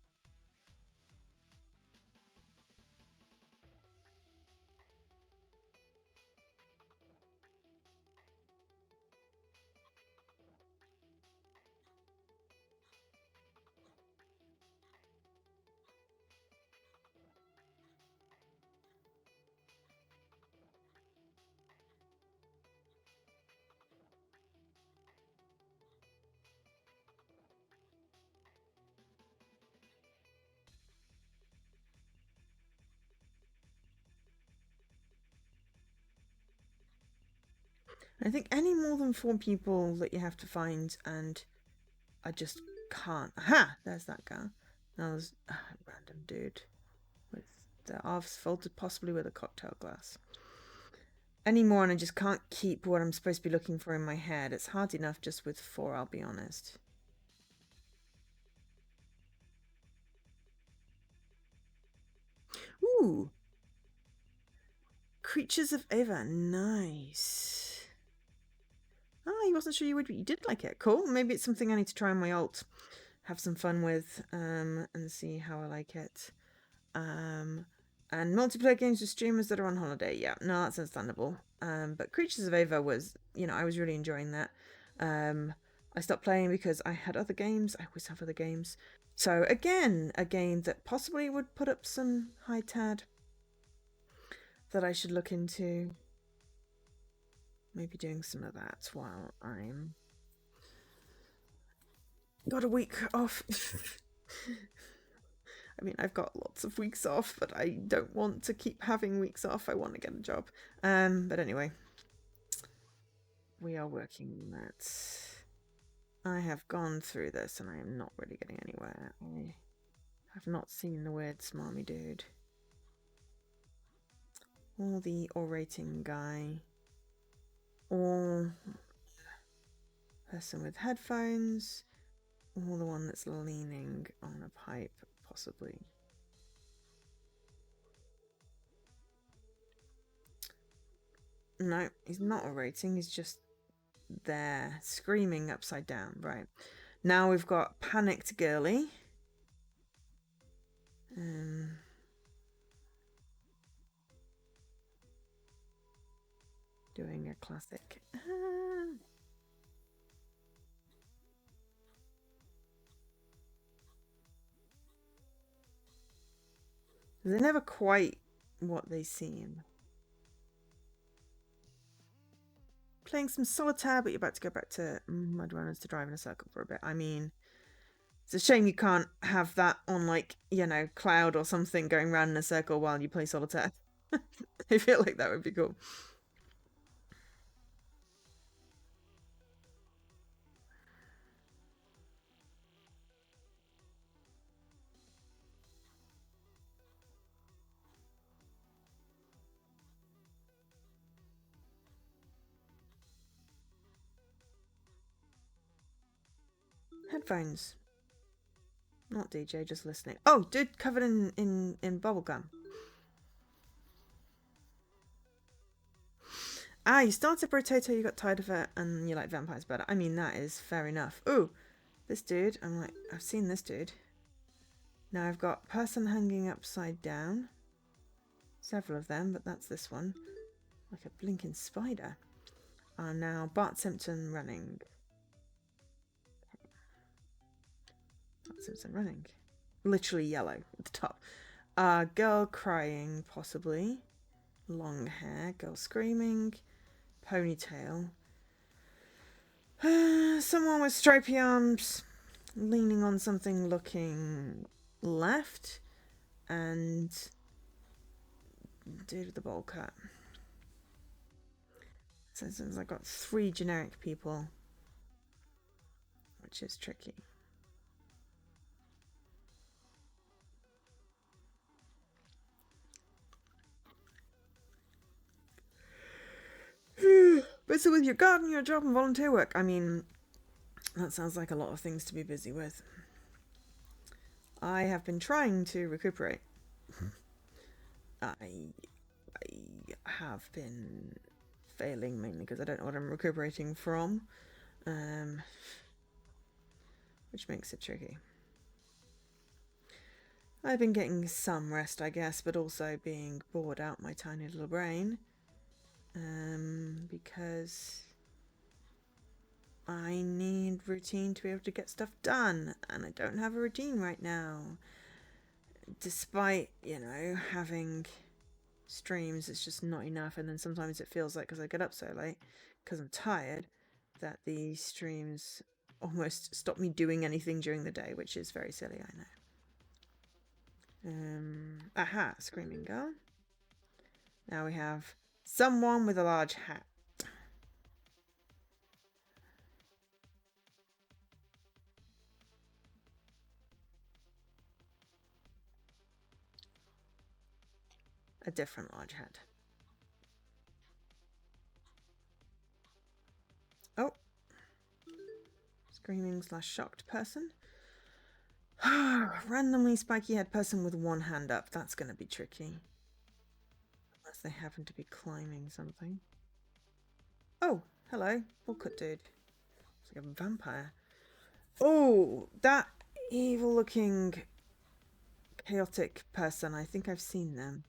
I think any more than 4 people that you have to find, and I just can't. Aha! There's that guy. Now there's a random dude with their arms folded, possibly with a cocktail glass. Any more, and I just can't keep what I'm supposed to be looking for in my head. It's hard enough just with 4, I'll be honest. Ooh! Creatures of Ava. Nice. Oh, I wasn't sure you would, but you did like it. Cool. Maybe it's something I need to try on my alt, have some fun with, and see how I like it. And multiplayer games with streamers that are on holiday. Yeah, no, that's understandable. But Creatures of Ava was, I was really enjoying that. I stopped playing because I had other games. I always have other games. So again, a game that possibly would put up some high tad that I should look into. Maybe doing some of that while I'm got a week off. I mean, I've got lots of weeks off, but I don't want to keep having weeks off. I want to get a job. But anyway, we are working on that. I have gone through this and I am not really getting anywhere. I have not seen the weird smarmy dude. Or the orating guy. Or person with headphones. Or the one that's leaning on a pipe, possibly. No, he's not orating, he's just there, screaming upside down. Right. Now we've got Panicked Girly. Doing a classic. They're never quite what they seem. Playing some solitaire, but you're about to go back to Mud Runners to drive in a circle for a bit. I mean, it's a shame you can't have that on, like, cloud or something going around in a circle while you play solitaire. I feel like that would be cool. Headphones. Not DJ, just listening. Oh, dude covered in bubblegum. Ah, you started potato, you got tired of it, and you like vampires better. I mean, that is fair enough. Ooh, This dude, I'm like, I've seen this dude. Now I've got person hanging upside down. Several of them, but that's this one. Like a blinking spider. And now Bart Simpson running. Bart Simpson running. Literally yellow at the top. Girl crying, possibly. Long hair. Girl screaming. Ponytail. Someone with stripy arms leaning on something looking left. And dude with the bowl cut. So since I've got 3 generic people, which is tricky. But so with your garden, your job and volunteer work, I mean, that sounds like a lot of things to be busy with. I have been trying to recuperate. I have been failing mainly because I don't know what I'm recuperating from, which makes it tricky. I've been getting some rest, I guess, but also being bored out my tiny little brain, because I need routine to be able to get stuff done, and I don't have a routine right now. Despite, having streams, it's just not enough, and then sometimes it feels like, because I get up so late, because I'm tired, that the streams almost stop me doing anything during the day, which is very silly, I know. Aha, screaming girl. Now we have someone with a large hat. A different large hat. Oh. Screaming / shocked person. Randomly spiky head person with one hand up. That's going to be tricky. Unless they happen to be climbing something. Oh, hello. Bullcut dude. It's like a vampire. Oh, that evil looking chaotic person. I think I've seen them.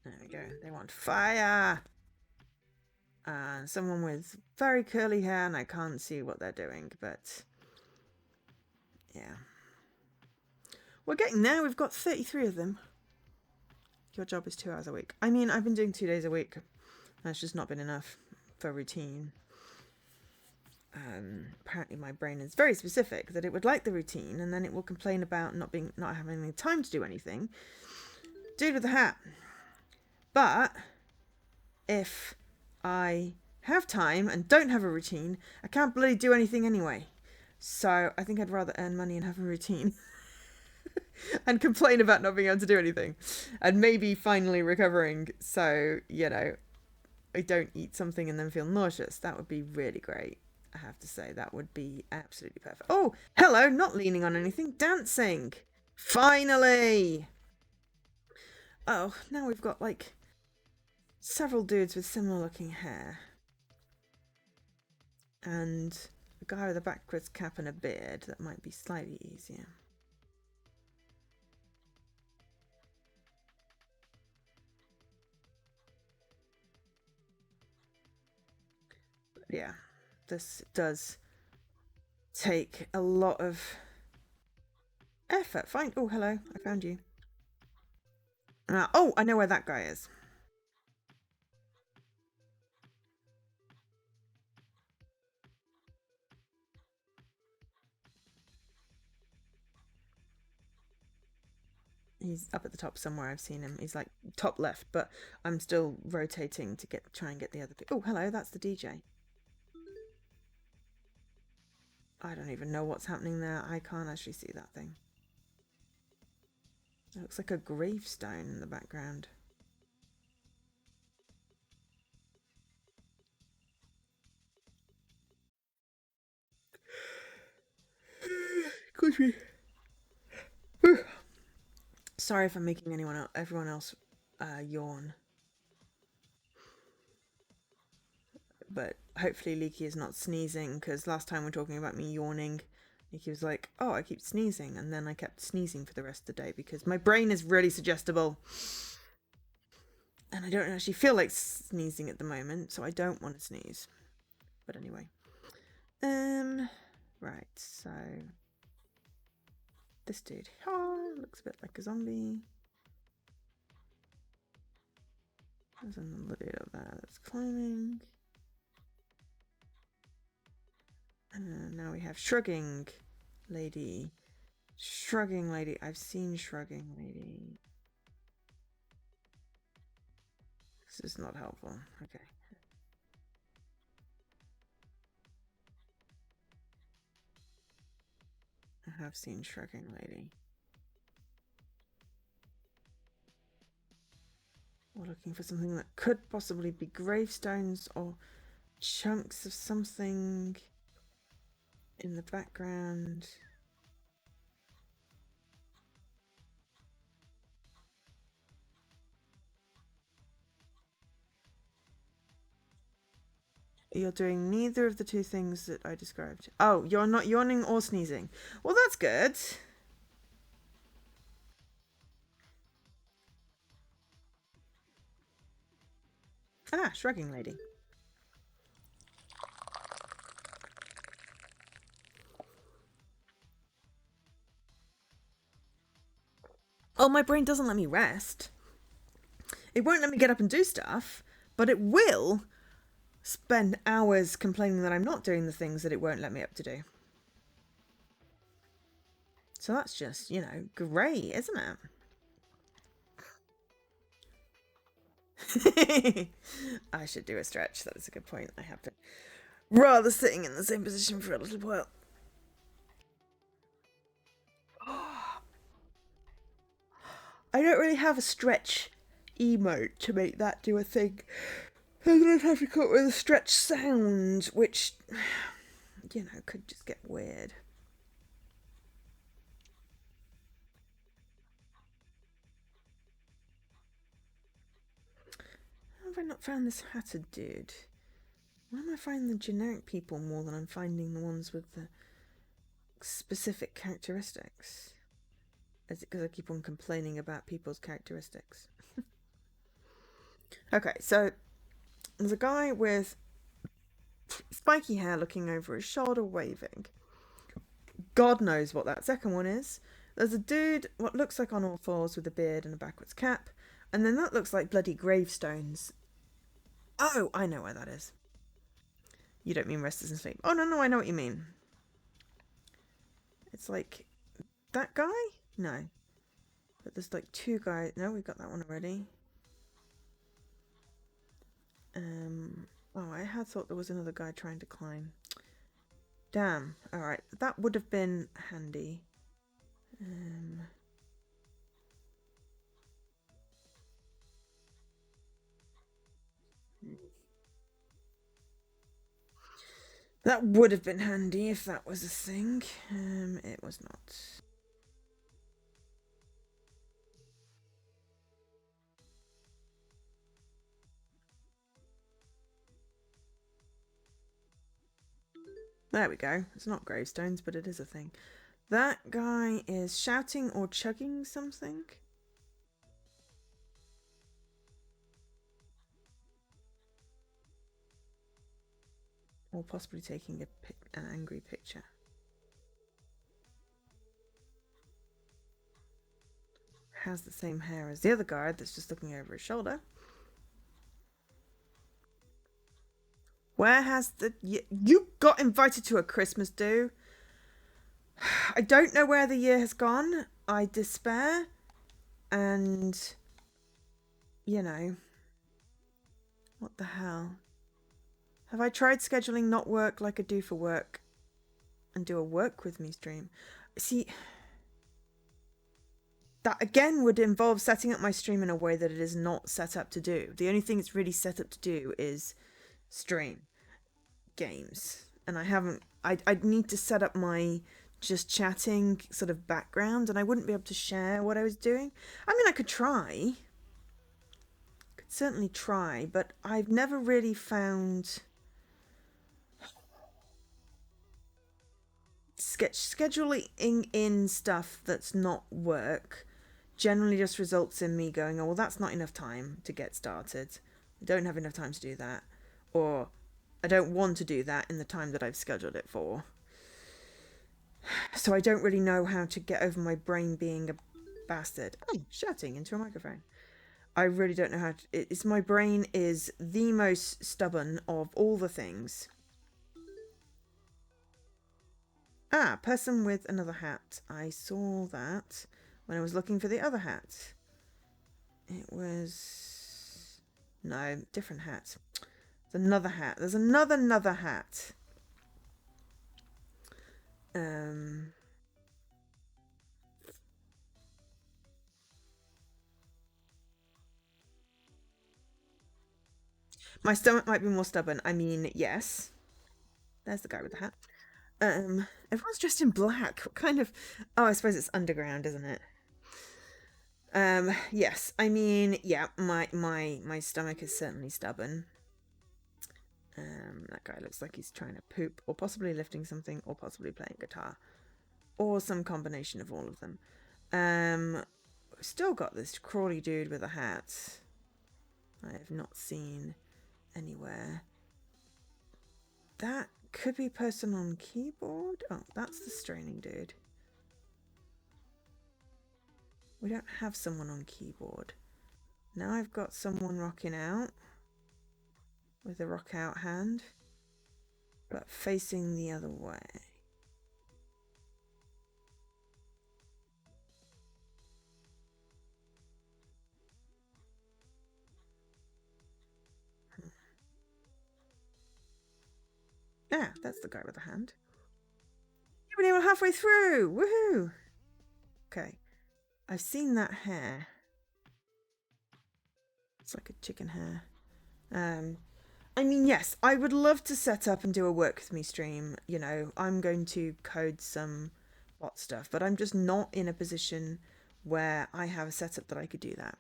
There we go. They want fire. And someone with very curly hair, and I can't see what they're doing, but yeah. We're getting there. We've got 33 of them. Your job is 2 hours a week. I mean, I've been doing 2 days a week. That's just not been enough for routine. Apparently my brain is very specific that it would like the routine, and then it will complain about not having any time to do anything. Dude with the hat. But if I have time and don't have a routine, I can't bloody do anything anyway. So I think I'd rather earn money and have a routine and complain about not being able to do anything, and maybe finally recovering, so I don't eat something and then feel nauseous. That would be really great. I have to say, that would be absolutely perfect. Oh, hello, not leaning on anything, dancing. Finally. Oh, now we've got like several dudes with similar looking hair. And a guy with a backwards cap and a beard. That might be slightly easier. But yeah, this does take a lot of effort. Fine. Oh, hello. I found you. Oh, I know where that guy is. He's up at the top somewhere. I've seen him. He's like top left, but I'm still rotating to try and get the other. Oh, hello. That's the DJ. I don't even know what's happening there. I can't actually see that thing. It looks like a gravestone in the background. Excuse me. Sorry if I'm making everyone else yawn. but hopefully Leaky is not sneezing, because last time we were talking about me yawning, Leaky was like, oh, I keep sneezing, and then I kept sneezing for the rest of the day because my brain is really suggestible. And I don't actually feel like sneezing at the moment, so I don't want to sneeze. But anyway. Right, so this dude looks a bit like a zombie. There's another dude up there that's climbing. And now we have Shrugging Lady. Shrugging Lady. I've seen Shrugging Lady. This is not helpful. Okay. I have seen Shrugging Lady. We're looking for something that could possibly be gravestones or chunks of something in the background. You're doing neither of the two things that I described. Oh, you're not yawning or sneezing. Well, that's good. Ah, Shrugging Lady. Oh, my brain doesn't let me rest. It won't let me get up and do stuff, but it will spend hours complaining that I'm not doing the things that it won't let me up to do. So that's just, you know, great, isn't it? I should do a stretch. That is a good point. I have been rather sitting in the same position for a little while. I don't really have a stretch emote to make that do a thing. I'm going to have to come up with a stretch sound, which, you know, could just get weird. How have I not found this hatter dude? Why am I finding the generic people more than I'm finding the ones with the specific characteristics? Is it because I keep on complaining about people's characteristics? Okay, so there's a guy with spiky hair looking over his shoulder, waving. God knows what that second one is. There's a dude, what looks like on all fours with a beard and a backwards cap. And then that looks like bloody gravestones. Oh, I know where that is. You don't mean restless in sleep. Oh, no, I know what you mean. It's like that guy? No. But there's like two guys. No, we've got that one already. Oh, I had thought there was another guy trying to climb. Damn. Alright, that would have been handy. That would have been handy if that was a thing. It was not. There we go. It's not gravestones, but it is a thing. That guy is shouting or chugging something. Or possibly taking an angry picture. Has the same hair as the other guard that's just looking over his shoulder. Where has the... You got invited to a Christmas do? I don't know where the year has gone. I despair. And... You know... What the hell? Have I tried scheduling not work like I do for work? And do a work with me stream? See... That again would involve setting up my stream in a way that it is not set up to do. The only thing it's really set up to do is stream games. And I haven't... I'd need to set up my just chatting sort of background, and I wouldn't be able to share what I was doing. I mean, I could try. Could certainly try, but I've never really found scheduling in stuff that's not work generally just results in me going, oh, well, that's not enough time to get started. I don't have enough time to do that. Or I don't want to do that in the time that I've scheduled it for. So I don't really know how to get over my brain being a bastard. Oh, shouting into a microphone. I really don't know how to. It's my brain is the most stubborn of all the things. Ah, person with another hat. I saw that when I was looking for the other hat. It was... No, different hat. There's another hat. There's another hat. My stomach might be more stubborn. I mean, yes. There's the guy with the hat. Everyone's dressed in black. What kind of... Oh, I suppose it's underground, isn't it? Yes. I mean, yeah, my stomach is certainly stubborn. That guy looks like he's trying to poop, or possibly lifting something, or possibly playing guitar. Or some combination of all of them. Still got this crawly dude with a hat. I have not seen anywhere. That could be person on keyboard. Oh, that's the straining dude. We don't have someone on keyboard. Now I've got someone rocking out with a rock out hand, but facing the other way. Yeah, that's the guy with the hand. Yeah, but we're halfway through. Woohoo! Okay, I've seen that hair. It's like a chicken hair. I mean, yes, I would love to set up and do a work with me stream. You know, I'm going to code some bot stuff, but I'm just not in a position where I have a setup that I could do that.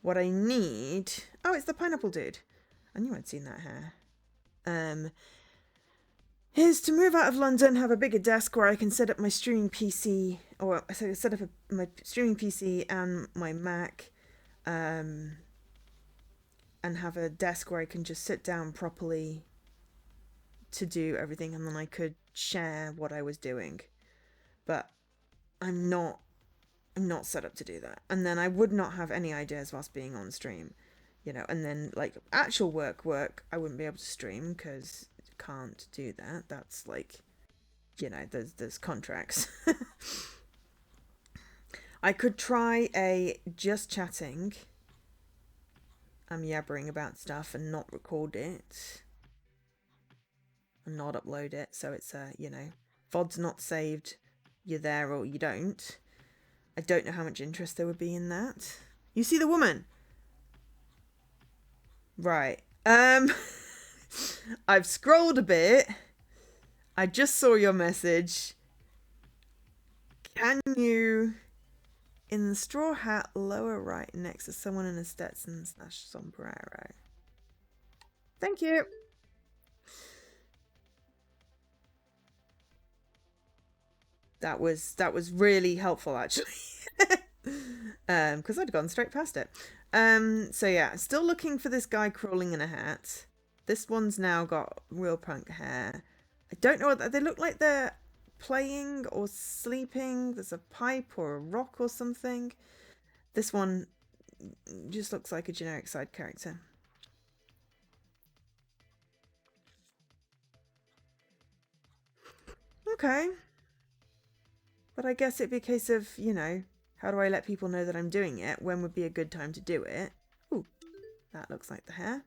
What I need... Oh, it's the pineapple dude. I knew I'd seen that hair. Is to move out of London, have a bigger desk where I can set up my streaming PC, or set up my streaming PC and my Mac, and have a desk where I can just sit down properly to do everything, and then I could share what I was doing. But I'm not set up to do that. And then I would not have any ideas whilst being on stream, you know. And then like actual work, I wouldn't be able to stream because can't do that. That's like, you know, there's contracts. I could try a just chatting. I'm yabbering about stuff and not record it and not upload it, so it's you know, VOD's not saved, you're there or you don't. I don't know how much interest there would be in that. You see the woman? Right. I've scrolled a bit. I just saw your message. Can you, in the straw hat lower right next to someone in a Stetson / sombrero? Thank you. That was really helpful actually. Because I'd gone straight past it. So yeah, still looking for this guy crawling in a hat. This one's now got real punk hair. I don't know what they look like. They're playing or sleeping. There's a pipe or a rock or something. This one just looks like a generic side character. Okay. But I guess it'd be a case of, you know, how do I let people know that I'm doing it? When would be a good time to do it? Ooh, that looks like the hair.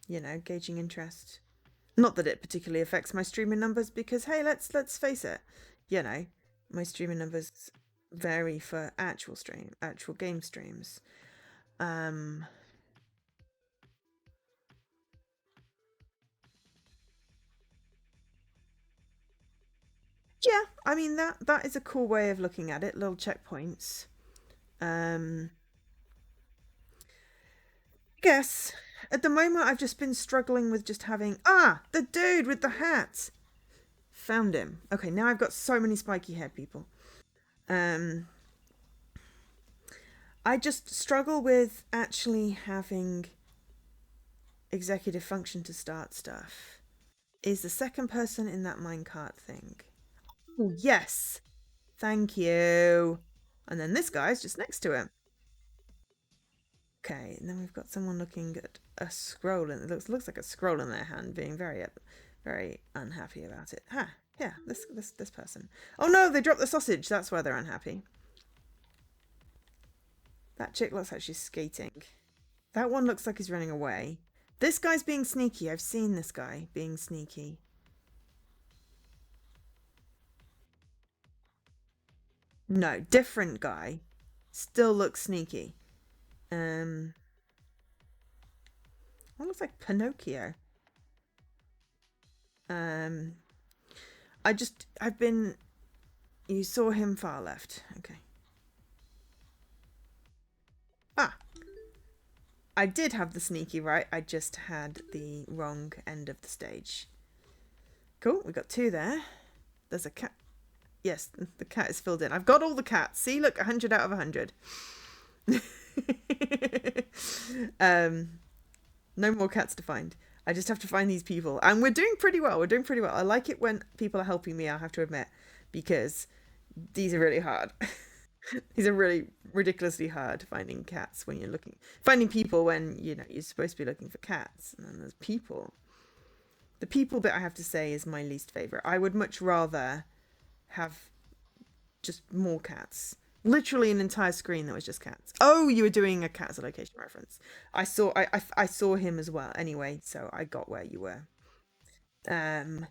You know, gauging interest. Not that it particularly affects my streaming numbers because, hey, let's face it, you know, my streaming numbers vary for actual game streams. Yeah, I mean that is a cool way of looking at it. Little checkpoints. I guess At the moment, I've just been struggling with just having... the dude with the hat! Found him. Okay, now I've got so many spiky hair people. I just struggle with actually having executive function to start stuff. Is the second person in that minecart thing. Oh, yes! Thank you. And then this guy's just next to him. Okay, and then we've got someone looking at a scroll, and it looks like a scroll in their hand, being very unhappy about it. Yeah, this person. Oh no, they dropped the sausage. That's why they're unhappy. That chick looks like she's skating. That one looks like he's running away. This guy's being sneaky. I've seen this guy being sneaky. No, different guy. Still looks sneaky. That looks like Pinocchio. You saw him far left. Okay. I did have the sneaky right. I just had the wrong end of the stage. Cool. We got 2 there. There's a cat. Yes, the cat is filled in. I've got all the cats. See, look, 100 out of 100. No more cats to find. I just have to find these people. And we're doing pretty well. I like it when people are helping me, I have to admit, because these are really hard. These are really ridiculously hard, finding cats when you're finding people when, you're supposed to be looking for cats. And then there's people. The people bit, I have to say, is my least favorite. I would much rather have just more cats. Literally an entire screen that was just cats. Oh, you were doing a cat as a location reference. I saw him as well. Anyway, so I got where you were. Yeah,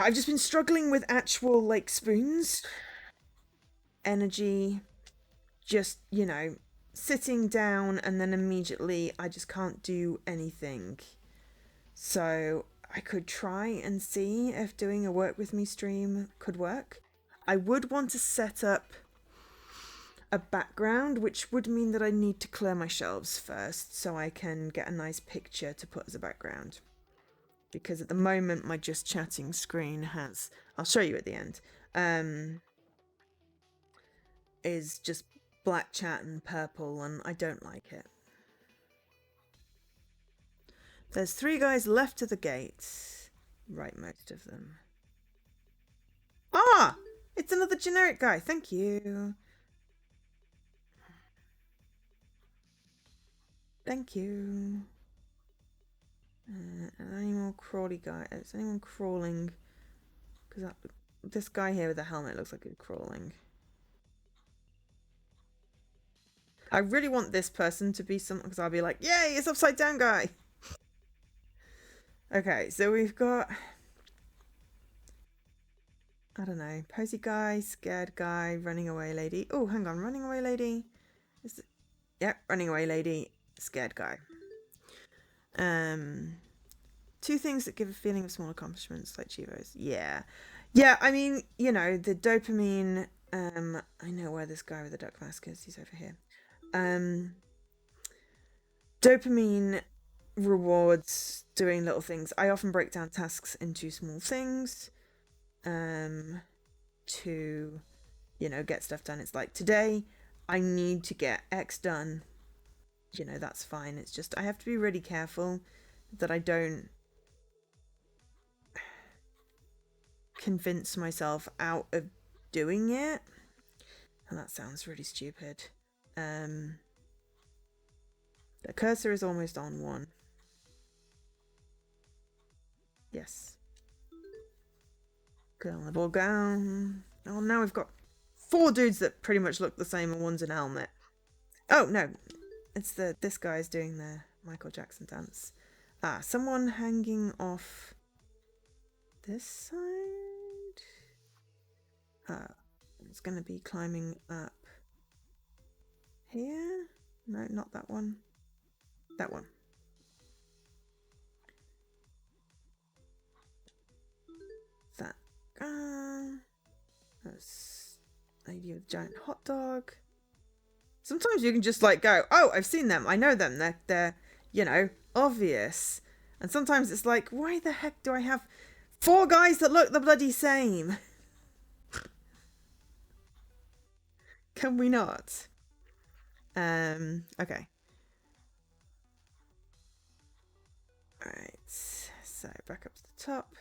I've just been struggling with actual spoons, energy, just sitting down, and then immediately I just can't do anything. So I could try and see if doing a work with me stream could work. I would want to set up a background, which would mean that I need to clear my shelves first so I can get a nice picture to put as a background. Because at the moment my just chatting screen has, I'll show you at the end, is just black chat and purple, and I don't like it. There's 3 guys left of the gates. Right, most of them. It's another generic guy. Thank you. Thank you. Any more crawly guys? Is anyone crawling? Because this guy here with the helmet looks like he's crawling. I really want this person to be something, because I'll be like, yay, it's upside down guy. Okay, so we've got, I don't know, posy guy, scared guy, running away lady. Oh, hang on, running away lady. Yep, running away lady, scared guy. 2 things that give a feeling of small accomplishments, like Chivos. Yeah, I mean, the dopamine. I know where this guy with the duck mask is. He's over here. Dopamine rewards doing little things. I often break down tasks into small things to get stuff done. It's like, today I need to get X done. That's fine. It's just I have to be really careful that I don't convince myself out of doing it. And that sounds really stupid. The cursor is almost on 1. Yes. Go on the ball down. Oh, now we've got 4 dudes that pretty much look the same, and one's an helmet. Oh no, it's this guy's doing the Michael Jackson dance. Someone hanging off this side. It's gonna be climbing up here. No, not that one. That one. That guy. That's lady with giant hot dog. Sometimes you can just go, oh, I've seen them. I know them. They're obvious. And sometimes it's like, why the heck do I have four guys that look the bloody same? Can we not? Okay. Alright. So back up to the top.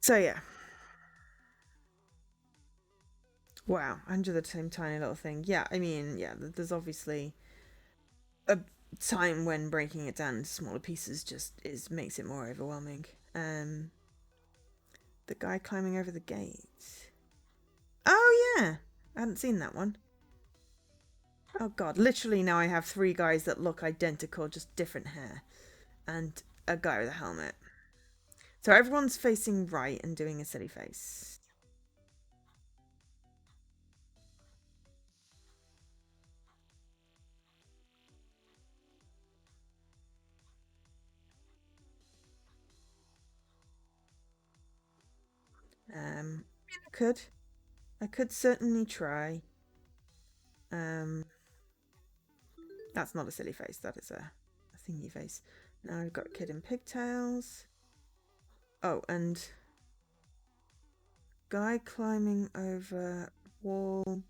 So yeah. Wow, under the same tiny little thing. Yeah, I mean, yeah, there's obviously a time when breaking it down into smaller pieces just is makes it more overwhelming. Um, the guy climbing over the gate. Oh yeah, I hadn't seen that one. Oh god, literally now I have three guys that look identical, just different hair, and a guy with a helmet. So everyone's facing right and doing a silly face. I could, I could certainly try. Um, that's not a silly face. That is a thingy face. Now I've got a kid in pigtails. Oh, and guy climbing over wall.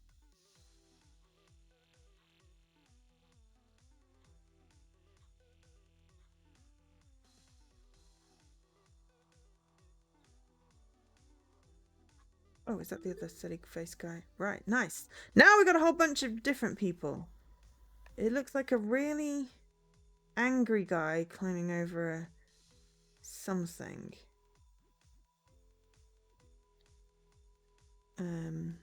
Oh, is that the other silly face guy? Right, nice. Now we got a whole bunch of different people. It looks like a really angry guy climbing over something. Um,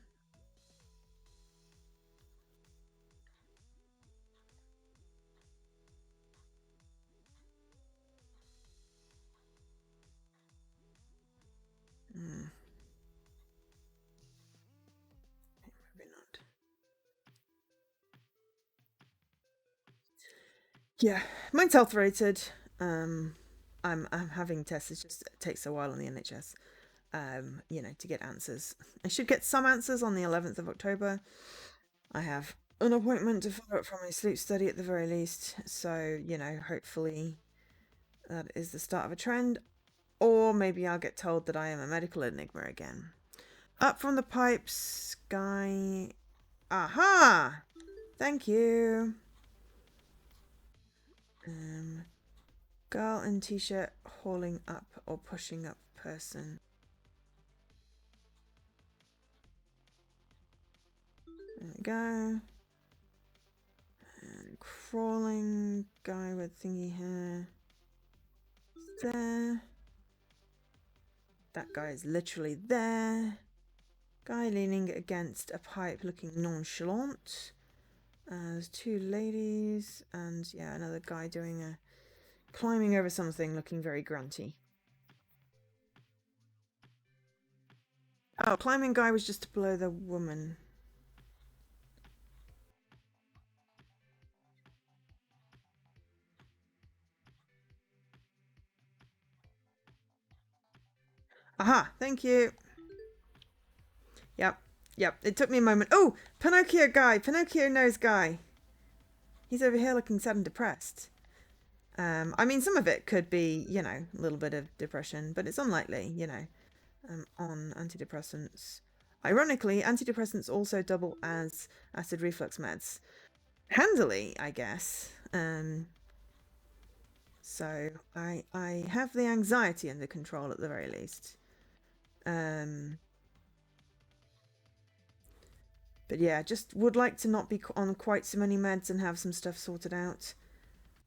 hmm, maybe not. Yeah, mine's health rated. Um, I'm having tests. It just takes a while on the NHS. To get answers. I should get some answers on the 11th of October. I have an appointment to follow up from my sleep study at the very least. So, hopefully that is the start of a trend. Or maybe I'll get told that I am a medical enigma again. Up from the pipes, guy. Aha! Thank you. Um, girl in t-shirt hauling up or pushing up person. There we go. And crawling guy with thingy hair. There. That guy is literally there. Guy leaning against a pipe looking nonchalant. There's two ladies and yeah, another guy doing a climbing over something looking very grunty. Oh, climbing guy was just below the woman. Aha, thank you. Yep, yep, it took me a moment. Oh, Pinocchio guy, Pinocchio nose guy. He's over here looking sad and depressed. I mean, some of it could be, a little bit of depression, but it's unlikely, on antidepressants. Ironically, antidepressants also double as acid reflux meds. Handily, I guess. So I have the anxiety under control at the very least. But yeah, just would like to not be on quite so many meds and have some stuff sorted out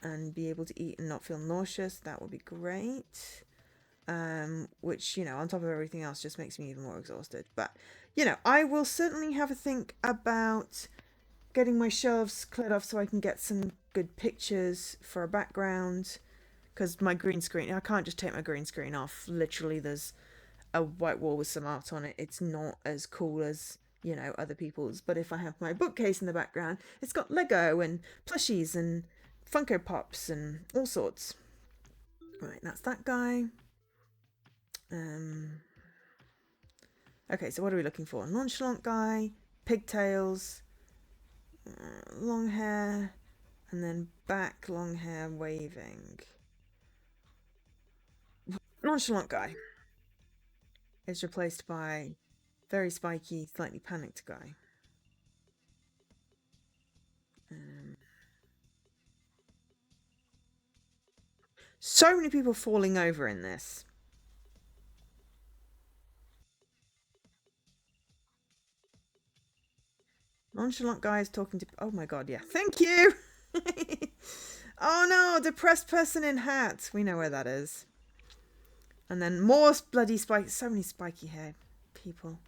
and be able to eat and not feel nauseous. That would be great. Which, on top of everything else, just makes me even more exhausted. But, I will certainly have a think about getting my shelves cleared off so I can get some good pictures for a background. because my green screen, I can't just take my green screen off. Literally, there's a white wall with some art on it. It's not as cool as, you know, other people's. But if I have my bookcase in the background, it's got Lego and plushies and Funko Pops and all sorts. Right, that's that guy. Um, okay, so what are we looking for? Nonchalant guy, pigtails, long hair, and then back long hair waving. Nonchalant guy is replaced by very spiky, slightly panicked guy. Um, so many people falling over in this. Nonchalant guy is talking to. Oh my god, yeah. Thank you! Oh no, depressed person in hat. We know where that is. And then more bloody spike. So many spiky hair people.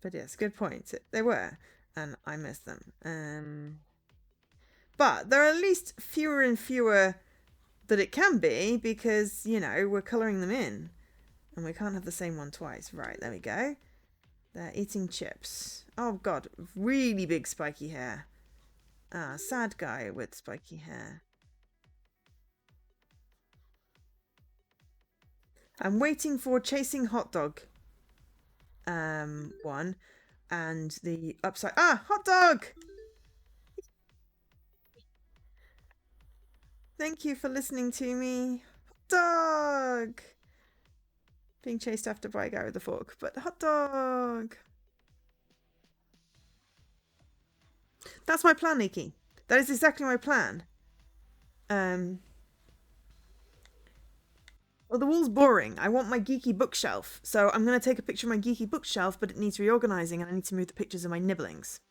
But yes, good point. They were, and I missed them. But there are at least fewer and fewer that it can be because, you know, we're colouring them in. And we can't have the same one twice. Right, there we go. They're eating chips. Oh god, really big spiky hair. Ah, sad guy with spiky hair. I'm waiting for chasing hot dog. One. And the upside. Ah, hot dog! Thank you for listening to me. Hot dog! Being chased after by a guy with a fork, but hot dog! That's my plan, Nikki. That is exactly my plan. Well, the wall's boring. I want my geeky bookshelf. So I'm going to take a picture of my geeky bookshelf, but it needs reorganizing and I need to move the pictures of my nibblings.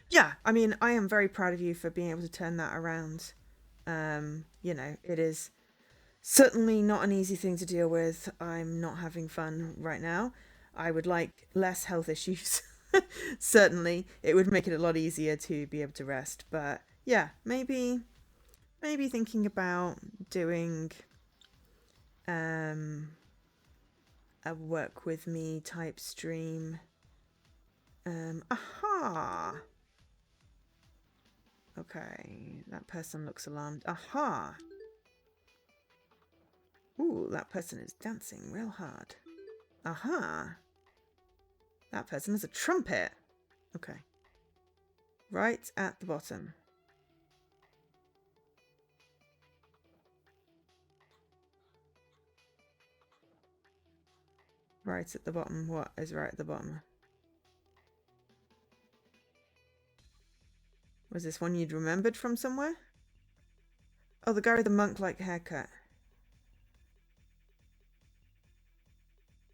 Yeah, I mean, I am very proud of you for being able to turn that around. You know, it is certainly not an easy thing to deal with. I'm not having fun right now. I would like less health issues. Certainly, it would make it a lot easier to be able to rest. But yeah, maybe thinking about doing a work with me type stream. Aha. Okay, that person looks alarmed. Aha. Ooh, that person is dancing real hard. Aha. That person has a trumpet. Okay. Right at the bottom. Right at the bottom. What is right at the bottom? Was this one you'd remembered from somewhere? Oh, the guy with the monk-like haircut.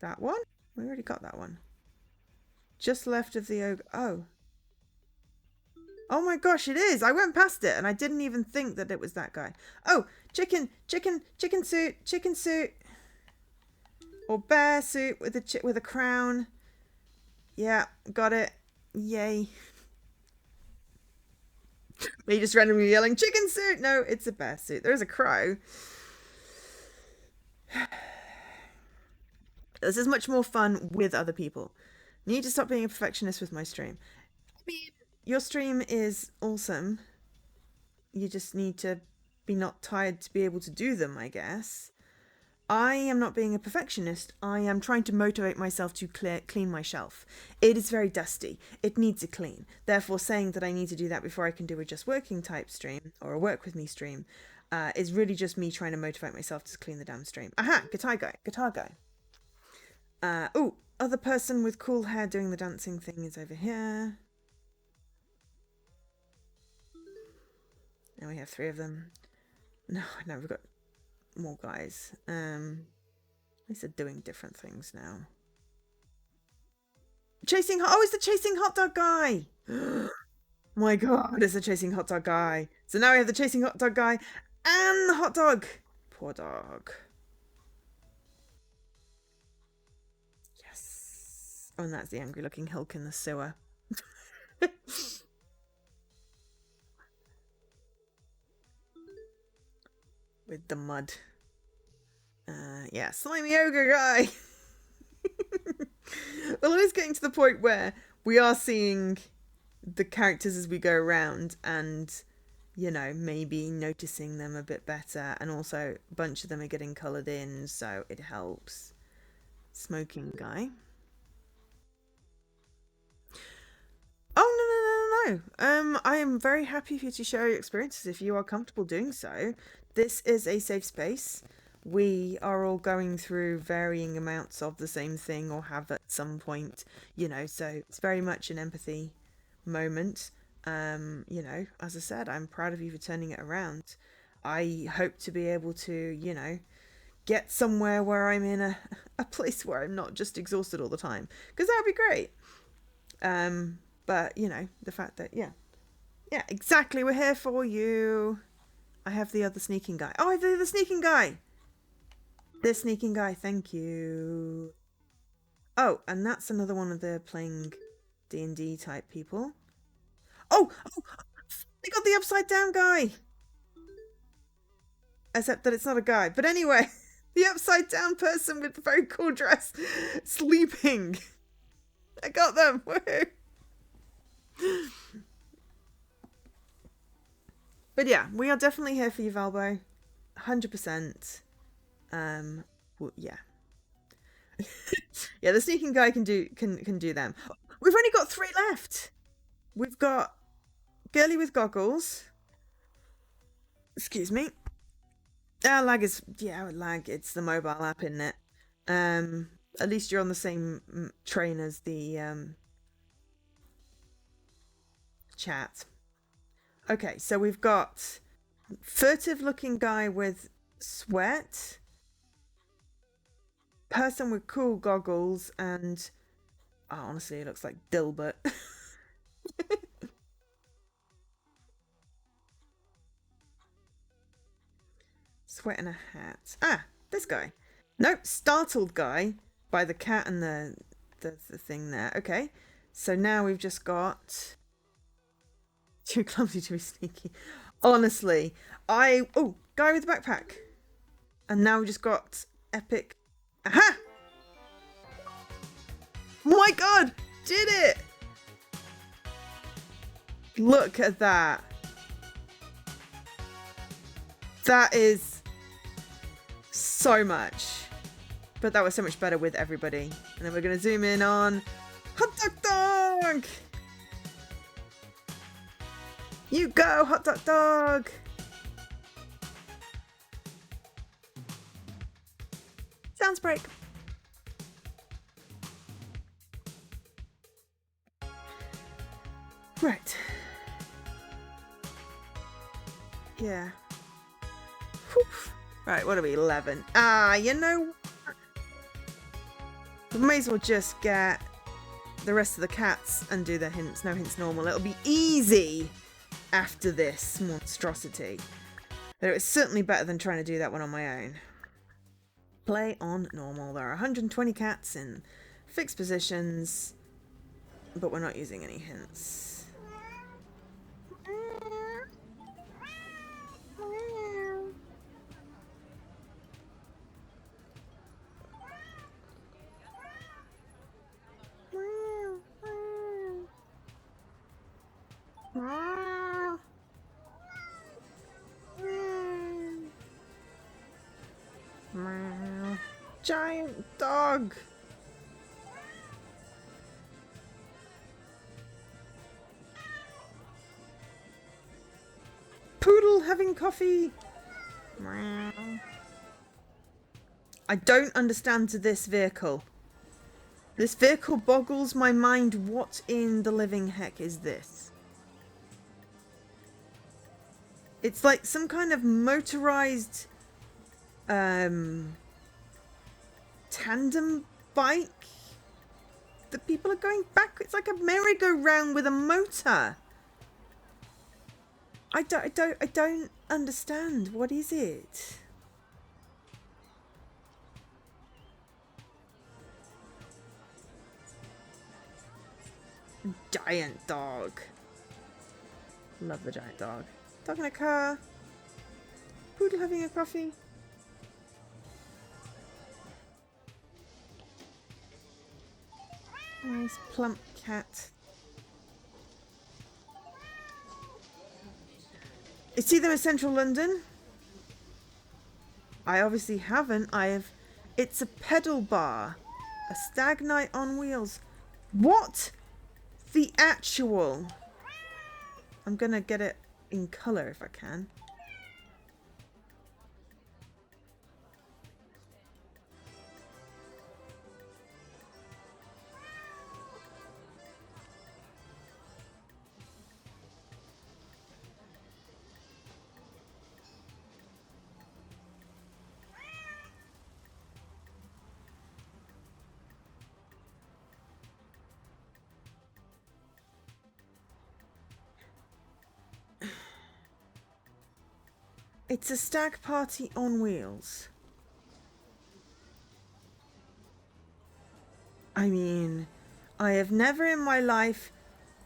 That one? We already got that one. Just left of the ogre. Oh. Oh my gosh, it is. I went past it and I didn't even think that it was that guy. Oh, chicken suit. Or bear suit with a crown. Yeah, got it. Yay. Me just randomly yelling, chicken suit! No, it's a bear suit. There's a crow. This is much more fun with other people. Need to stop being a perfectionist with my stream. I mean, your stream is awesome. You just need to be not tired to be able to do them, I guess. I am not being a perfectionist. I am trying to motivate myself to clean my shelf. It is very dusty. It needs a clean. Therefore, saying that I need to do that before I can do a just working type stream or a work with me stream is really just me trying to motivate myself to clean the damn stream. Aha, guitar guy. Oh, other person with cool hair doing the dancing thing is over here. Now we have 3 of them. No, we've got more guys. At least they're doing different things now. It's the chasing hot dog guy! My god, it's the chasing hot dog guy. So now we have the chasing hot dog guy and the hot dog. Poor dog. Yes. Oh, and that's the angry looking Hulk in the sewer. With the mud. Yeah, slimy ogre guy. Well, it is getting to the point where we are seeing the characters as we go around and, you know, maybe noticing them a bit better. And also, a bunch of them are getting coloured in, so it helps. Smoking guy. Oh, no, no, no, no, no. I am very happy for you to share your experiences if you are comfortable doing so. This is a safe space. We are all going through varying amounts of the same thing or have at some point, you know, so it's very much an empathy moment. You know, as I said, I'm proud of you for turning it around. I hope to be able to, you know, get somewhere where I'm in a place where I'm not just exhausted all the time, because that would be great. But you know, the fact that yeah, exactly, we're here for you. I have the other sneaking guy. Oh, I have the other sneaking guy. The sneaking guy, thank you. Oh, and that's another one of the playing D&D type people. Oh, they got the upside down guy. Except that it's not a guy. But anyway, the upside down person with the very cool dress sleeping. I got them. Woohoo. But yeah, we are definitely here for you, Valbo. 100%. Well, yeah. Yeah, the sneaking guy can do them. We've only got 3 left. We've got Girly with goggles. Excuse me. Lag is lag. It's the mobile app, isn't it? At least you're on the same train as the chat. Okay, so we've got furtive looking guy with sweat, person with cool goggles, and honestly, it looks like Dilbert. Sweat and a hat. Ah, this guy. Nope, startled guy by the cat and the thing there. Okay, so now we've just got too clumsy to be sneaky. Honestly, guy with the backpack, and now we just got epic. Aha! My God, did it! Look at that. That is so much. But that was so much better with everybody. And then we're going to zoom in on Hot Dog Dog! You go, Hot Dog Dog! Sounds break. Right. Yeah. Whew. Right, what are we, 11? You know, we may as well just get the rest of the cats and do the hints. No hints normal. It'll be easy after this monstrosity. But it was certainly better than trying to do that one on my own. Play on normal. There are 120 cats in fixed positions, but we're not using any hints. Giant dog. Poodle having coffee. I don't understand this vehicle. This vehicle boggles my mind. What in the living heck is this? It's like some kind of motorized tandem bike that people are going back. It's like a merry-go-round with a motor. I don't understand. What is it? Giant dog. Love the giant dog. Dog in a car. Poodle having a coffee. Nice plump cat. You see them in central London? I obviously haven't. It's a pedal bar. A stag night on wheels. What? The actual. I'm gonna get it in colour if I can. It's a stag party on wheels. I mean, I have never in my life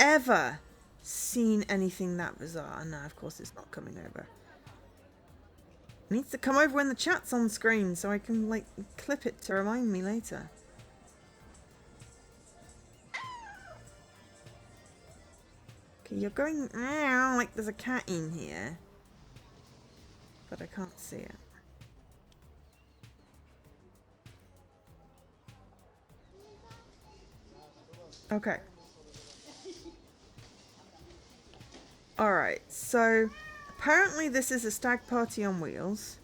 ever seen anything that bizarre. And now, of course, it's not coming over. It needs to come over when the chat's on screen so I can, like, clip it to remind me later. Okay, you're going like there's a cat in here. But I can't see it. Okay. Alright, so apparently this is a stag party on wheels.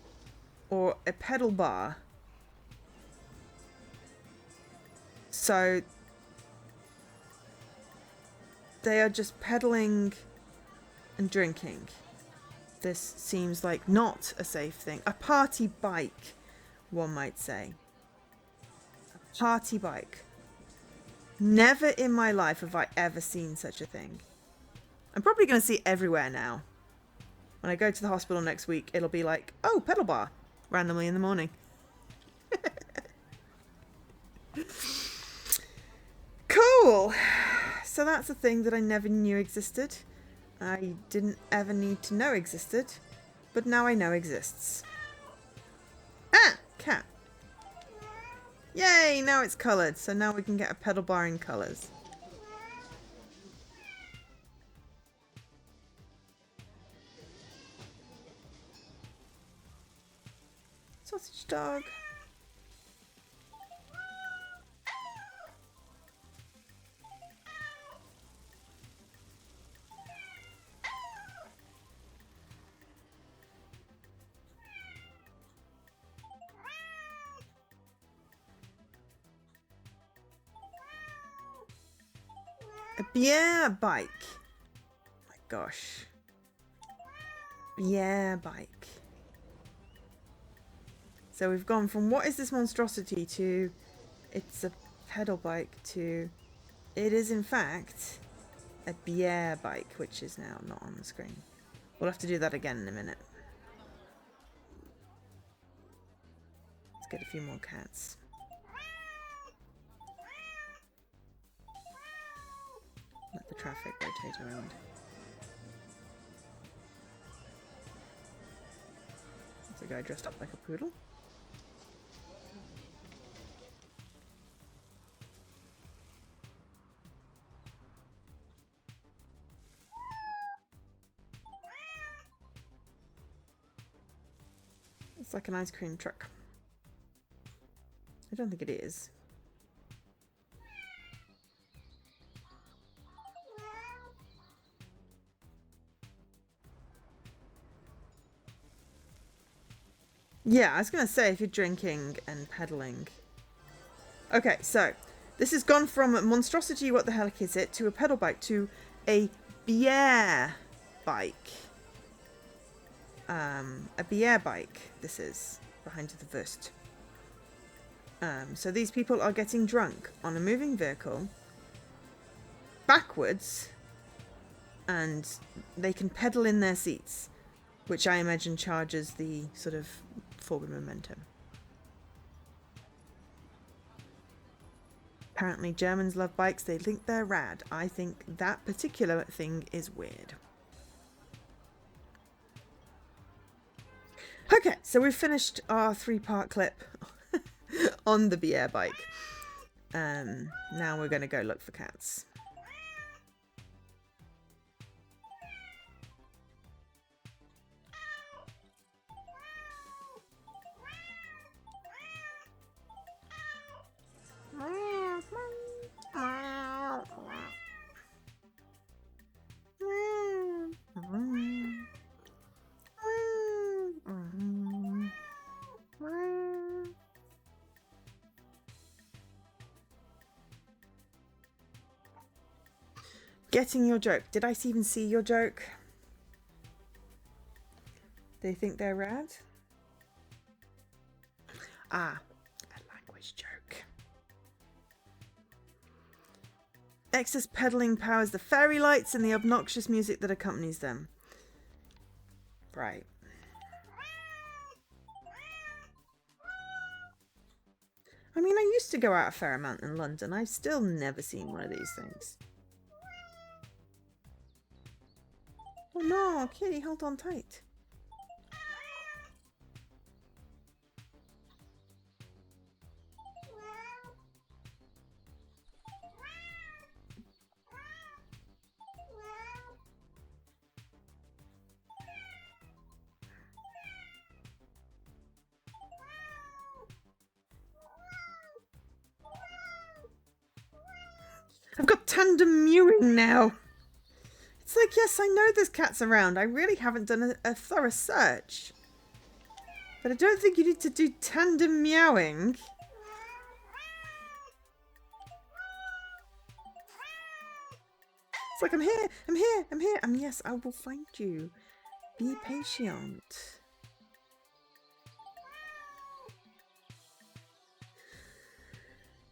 Or a pedal bar. So they are just pedaling and drinking. This seems like not a safe thing. A party bike, one might say. A party bike. Never in my life have I ever seen such a thing. I'm probably going to see it everywhere now. When I go to the hospital next week, it'll be like, oh, pedal bar, randomly in the morning. Cool. So that's a thing that I never knew existed. I didn't ever need to know existed, but now I know exists. Ah! Cat. Yay! Now it's coloured, so now we can get a pedal bar in colours. Sausage dog. A beer bike. Oh my gosh. Beer bike. So we've gone from what is this monstrosity to it's a pedal bike to it is in fact a beer bike, which is now not on the screen. We'll have to do that again in a minute. Let's get a few more cats. Let the traffic rotate around. There's a guy dressed up like a poodle. It's like an ice cream truck. I don't think it is. Yeah, I was going to say if you're drinking and pedaling. Okay, so this has gone from a monstrosity, what the heck is it, to a pedal bike to a beer bike. A beer bike, this is, behind the Wurst. So these people are getting drunk on a moving vehicle, backwards, and they can pedal in their seats, which I imagine charges the sort of forward momentum. Apparently Germans love bikes. They think they're rad. I think that particular thing is weird. Okay, so we've finished our 3-part clip on the BR bike. Now we're going to go look for cats. Getting your joke. Did I even see your joke? They think they're rad? Ah, a language joke. Excess pedaling powers the fairy lights and the obnoxious music that accompanies them. Right. I mean, I used to go out a fair amount in London. I've still never seen one of these things. Oh no, kitty, hold on tight. I've got tandem mewing now. It's like, yes, I know there's cats around. I really haven't done a thorough search. But I don't think you need to do tandem meowing. It's like, I'm here, I'm here, I'm here. Yes, I will find you. Be patient.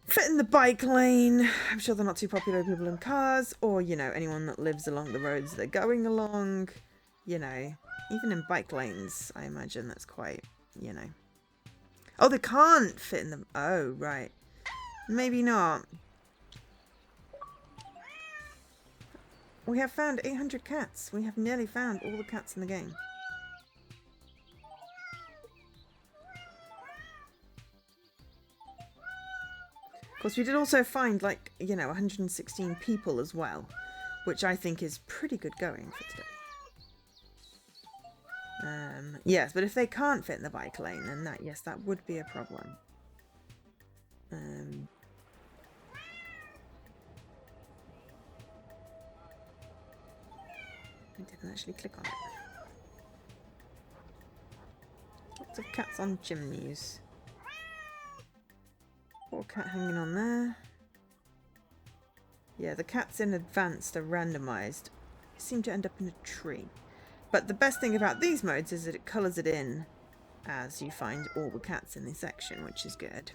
Fit in the bike lane. I'm sure they're not too popular with people in cars, or, you know, anyone that lives along the roads they're going along. You know, even in bike lanes, I imagine that's quite, you know. Oh, they can't fit in them. Oh, right. Maybe not. We have found 800 cats. We have nearly found all the cats in the game. Of course, we did also find, like, you know, 116 people as well, which I think is pretty good going for today. Yes, but if they can't fit in the bike lane, then that, yes, that would be a problem. I didn't actually click on it. Lots of cats on chimneys. Poor cat hanging on there. Yeah, the cats in advanced are randomised. Seem to end up in a tree. But the best thing about these modes is that it colours it in as you find all the cats in this section, which is good.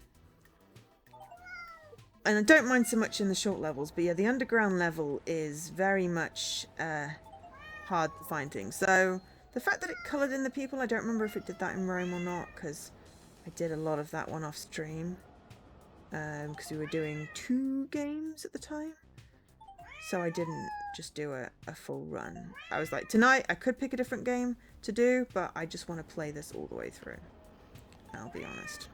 And I don't mind so much in the short levels, but yeah, the underground level is very much hard to find things. So the fact that it coloured in the people, I don't remember if it did that in Rome or not, because I did a lot of that one off stream. Because we were doing 2 games at the time. So I didn't just do a full run. I was like, tonight I could pick a different game to do, but I just want to play this all the way through. I'll be honest.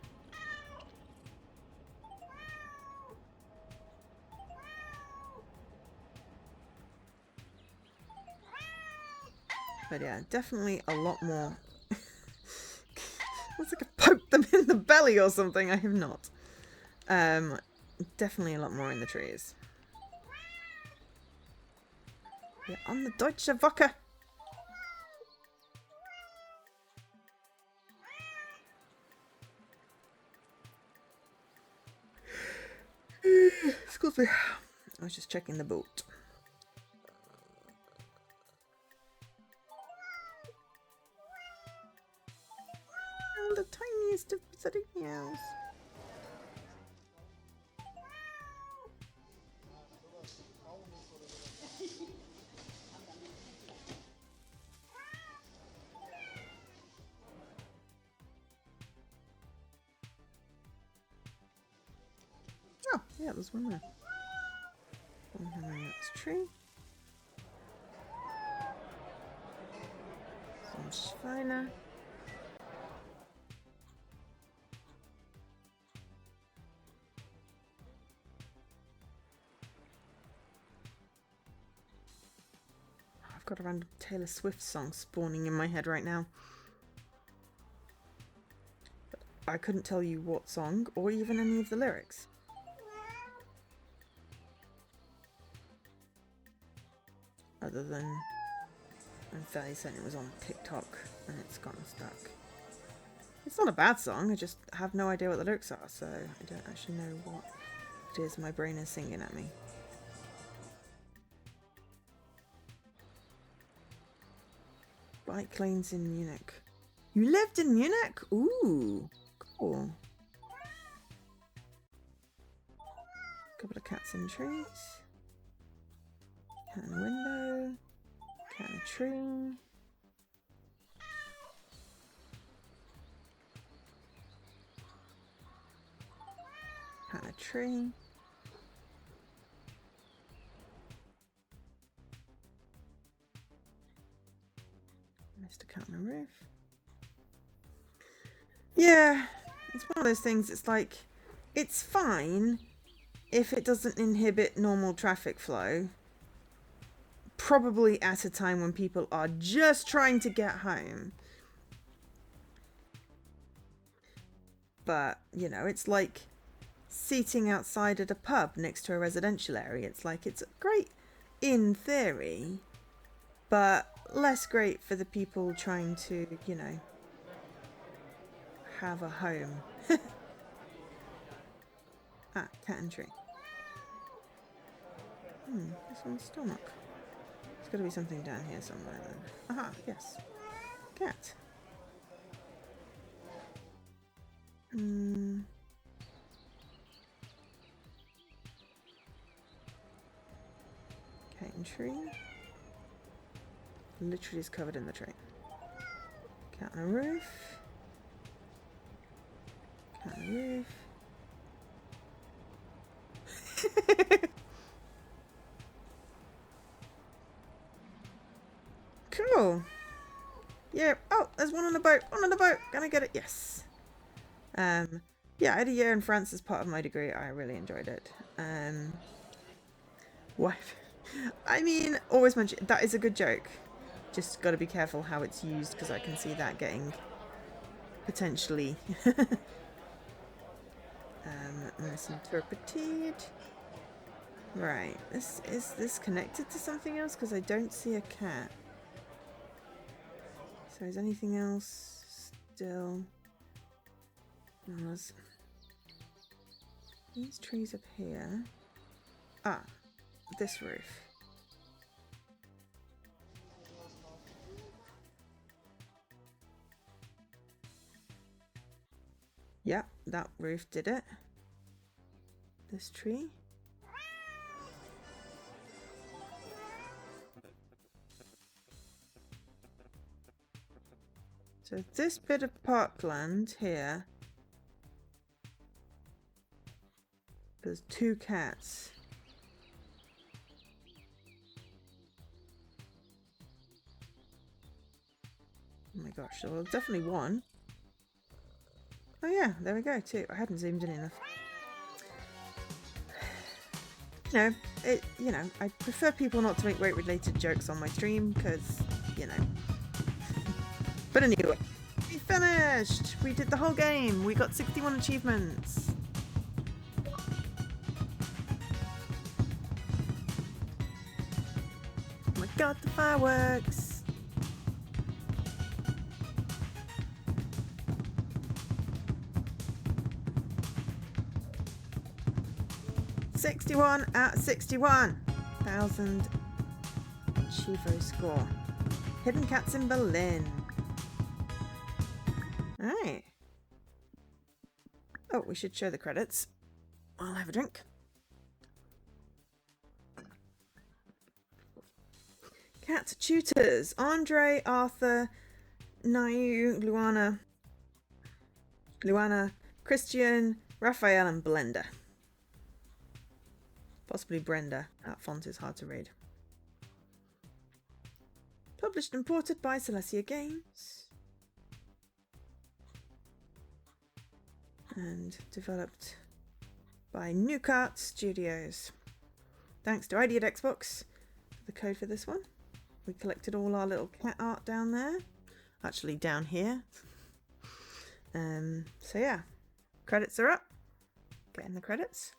But yeah, definitely a lot more. Looks like I poked them in the belly or something. I have not. Definitely a lot more in the trees. Yeah, on the Deutsche Woche. Excuse me. I was just checking the boat. Oh, the tiniest of pathetic meows. Oh, yeah, there's one there. One Henriette's tree. Some Schweine. I've got a random Taylor Swift song spawning in my head right now. But I couldn't tell you what song or even any of the lyrics. Other than I'm fairly certain it was on TikTok and it's gotten stuck. It's not a bad song, I just have no idea what the lyrics are, so I don't actually know what it is my brain is singing at me. Bike lanes in Munich. You lived in Munich? Ooh, cool. Couple of cats in trees. Cat in a window. Cat in a tree. Cat in a tree. Missed a cat on a roof. Yeah, it's one of those things, it's like, it's fine if it doesn't inhibit normal traffic flow. Probably at a time when people are just trying to get home. But, you know, it's like seating outside at a pub next to a residential area. It's like, it's great in theory, but less great for the people trying to, you know, have a home. Ah, cat and tree. This one's stomach. There's got to be something down here somewhere then. Aha, yes. Cat. Cat and tree. Literally is covered in the tree. Cat on a roof. Cat on a roof. Cool. Yeah. Oh, there's one on the boat. One on the boat. Gonna get it. Yes. Yeah, I had a year in France as part of my degree. I really enjoyed it. What? I mean, always mention that is a good joke. Just got to be careful how it's used because I can see that getting potentially misinterpreted. Right. Is this connected to something else? Because I don't see a cat. So is anything else still? No, these trees up here. Ah, this roof. Yep, that roof did it. This tree. So this bit of parkland here, there's 2 cats. Oh my gosh, well, definitely one. Oh yeah, there we go, 2. I hadn't zoomed in enough. You know, I prefer people not to make weight-related jokes on my stream, because, you know. But anyway, we finished! We did the whole game! We got 61 achievements! Oh my god, the fireworks! 61 out of 61,000 Chivo score. Hidden cats in Berlin. Alright. Oh, we should show the credits. I'll have a drink. Cat tutors. Andre, Arthur, Nayu, Luana, Christian, Raphael and Belinda. Possibly Brenda. That font is hard to read. Published and ported by Celestia Games. And developed by New Kart Studios. Thanks to Ideate Xbox for the code for this one. We collected all our little cat art down there. Actually down here. So yeah. Credits are up. Getting the credits.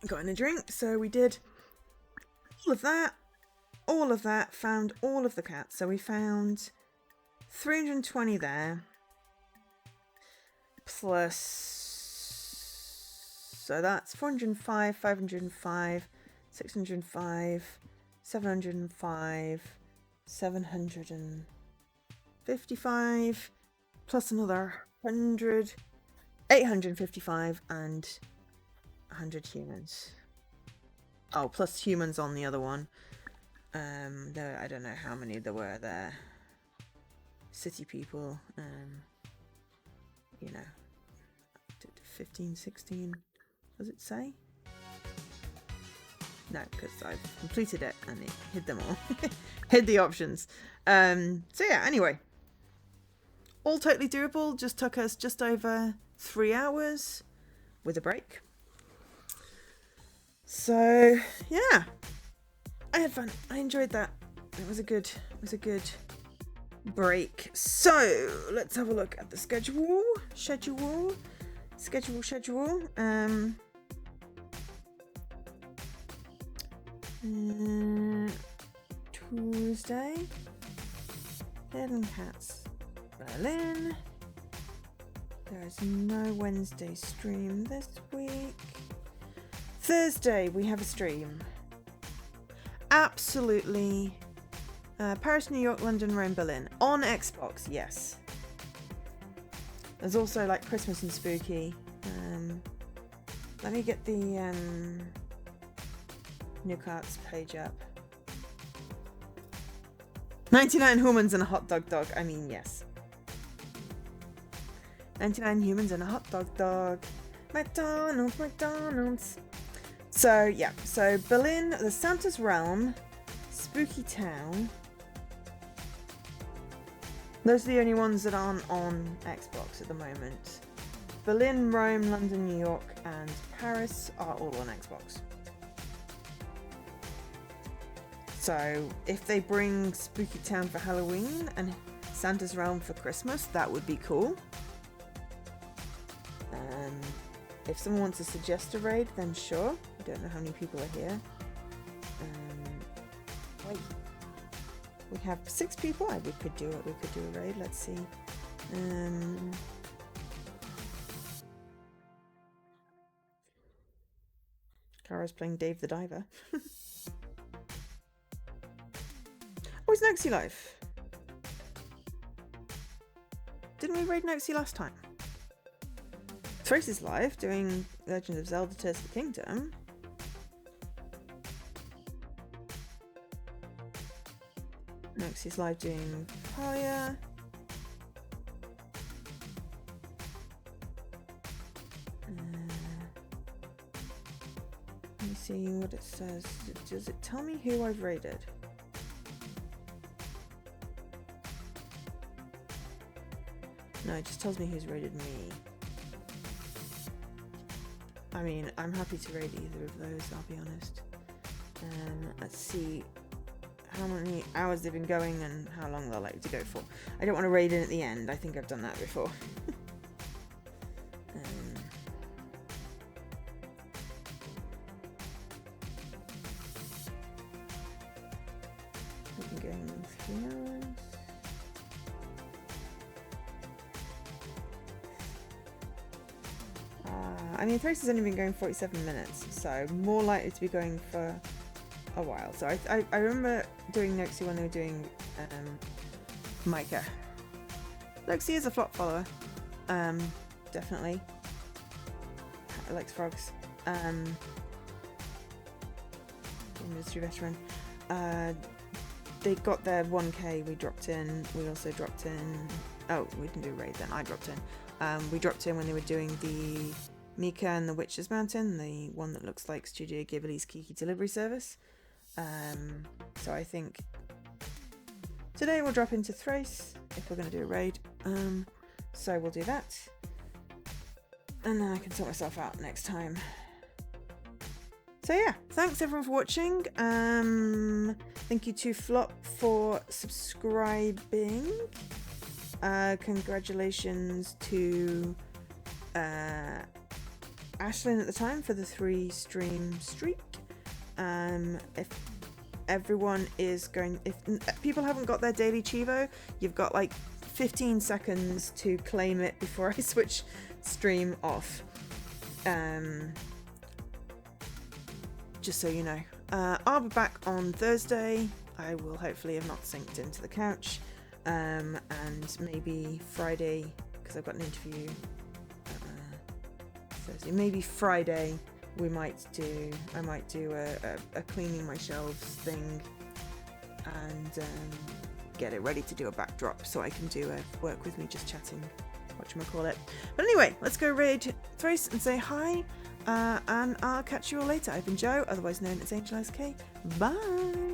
Got in a drink, so we did all of that, found all of the cats. So we found 320 there, plus, so that's 405, 505, 605, 705, 755, plus another 100, 855, and 100 humans. Oh, plus humans on the other one. There, I don't know how many there were there. City people, you know, 15, 16, does it say? No, because I've completed it and it hid them all. Hid the options. So yeah, anyway. All totally doable, just took us just over 3 hours with a break. So yeah, I had fun. I enjoyed that. It was a good break. So let's have a look at the schedule. Tuesday, Hidden Cats Berlin. There is no Wednesday stream this week. Thursday we have a stream. Absolutely. Paris, New York, London, Rome, Berlin. On Xbox, yes. There's also like Christmas and Spooky. Let me get the New Carts page up. 99 humans and a hot dog. I mean, yes. 99 humans and a hot dog. McDonald's. So, yeah. So, Berlin, the Santa's Realm, Spooky Town. Those are the only ones that aren't on Xbox at the moment. Berlin, Rome, London, New York, and Paris are all on Xbox. So, if they bring Spooky Town for Halloween and Santa's Realm for Christmas, that would be cool. If someone wants to suggest a raid, then sure. I don't know how many people are here. Wait. We have 6 people. We could do it. We could do a raid. Let's see. Kara's playing Dave the Diver. Oh, is Noxie live? Didn't we raid Noxie last time? Trace is live doing Legend of Zelda Tears of the Kingdom. Noxie's live doing Fire. Let me see what it says. Does it tell me who I've raided? No, it just tells me who's raided me. I mean, I'm happy to raid either of those, I'll be honest. Let's see how many hours they've been going and how long they're likely to go for. I don't want to raid in at the end. I think I've done that before. We've been going 3 hours. I mean, Thrace has only been going 47 minutes, so more likely to be going for a while. So I remember doing Noxie when they were doing Micah. Noxie is a flop follower, definitely. Likes frogs. Industry veteran. They got their 1k, we dropped in. We also dropped in. Oh, we didn't do a raid then. I dropped in. We dropped in when they were doing the Mika and the Witch's Mountain, the one that looks like Studio Ghibli's Kiki delivery service. So I think today we'll drop into Thrace if we're going to do a raid. So we'll do that. And then I can sort myself out next time. So yeah, thanks everyone for watching. Thank you to Flop for subscribing. Congratulations to Ashlyn at the time for the 3 stream streak. If everyone is going, if people haven't got their daily Chivo, you've got like 15 seconds to claim it before I switch stream off. Just so you know. I'll be back on Thursday. I will hopefully have not synced into the couch. And maybe Friday, because I've got an interview Thursday. Maybe Friday I might do a cleaning my shelves thing and get it ready to do a backdrop so I can do a work with me just chatting, whatchamacallit. But anyway, let's go raid Thrace and say hi, and I'll catch you all later. I've been Joe, otherwise known as Angel SK. Bye!